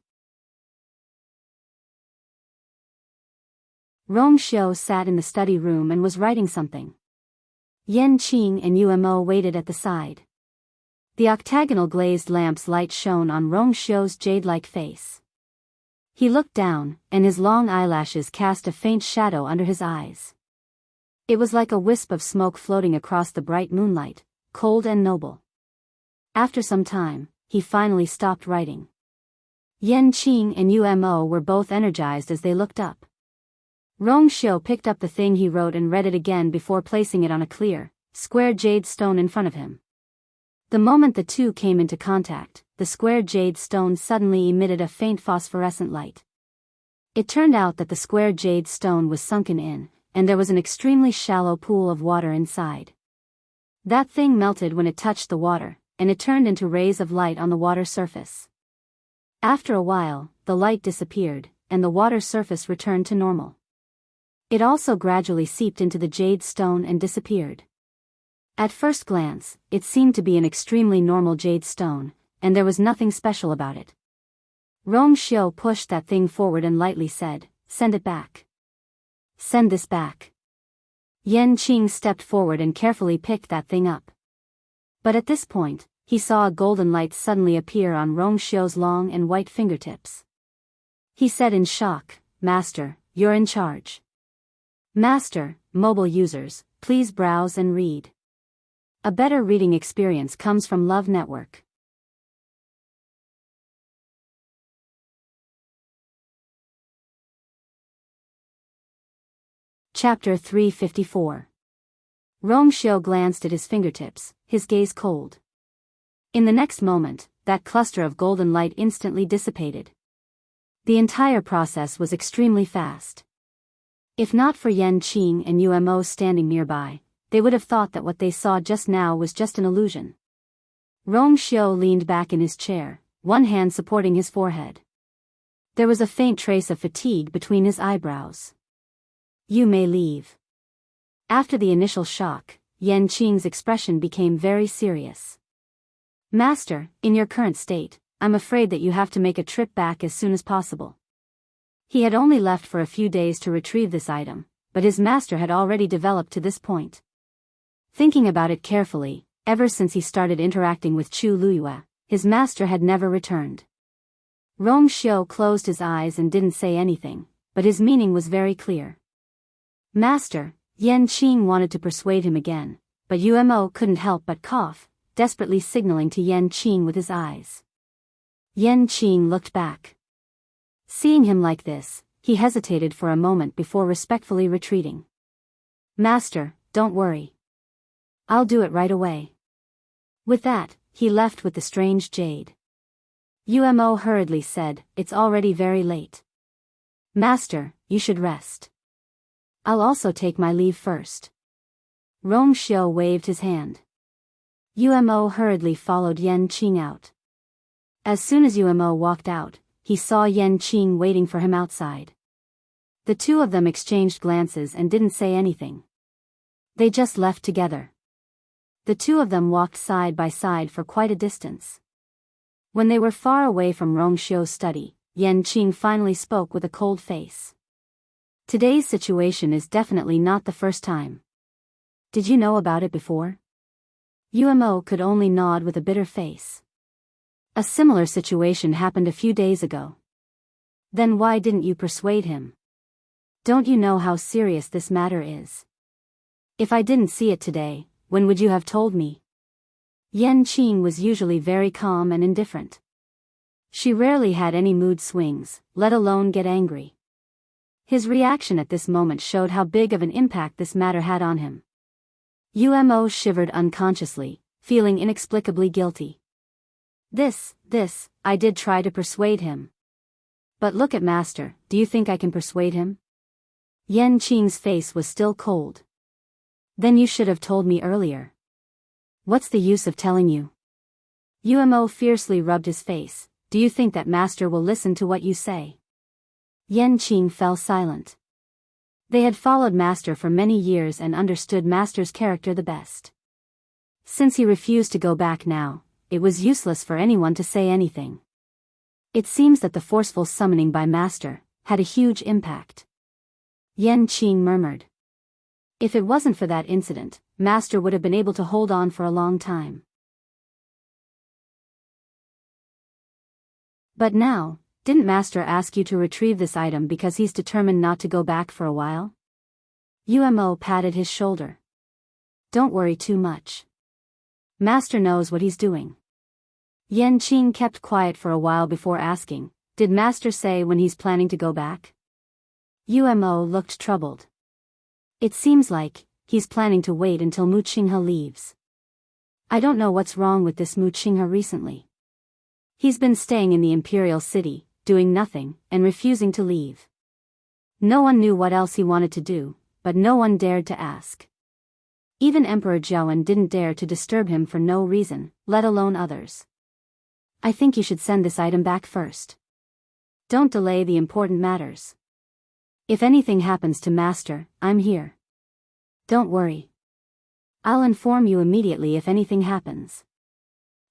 [SPEAKER 1] Rong Xiu sat in the study room and was writing something. Yan Qing and Umo waited at the side. The octagonal glazed lamp's light shone on Rong Xiu's jade-like face. He looked down, and his long eyelashes cast a faint shadow under his eyes. It was like a wisp of smoke floating across the bright moonlight, cold and noble. After some time, he finally stopped writing. Yan Qing and Umo were both energized as they looked up. Rong Xiu picked up the thing he wrote and read it again before placing it on a clear, square jade stone in front of him. The moment the two came into contact, the square jade stone suddenly emitted a faint phosphorescent light. It turned out that the square jade stone was sunken in, and there was an extremely shallow pool of water inside. That thing melted when it touched the water, and it turned into rays of light on the water surface. After a while, the light disappeared, and the water surface returned to normal. It also gradually seeped into the jade stone and disappeared. At first glance, it seemed to be an extremely normal jade stone, and there was nothing special about it. Rong Xiu pushed that thing forward and lightly said, "Send it back." "Send this back." Yan Qing stepped forward and carefully picked that thing up. But at this point, he saw a golden light suddenly appear on Rong Xiu's long and white fingertips. He said in shock, "Master, you're in charge." Master, mobile users, please browse and read. A better reading experience comes from Love Network. Chapter 354. Rong Xiu glanced at his fingertips, his gaze cold. In the next moment, that cluster of golden light instantly dissipated. The entire process was extremely fast. If not for Yan Qing and Umo standing nearby, they would have thought that what they saw just now was just an illusion. Rong Xiu leaned back in his chair, one hand supporting his forehead. There was a faint trace of fatigue between his eyebrows. "You may leave." After the initial shock, Yan Qing's expression became very serious. "Master, in your current state, I'm afraid that you have to make a trip back as soon as possible." He had only left for a few days to retrieve this item, but his master had already developed to this point. Thinking about it carefully, ever since he started interacting with Chu Luyue, his master had never returned. Rong Xiu closed his eyes and didn't say anything, but his meaning was very clear. "Master," Yan Qing wanted to persuade him again, but Umo couldn't help but cough, desperately signaling to Yan Qing with his eyes. Yan Qing looked back. Seeing him like this, he hesitated for a moment before respectfully retreating. "Master, don't worry. I'll do it right away." With that, he left with the strange jade. Umo hurriedly said, "It's already very late. Master, you should rest. I'll also take my leave first." Rong Xiu waved his hand. Umo hurriedly followed Yan Qing out. As soon as Umo walked out, he saw Yan Qing waiting for him outside. The two of them exchanged glances and didn't say anything. They just left together. The two of them walked side by side for quite a distance. When they were far away from Rong Xiu's study, Yan Qing finally spoke with a cold face. "Today's situation is definitely not the first time. Did you know about it before?" Umo could only nod with a bitter face. "A similar situation happened a few days ago." "Then why didn't you persuade him? Don't you know how serious this matter is? If I didn't see it today, when would you have told me?" Yan Qing was usually very calm and indifferent. She rarely had any mood swings, let alone get angry. His reaction at this moment showed how big of an impact this matter had on him. Umo shivered unconsciously, feeling inexplicably guilty. This, I did try to persuade him. But look at Master, do you think I can persuade him? Yan Qing's face was still cold. Then you should have told me earlier. What's the use of telling you? Umo fiercely rubbed his face. Do you think that Master will listen to what you say? Yan Qing fell silent. They had followed Master for many years and understood Master's character the best. Since he refused to go back now, it was useless for anyone to say anything. It seems that the forceful summoning by Master had a huge impact. Yan Qing murmured. If it wasn't for that incident, Master would have been able to hold on for a long time. But now, didn't Master ask you to retrieve this item because he's determined not to go back for a while? Umo patted his shoulder. Don't worry too much. Master knows what he's doing. Yan Qing kept quiet for a while before asking, did Master say when he's planning to go back? Umo looked troubled. It seems like he's planning to wait until Mu Qinghe leaves. I don't know what's wrong with this Mu Qinghe recently. He's been staying in the imperial city, doing nothing, and refusing to leave. No one knew what else he wanted to do, but no one dared to ask. Even Emperor Jiawen didn't dare to disturb him for no reason, let alone others. I think you should send this item back first. Don't delay the important matters. If anything happens to Master, I'm here. Don't worry. I'll inform you immediately if anything happens.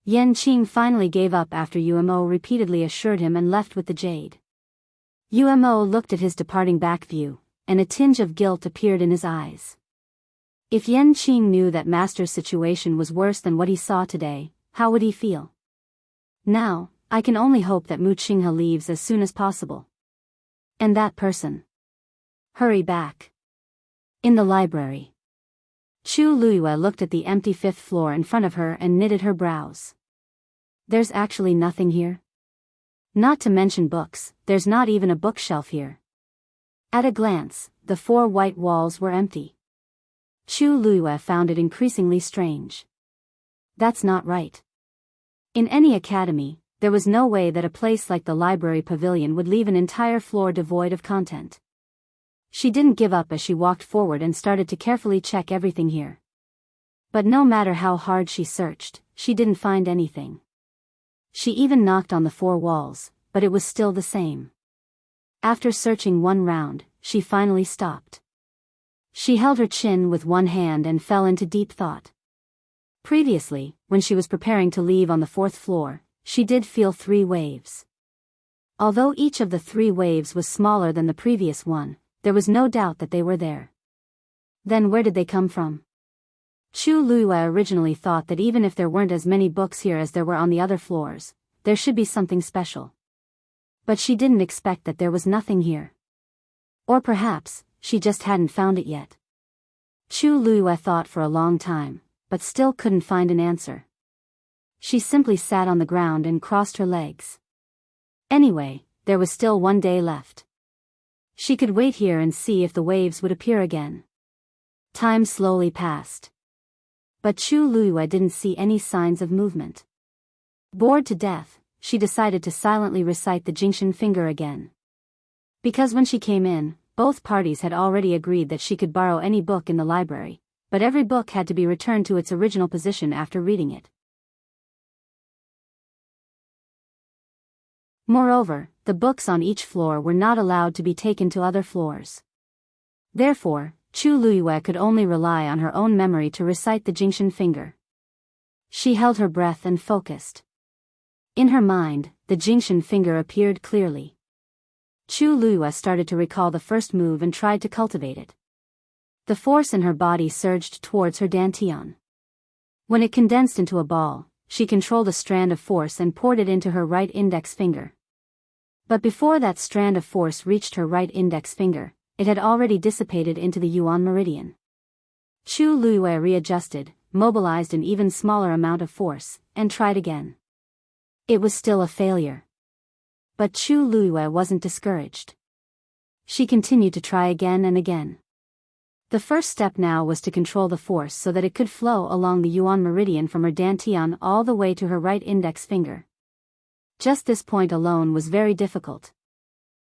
[SPEAKER 1] Yan Qing finally gave up after Umo repeatedly assured him and left with the jade. Umo looked at his departing back view, and a tinge of guilt appeared in his eyes. If Yan Qing knew that Master's situation was worse than what he saw today, how would he feel? Now, I can only hope that Mu Qinghe leaves as soon as possible. And that person. Hurry back. In the library. Chu Luiyue looked at the empty fifth floor in front of her and knitted her brows. There's actually nothing here? Not to mention books, there's not even a bookshelf here. At a glance, the four white walls were empty. Chu Luiyue found it increasingly strange. That's not right. In any academy, there was no way that a place like the library pavilion would leave an entire floor devoid of content. She didn't give up as she walked forward and started to carefully check everything here. But no matter how hard she searched, she didn't find anything. She even knocked on the four walls, but it was still the same. After searching one round, she finally stopped. She held her chin with one hand and fell into deep thought. Previously, when she was preparing to leave on the fourth floor, she did feel 3 waves. Although each of the 3 waves was smaller than the previous one, there was no doubt that they were there. Then where did they come from? Chu Luiyue originally thought that even if there weren't as many books here as there were on the other floors, there should be something special. But she didn't expect that there was nothing here. Or perhaps, she just hadn't found it yet. Chu Luiyue thought for a long time, but still couldn't find an answer. She simply sat on the ground and crossed her legs. Anyway, there was still 1 day left. She could wait here and see if the waves would appear again. Time slowly passed. But Chu Luiyue didn't see any signs of movement. Bored to death, she decided to silently recite the Jingxin finger again. Because when she came in, both parties had already agreed that she could borrow any book in the library, but every book had to be returned to its original position after reading it. Moreover, the books on each floor were not allowed to be taken to other floors. Therefore, Chu Luiyue could only rely on her own memory to recite the Jingxin finger. She held her breath and focused. In her mind, the Jingxin finger appeared clearly. Chu Luiyue started to recall the first move and tried to cultivate it. The force in her body surged towards her dantian. When it condensed into a ball, she controlled a strand of force and poured it into her right index finger. But before that strand of force reached her right index finger, it had already dissipated into the Yuan meridian. Chu Luiyue readjusted, mobilized an even smaller amount of force, and tried again. It was still a failure. But Chu Luiyue wasn't discouraged. She continued to try again and again. The first step now was to control the force so that it could flow along the Yuan meridian from her dantian all the way to her right index finger. Just this point alone was very difficult.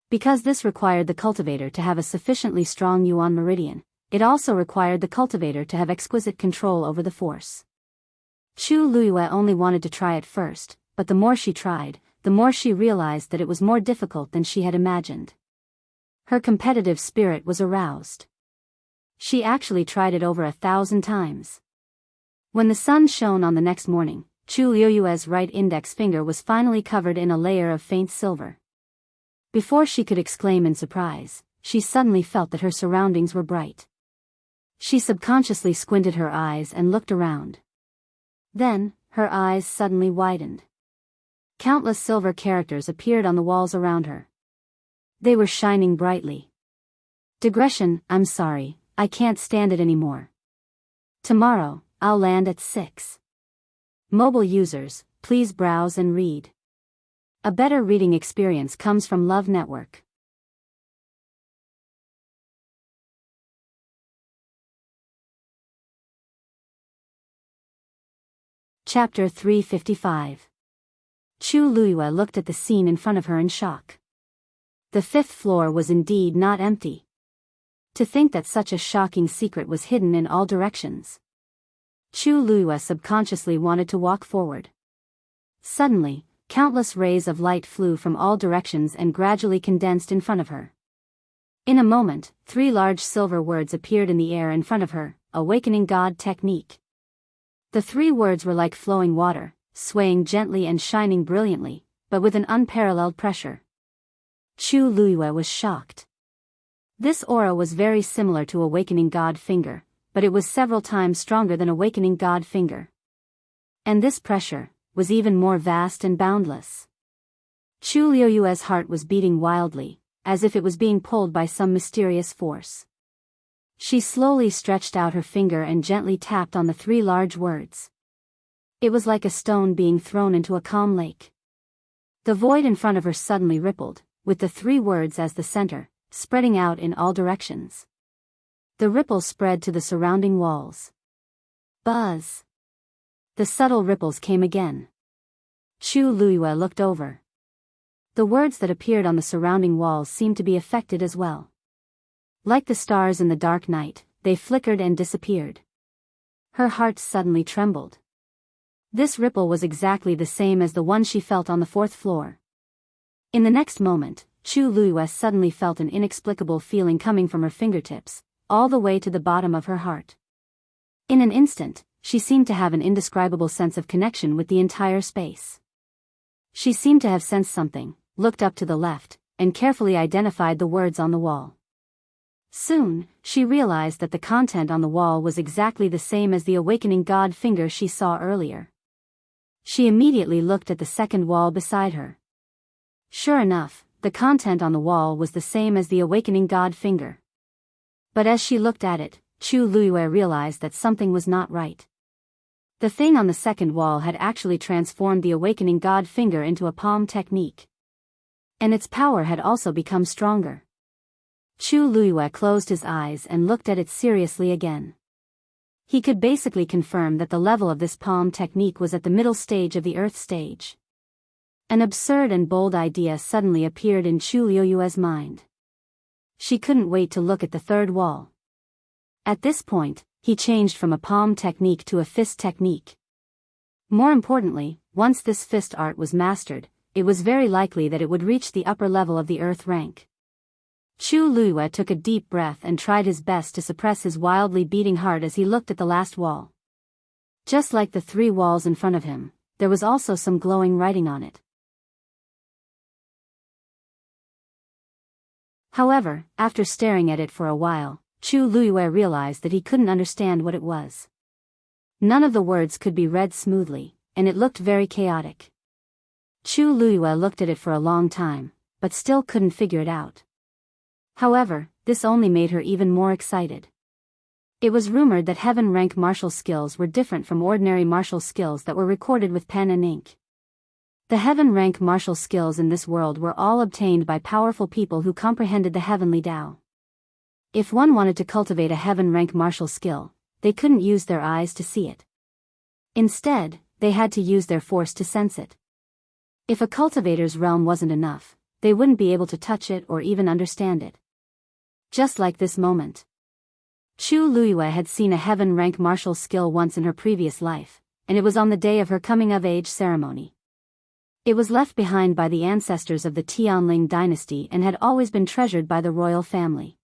[SPEAKER 1] Because this required the cultivator to have a sufficiently strong Yuan meridian, it also required the cultivator to have exquisite control over the force. Chu Luiyue only wanted to try it first, but the more she tried, the more she realized that it was more difficult than she had imagined. Her competitive spirit was aroused. She actually tried it over 1,000 times. When the sun shone on the next morning, Chu Luiyue's right index finger was finally covered in a layer of faint silver. Before she could exclaim in surprise, she suddenly felt that her surroundings were bright. She subconsciously squinted her eyes and looked around. Then, her eyes suddenly widened. Countless silver characters appeared on the walls around her. They were shining brightly. Digression, I'm sorry, I can't stand it anymore. Tomorrow, I'll land at 6. Mobile users, please browse and read. A better reading experience comes from Love Network. Chapter 355. Chu Luiyue looked at the scene in front of her in shock. The 5th floor was indeed not empty. To think that such a shocking secret was hidden in all directions. Chu Luiyue subconsciously wanted to walk forward. Suddenly, countless rays of light flew from all directions and gradually condensed in front of her. In a moment, 3 large silver words appeared in the air in front of her, Awakening God Technique. The 3 words were like flowing water, swaying gently and shining brilliantly, but with an unparalleled pressure. Chu Luiyue was shocked. This aura was very similar to Awakening God Finger, but it was several times stronger than Awakening God Finger. And this pressure was even more vast and boundless. Chu Luiyue's heart was beating wildly, as if it was being pulled by some mysterious force. She slowly stretched out her finger and gently tapped on the 3 large words. It was like a stone being thrown into a calm lake. The void in front of her suddenly rippled, with the 3 words as the center, spreading out in all directions. The ripple spread to the surrounding walls. Buzz! The subtle ripples came again. Chu Luiyue looked over. The words that appeared on the surrounding walls seemed to be affected as well. Like the stars in the dark night, they flickered and disappeared. Her heart suddenly trembled. This ripple was exactly the same as the one she felt on the 4th floor. In the next moment, Chu Luiyue suddenly felt an inexplicable feeling coming from her fingertips, all the way to the bottom of her heart. In an instant, she seemed to have an indescribable sense of connection with the entire space. She seemed to have sensed something, looked up to the left, and carefully identified the words on the wall. Soon, she realized that the content on the wall was exactly the same as the Awakening God Finger she saw earlier. She immediately looked at the 2nd wall beside her. Sure enough, the content on the wall was the same as the Awakening God Finger. But as she looked at it, Chu Luiyue realized that something was not right. The thing on the 2nd wall had actually transformed the Awakening God Finger into a palm technique. And its power had also become stronger. Chu Luiyue closed his eyes and looked at it seriously again. He could basically confirm that the level of this palm technique was at the middle stage of the Earth stage. An absurd and bold idea suddenly appeared in Chu Luiyue's mind. She couldn't wait to look at the 3rd wall. At this point, he changed from a palm technique to a fist technique. More importantly, once this fist art was mastered, it was very likely that it would reach the upper level of the Earth rank. Chu Luiyue took a deep breath and tried his best to suppress his wildly beating heart as he looked at the last wall. Just like the 3 walls in front of him, there was also some glowing writing on it. However, after staring at it for a while, Chu Luiyue realized that he couldn't understand what it was. None of the words could be read smoothly, and it looked very chaotic. Chu Luiyue looked at it for a long time, but still couldn't figure it out. However, this only made her even more excited. It was rumored that heaven rank martial skills were different from ordinary martial skills that were recorded with pen and ink. The heaven rank martial skills in this world were all obtained by powerful people who comprehended the heavenly Tao. If one wanted to cultivate a heaven-rank martial skill, they couldn't use their eyes to see it. Instead, they had to use their force to sense it. If a cultivator's realm wasn't enough, they wouldn't be able to touch it or even understand it. Just like this moment. Chu Luiyue had seen a heaven-rank martial skill once in her previous life, and it was on the day of her coming-of-age ceremony. It was left behind by the ancestors of the Tianling dynasty and had always been treasured by the royal family.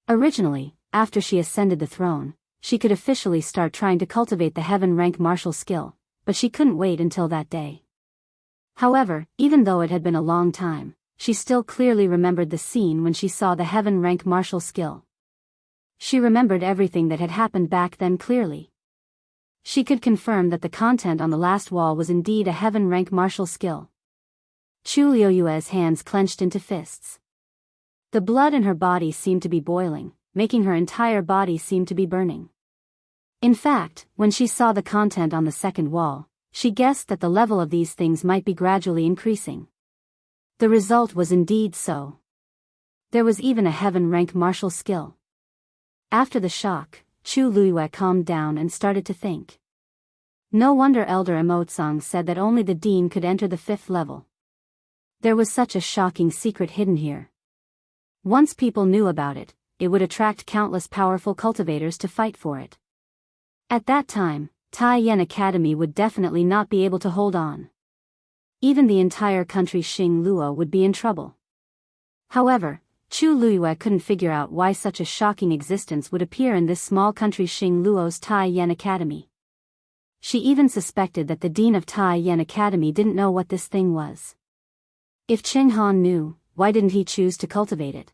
[SPEAKER 1] Originally, after she ascended the throne, she could officially start trying to cultivate the heaven-rank martial skill, but she couldn't wait until that day. However, even though it had been a long time, she still clearly remembered the scene when she saw the heaven-rank martial skill. She remembered everything that had happened back then clearly. She could confirm that the content on the last wall was indeed a heaven-rank martial skill. Chu Luiyue's hands clenched into fists. The blood in her body seemed to be boiling, making her entire body seem to be burning. In fact, when she saw the content on the second wall, she guessed that the level of these things might be gradually increasing. The result was indeed so. There was even a heaven-rank martial skill. After the shock, Chu Luiyue calmed down and started to think. No wonder Elder Emotsang said that only the dean could enter the 5th level. There was such a shocking secret hidden here. Once people knew about it, it would attract countless powerful cultivators to fight for it. At that time, Taiyan Academy would definitely not be able to hold on. Even the entire country Xing Luo would be in trouble. However, Chu Luiyue couldn't figure out why such a shocking existence would appear in this small country Xing Luo's Taiyan Academy. She even suspected that the dean of Taiyan Academy didn't know what this thing was. If Qing Han knew, why didn't he choose to cultivate it?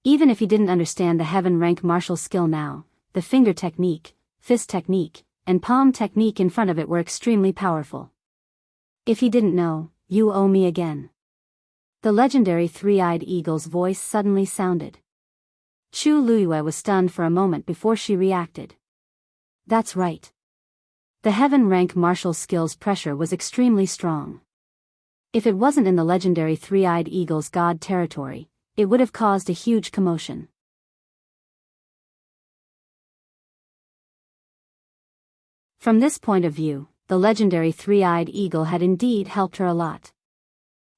[SPEAKER 1] Even if he didn't understand the heaven-rank martial skill now, the finger technique, fist technique, and palm technique in front of it were extremely powerful. If he didn't know, you owe me again. The legendary three-eyed eagle's voice suddenly sounded. Chu Luiyue was stunned for a moment before she reacted. That's right. The heaven-rank martial skill's pressure was extremely strong. If it wasn't in the legendary three-eyed eagle's god territory, it would have caused a huge commotion. From this point of view, the legendary three-eyed eagle had indeed helped her a lot.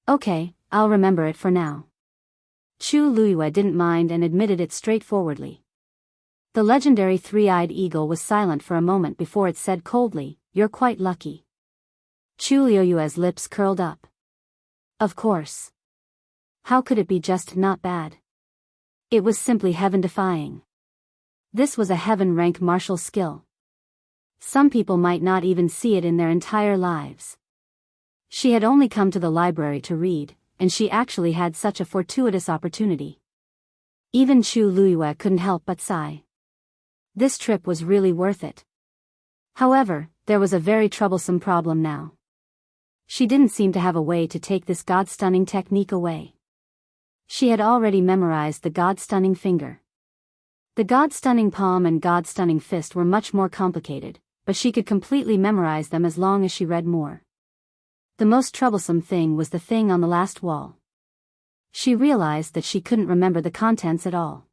[SPEAKER 1] Okay, I'll remember it for now. Chu Luiyue didn't mind and admitted it straightforwardly. The legendary three-eyed eagle was silent for a moment before it said coldly, "You're quite lucky." Chu Luiyue's lips curled up. Of course. How could it be just not bad? It was simply heaven-defying. This was a heaven-rank martial skill. Some people might not even see it in their entire lives. She had only come to the library to read, and she actually had such a fortuitous opportunity. Even Chu Luiyue couldn't help but sigh. This trip was really worth it. However, there was a very troublesome problem now. She didn't seem to have a way to take this god-stunning technique away. She had already memorized the god-stunning finger. The god-stunning palm and god-stunning fist were much more complicated, but she could completely memorize them as long as she read more. The most troublesome thing was the thing on the last wall. She realized that she couldn't remember the contents at all.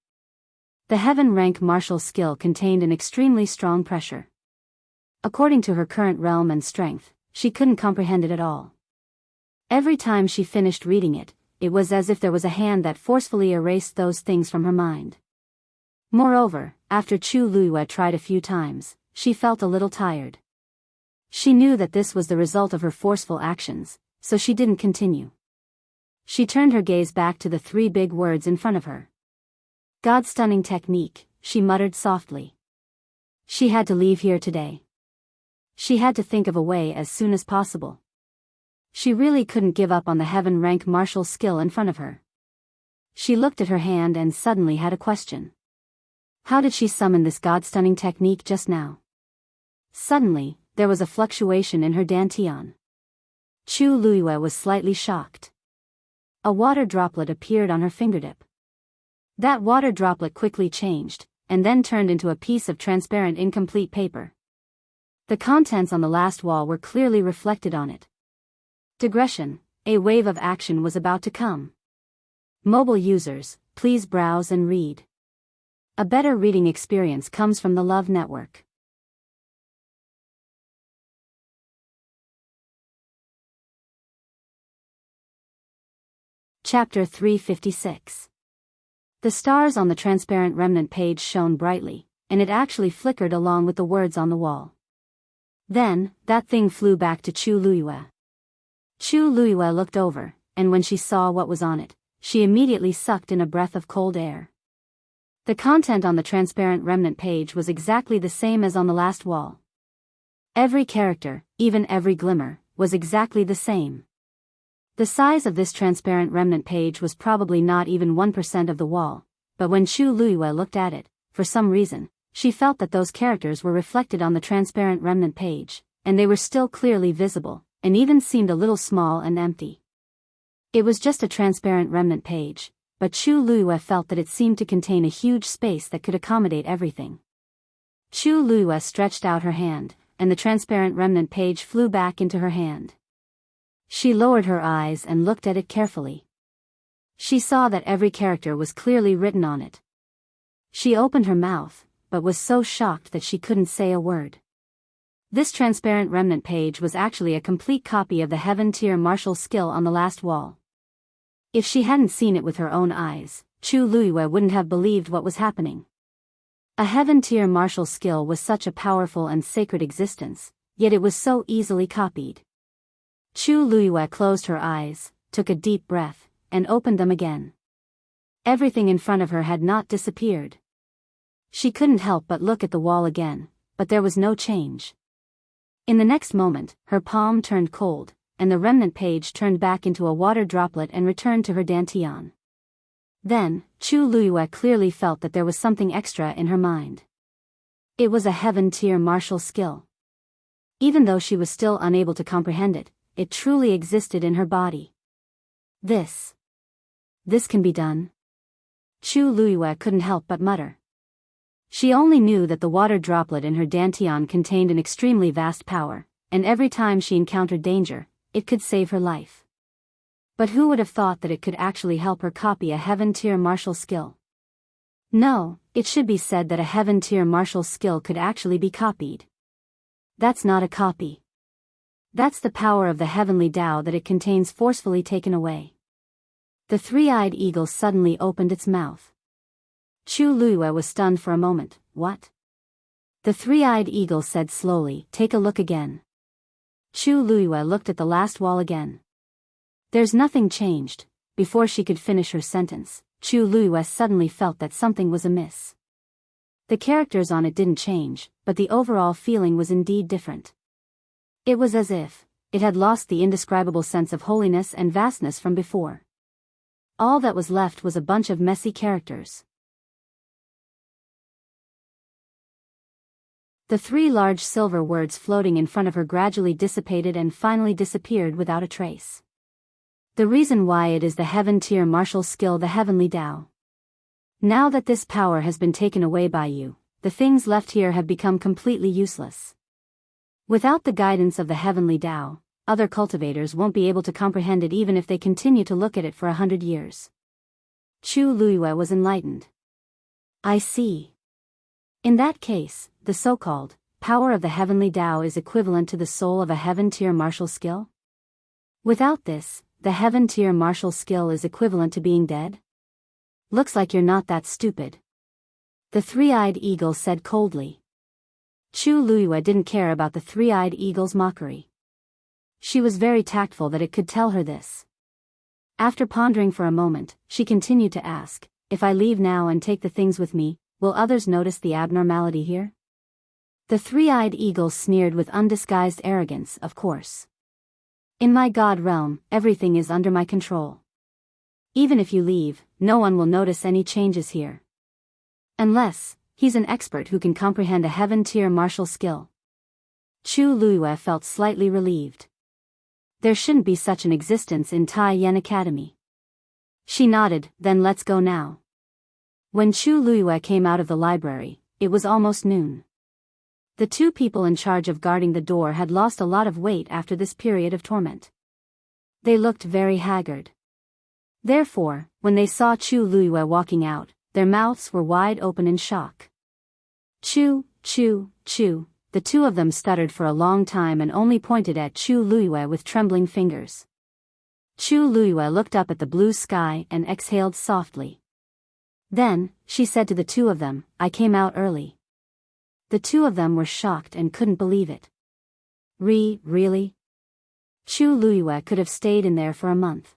[SPEAKER 1] The heaven-rank martial skill contained an extremely strong pressure. According to her current realm and strength, she couldn't comprehend it at all. Every time she finished reading it, it was as if there was a hand that forcefully erased those things from her mind. Moreover, after Chu Luiyue tried a few times, she felt a little tired. She knew that this was the result of her forceful actions, so she didn't continue. She turned her gaze back to the 3 big words in front of her. God-stunning technique, she muttered softly. She had to leave here today. She had to think of a way as soon as possible. She really couldn't give up on the heaven-rank martial skill in front of her. She looked at her hand and suddenly had a question. How did she summon this god-stunning technique just now? Suddenly, there was a fluctuation in her dantian. Chu Luiyue was slightly shocked. A water droplet appeared on her fingertip. That water droplet quickly changed, and then turned into a piece of transparent incomplete paper. The contents on the last wall were clearly reflected on it. Digression, a wave of action was about to come. Mobile users, please browse and read. A better reading experience comes from the Love Network. Chapter 356. The stars on the transparent remnant page shone brightly, and it actually flickered along with the words on the wall. Then, that thing flew back to Chu Luiyue. Chu Luiyue looked over, and when she saw what was on it, she immediately sucked in a breath of cold air. The content on the transparent remnant page was exactly the same as on the last wall. Every character, even every glimmer, was exactly the same. The size of this transparent remnant page was probably not even 1% of the wall, but when Chu Luiyue looked at it, for some reason, she felt that those characters were reflected on the transparent remnant page, and they were still clearly visible, and even seemed a little small and empty. It was just a transparent remnant page, but Chu Luiyue felt that it seemed to contain a huge space that could accommodate everything. Chu Luiyue stretched out her hand, and the transparent remnant page flew back into her hand. She lowered her eyes and looked at it carefully. She saw that every character was clearly written on it. She opened her mouth, but was so shocked that she couldn't say a word. This transparent remnant page was actually a complete copy of the Heaven-tier martial skill on the last wall. If she hadn't seen it with her own eyes, Chu Luiyue wouldn't have believed what was happening. A Heaven-tier martial skill was such a powerful and sacred existence, yet it was so easily copied. Chu Luiyue closed her eyes, took a deep breath, and opened them again. Everything in front of her had not disappeared. She couldn't help but look at the wall again, but there was no change. In the next moment, her palm turned cold, and the remnant page turned back into a water droplet and returned to her dantian. Then, Chu Luiyue clearly felt that there was something extra in her mind. It was a Heaven-tier martial skill. Even though she was still unable to comprehend it, it truly existed in her body. This can be done. Chu Luiyue couldn't help but mutter. She only knew that the water droplet in her dantian contained an extremely vast power, and every time she encountered danger, it could save her life. But who would have thought that it could actually help her copy a Heaven-tier martial skill? No, it should be said that a Heaven-tier martial skill could actually be copied. That's not a copy. That's the power of the heavenly Tao that it contains forcefully taken away. The three-eyed eagle suddenly opened its mouth. Chu Luiyue was stunned for a moment. What? The three-eyed eagle said slowly, "Take a look again." Chu Luiyue looked at the last wall again. There's nothing changed. Before she could finish her sentence, Chu Luiyue suddenly felt that something was amiss. The characters on it didn't change, but the overall feeling was indeed different. It was as if it had lost the indescribable sense of holiness and vastness from before. All that was left was a bunch of messy characters. The three large silver words floating in front of her gradually dissipated and finally disappeared without a trace. The reason why it is the Heaven-tier martial skill, the Heavenly Tao. Now that this power has been taken away by you, the things left here have become completely useless. Without the guidance of the Heavenly Tao, other cultivators won't be able to comprehend it even if they continue to look at it for 100 years. Chu Luiyue was enlightened. I see. In that case, the so-called power of the Heavenly Tao is equivalent to the soul of a Heaven-tier martial skill? Without this, the Heaven-tier martial skill is equivalent to being dead? Looks like you're not that stupid. The three-eyed eagle said coldly. Chu Luiyue didn't care about the three-eyed eagle's mockery. She was very tactful that it could tell her this. After pondering for a moment, she continued to ask, "If I leave now and take the things with me, will others notice the abnormality here?" The three-eyed eagle sneered with undisguised arrogance. Of course. In my God realm, everything is under my control. Even if you leave, no one will notice any changes here. Unless he's an expert who can comprehend a Heaven-tier martial skill. Chu Luiyue felt slightly relieved. There shouldn't be such an existence in Tai Yen Academy. She nodded. Then let's go now. When Chu Luiyue came out of the library, it was almost noon. The two people in charge of guarding the door had lost a lot of weight after this period of torment. They looked very haggard. Therefore, when they saw Chu Luiyue walking out, their mouths were wide open in shock. Chu, Chu, Chu, the two of them stuttered for a long time and only pointed at Chu Luiyue with trembling fingers. Chu Luiyue looked up at the blue sky and exhaled softly. Then, she said to the two of them, "I came out early." The two of them were shocked and couldn't believe it. Really? Chu Luiyue could have stayed in there for a month.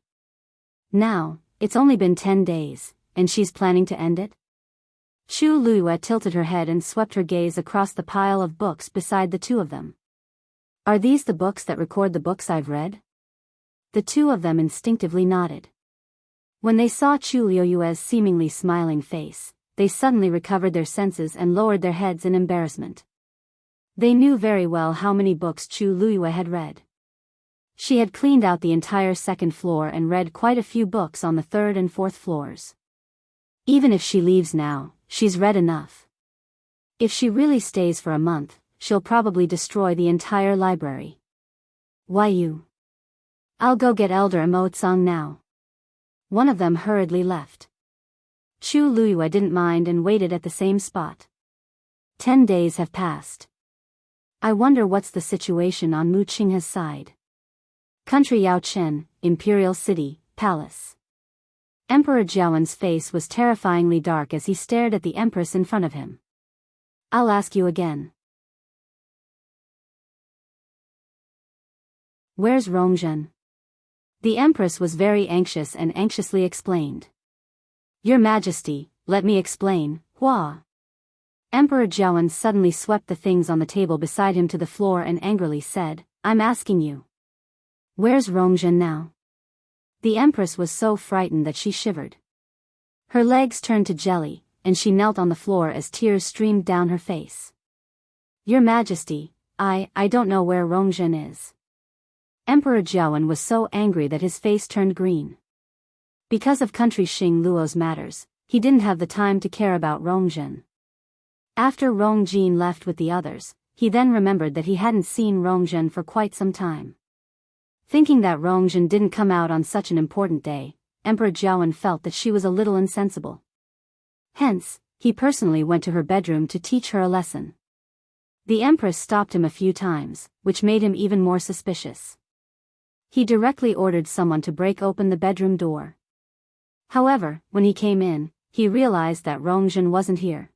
[SPEAKER 1] Now, it's only been 10 days, and she's planning to end it? Chu Luiyue tilted her head and swept her gaze across the pile of books beside the two of them. Are these the books that record the books I've read? The two of them instinctively nodded. When they saw Chu Luiyue's seemingly smiling face, they suddenly recovered their senses and lowered their heads in embarrassment. They knew very well how many books Chu Luiyue had read. She had cleaned out the entire second floor and read quite a few books on the third and fourth floors. Even if she leaves now, she's read enough. If she really stays for a month, she'll probably destroy the entire library. Why you? I'll go get Elder Emotsang now. One of them hurriedly left. Chu Luiyue didn't mind and waited at the same spot. 10 days have passed. I wonder what's the situation on Mu Qinghe's side. Country Yaochen, Imperial City, Palace. Emperor Jiaowen's face was terrifyingly dark as he stared at the Empress in front of him. I'll ask you again. Where's Rongzhen? The Empress was very anxious and anxiously explained. Your Majesty, let me explain, Hua. Emperor Jiawen suddenly swept the things on the table beside him to the floor and angrily said, I'm asking you. Where's Rongzhen now? The Empress was so frightened that she shivered. Her legs turned to jelly, and she knelt on the floor as tears streamed down her face. Your Majesty, I don't know where Rongzhen is. Emperor Jiawen was so angry that his face turned green. Because of country Xing Luo's matters, he didn't have the time to care about Rongzhen. After Rongjin left with the others, he then remembered that he hadn't seen Rongzhen for quite some time. Thinking that Rongzhen didn't come out on such an important day, Emperor Jiawen felt that she was a little insensible. Hence, he personally went to her bedroom to teach her a lesson. The Empress stopped him a few times, which made him even more suspicious. He directly ordered someone to break open the bedroom door. However, when he came in, he realized that Rongzhen wasn't here.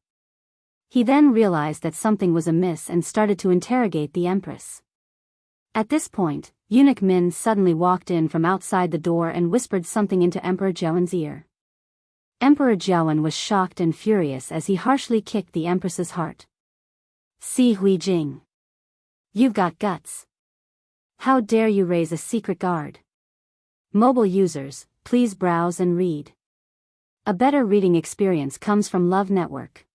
[SPEAKER 1] He then realized that something was amiss and started to interrogate the Empress. At this point, Eunuch Min suddenly walked in from outside the door and whispered something into Emperor Jiawen's ear. Emperor Jiawen was shocked and furious as he harshly kicked the Empress's heart. Si Huijing. You've got guts. How dare you raise a secret guard? Mobile users, please browse and read. A better reading experience comes from Love Network.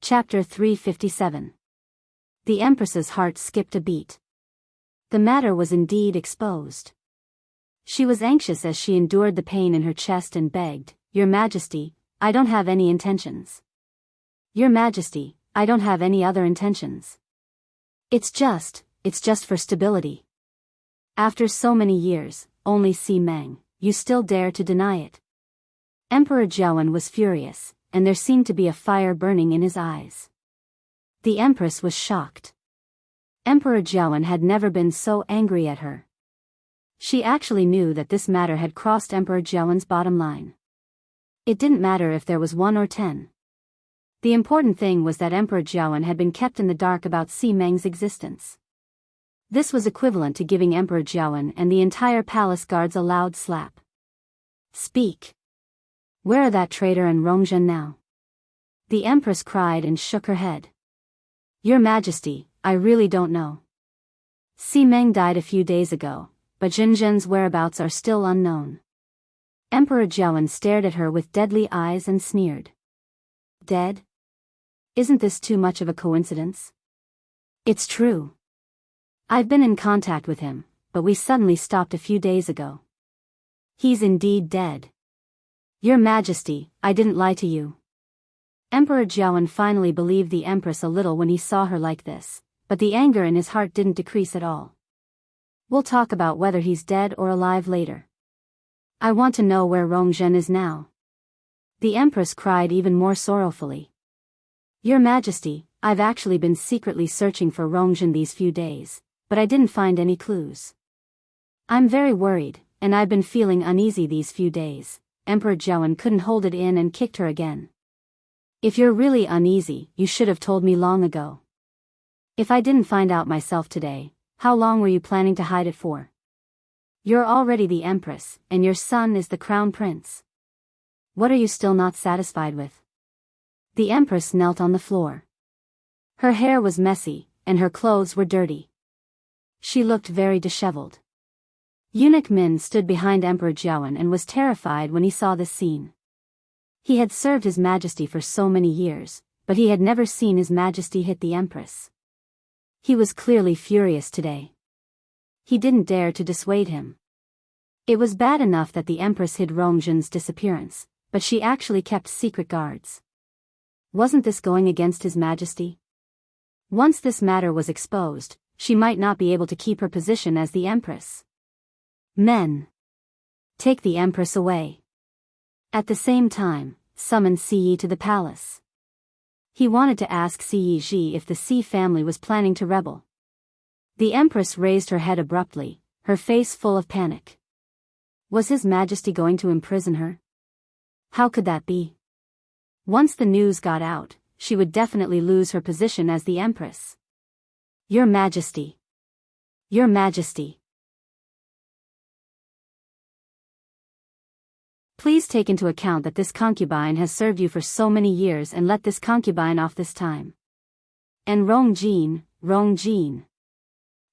[SPEAKER 1] Chapter 357. The Empress's heart skipped a beat. The matter was indeed exposed. She was anxious as she endured the pain in her chest and begged, Your Majesty, I don't have any intentions. Your Majesty, I don't have any other intentions. It's just for stability. After so many years, only Si Meng, you still dare to deny it. Emperor Jiawen was furious, and there seemed to be a fire burning in his eyes. The Empress was shocked. Emperor Jiawen had never been so angry at her. She actually knew that this matter had crossed Emperor Jiawen's bottom line. It didn't matter if there was 1 or 10. The important thing was that Emperor Jiawen had been kept in the dark about Si Meng's existence. This was equivalent to giving Emperor Jiawen and the entire palace guards a loud slap. Speak. Where are that traitor and Rongzhen now? The Empress cried and shook her head. Your Majesty, I really don't know. Si Meng died a few days ago, but Jinzhen's whereabouts are still unknown. Emperor Jiawen stared at her with deadly eyes and sneered. Dead? Isn't this too much of a coincidence? It's true. I've been in contact with him, but we suddenly stopped a few days ago. He's indeed dead. Your Majesty, I didn't lie to you. Emperor Jiawen finally believed the Empress a little when he saw her like this, but the anger in his heart didn't decrease at all. We'll talk about whether he's dead or alive later. I want to know where Rongzhen is now." The Empress cried even more sorrowfully. "Your Majesty, I've actually been secretly searching for Rongzhen these few days, but I didn't find any clues. I'm very worried, and I've been feeling uneasy these few days." Emperor Jiawen couldn't hold it in and kicked her again. "If you're really uneasy, you should have told me long ago. If I didn't find out myself today, how long were you planning to hide it for? You're already the Empress, and your son is the Crown Prince. What are you still not satisfied with?" The Empress knelt on the floor. Her hair was messy, and her clothes were dirty. She looked very disheveled. Eunuch Min stood behind Emperor Jiawen and was terrified when he saw this scene. He had served His Majesty for so many years, but he had never seen His Majesty hit the Empress. He was clearly furious today. He didn't dare to dissuade him. It was bad enough that the Empress hid Rongzhen's disappearance, but she actually kept secret guards. Wasn't this going against His Majesty? Once this matter was exposed, she might not be able to keep her position as the Empress. "Men! Take the Empress away." At the same time, summon Siyi to the palace. He wanted to ask Siyi Ji if the Si family was planning to rebel. The Empress raised her head abruptly, her face full of panic. Was His Majesty going to imprison her? How could that be? Once the news got out, she would definitely lose her position as the Empress. "Your Majesty! Your Majesty! Please take into account that this concubine has served you for so many years and let this concubine off this time. And Rongzhen, Rongzhen.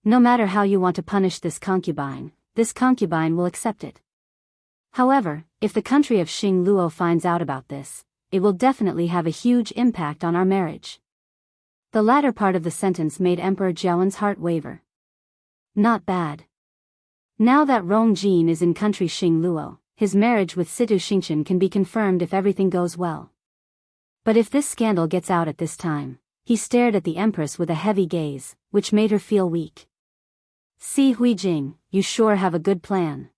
[SPEAKER 1] No matter how you want to punish this concubine will accept it. However, if the country of Xing Luo finds out about this, it will definitely have a huge impact on our marriage." The latter part of the sentence made Emperor Jiawen's heart waver. Not bad. Now that Rongzhen is in country Xing Luo, his marriage with Situ Xingchen can be confirmed if everything goes well. But if this scandal gets out at this time, he stared at the Empress with a heavy gaze, which made her feel weak. "Si Huijing, you sure have a good plan.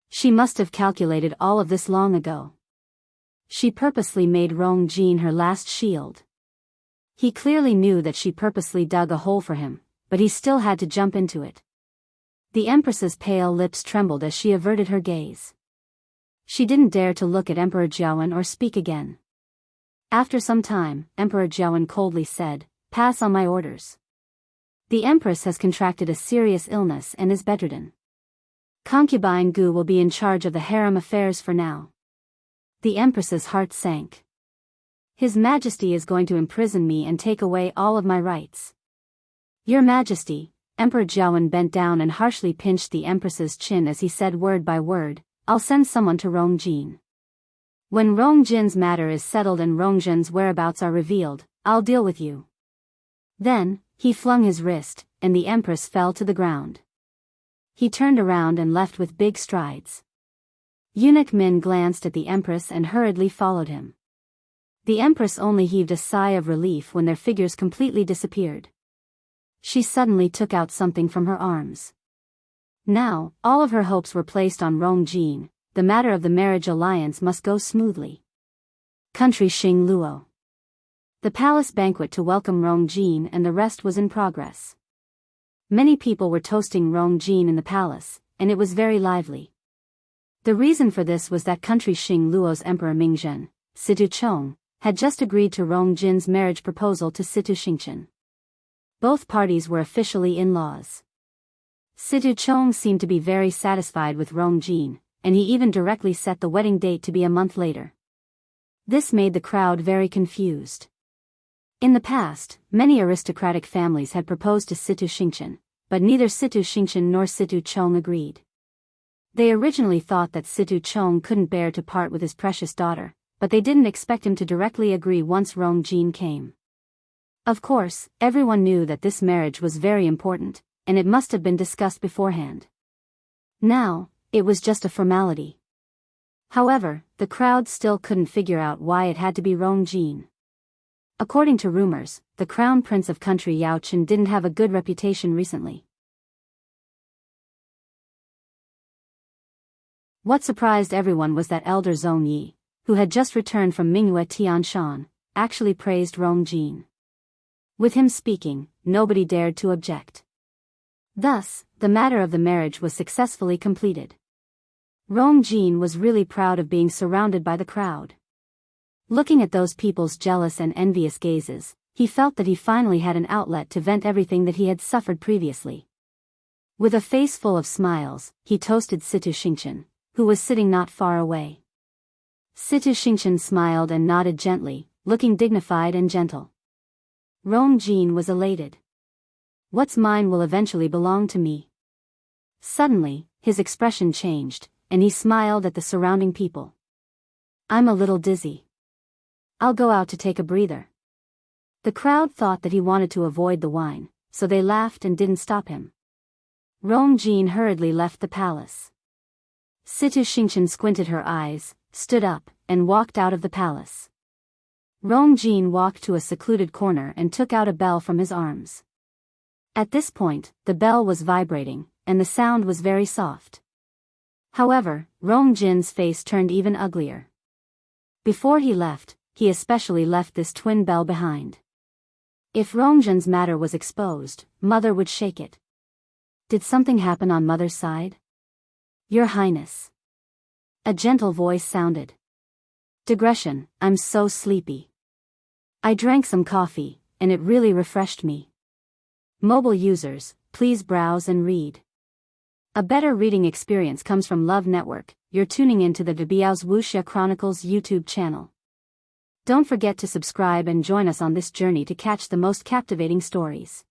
[SPEAKER 1] She must have calculated all of this long ago. She purposely made Rongzhen her last shield." He clearly knew that she purposely dug a hole for him, but he still had to jump into it. The Empress's pale lips trembled as she averted her gaze. She didn't dare to look at Emperor Jiawen or speak again. After some time, Emperor Jiawen coldly said, "Pass on my orders. The Empress has contracted a serious illness and is bedridden. Concubine Gu will be in charge of the harem affairs for now." The Empress's heart sank. "His Majesty is going to imprison me and take away all of my rights." "Your Majesty," Emperor Jiawen bent down and harshly pinched the Empress's chin as he said word by word, "I'll send someone to Rongzhen. When Rongzhen's matter is settled and Rongzhen's whereabouts are revealed, I'll deal with you." Then, he flung his wrist, and the Empress fell to the ground. He turned around and left with big strides. Eunuch Min glanced at the Empress and hurriedly followed him. The Empress only heaved a sigh of relief when their figures completely disappeared. She suddenly took out something from her arms. Now, all of her hopes were placed on Rongzhen. The matter of the marriage alliance must go smoothly. Country Xing Luo. The palace banquet to welcome Rongzhen and the rest was in progress. Many people were toasting Rongzhen in the palace, and it was very lively. The reason for this was that country Xing Luo's Emperor Mingzhen, Situ Chong, had just agreed to Rongzhen's marriage proposal to Situ Xingchen. Both parties were officially in-laws. Situ Chong seemed to be very satisfied with Rongzhen, and he even directly set the wedding date to be a month later. This made the crowd very confused. In the past, many aristocratic families had proposed to Situ Xingchen, but neither Situ Xingchen nor Situ Chong agreed. They originally thought that Situ Chong couldn't bear to part with his precious daughter, but they didn't expect him to directly agree once Rongzhen came. Of course, everyone knew that this marriage was very important, and it must have been discussed beforehand. Now, it was just a formality. However, the crowd still couldn't figure out why it had to be Rongzhen. According to rumors, the crown prince of country Yaochen didn't have a good reputation recently. What surprised everyone was that elder Zhong Yi, who had just returned from Mingyue Tianshan, actually praised Rong Jin. With him speaking, nobody dared to object. Thus, the matter of the marriage was successfully completed. Rong Jin was really proud of being surrounded by the crowd. Looking at those people's jealous and envious gazes, he felt that he finally had an outlet to vent everything that he had suffered previously. With a face full of smiles, he toasted Situ Xingchen, who was sitting not far away. Situ Xingchen smiled and nodded gently, looking dignified and gentle. Rong Jin was elated. What's mine will eventually belong to me. Suddenly, his expression changed, and he smiled at the surrounding people. I'm a little dizzy. I'll go out to take a breather. The crowd thought that he wanted to avoid the wine, so they laughed and didn't stop him. Rong Jin hurriedly left the palace. Situ Xingchen squinted her eyes, stood up, and walked out of the palace. Rong Jin walked to a secluded corner and took out a bell from his arms. At this point, the bell was vibrating, and the sound was very soft. However, Rong Jin's face turned even uglier. Before he left, he especially left this twin bell behind. If Rong Jin's matter was exposed, Mother would shake it. Did something happen on Mother's side? Your Highness. A gentle voice sounded. Digression, I'm so sleepy. I drank some coffee, and it really refreshed me. Mobile users, please browse and read. A better reading experience comes from Love Network. You're tuning into the Biyao's Wuxia Chronicles YouTube channel. Don't forget to subscribe and join us on this journey to catch the most captivating stories.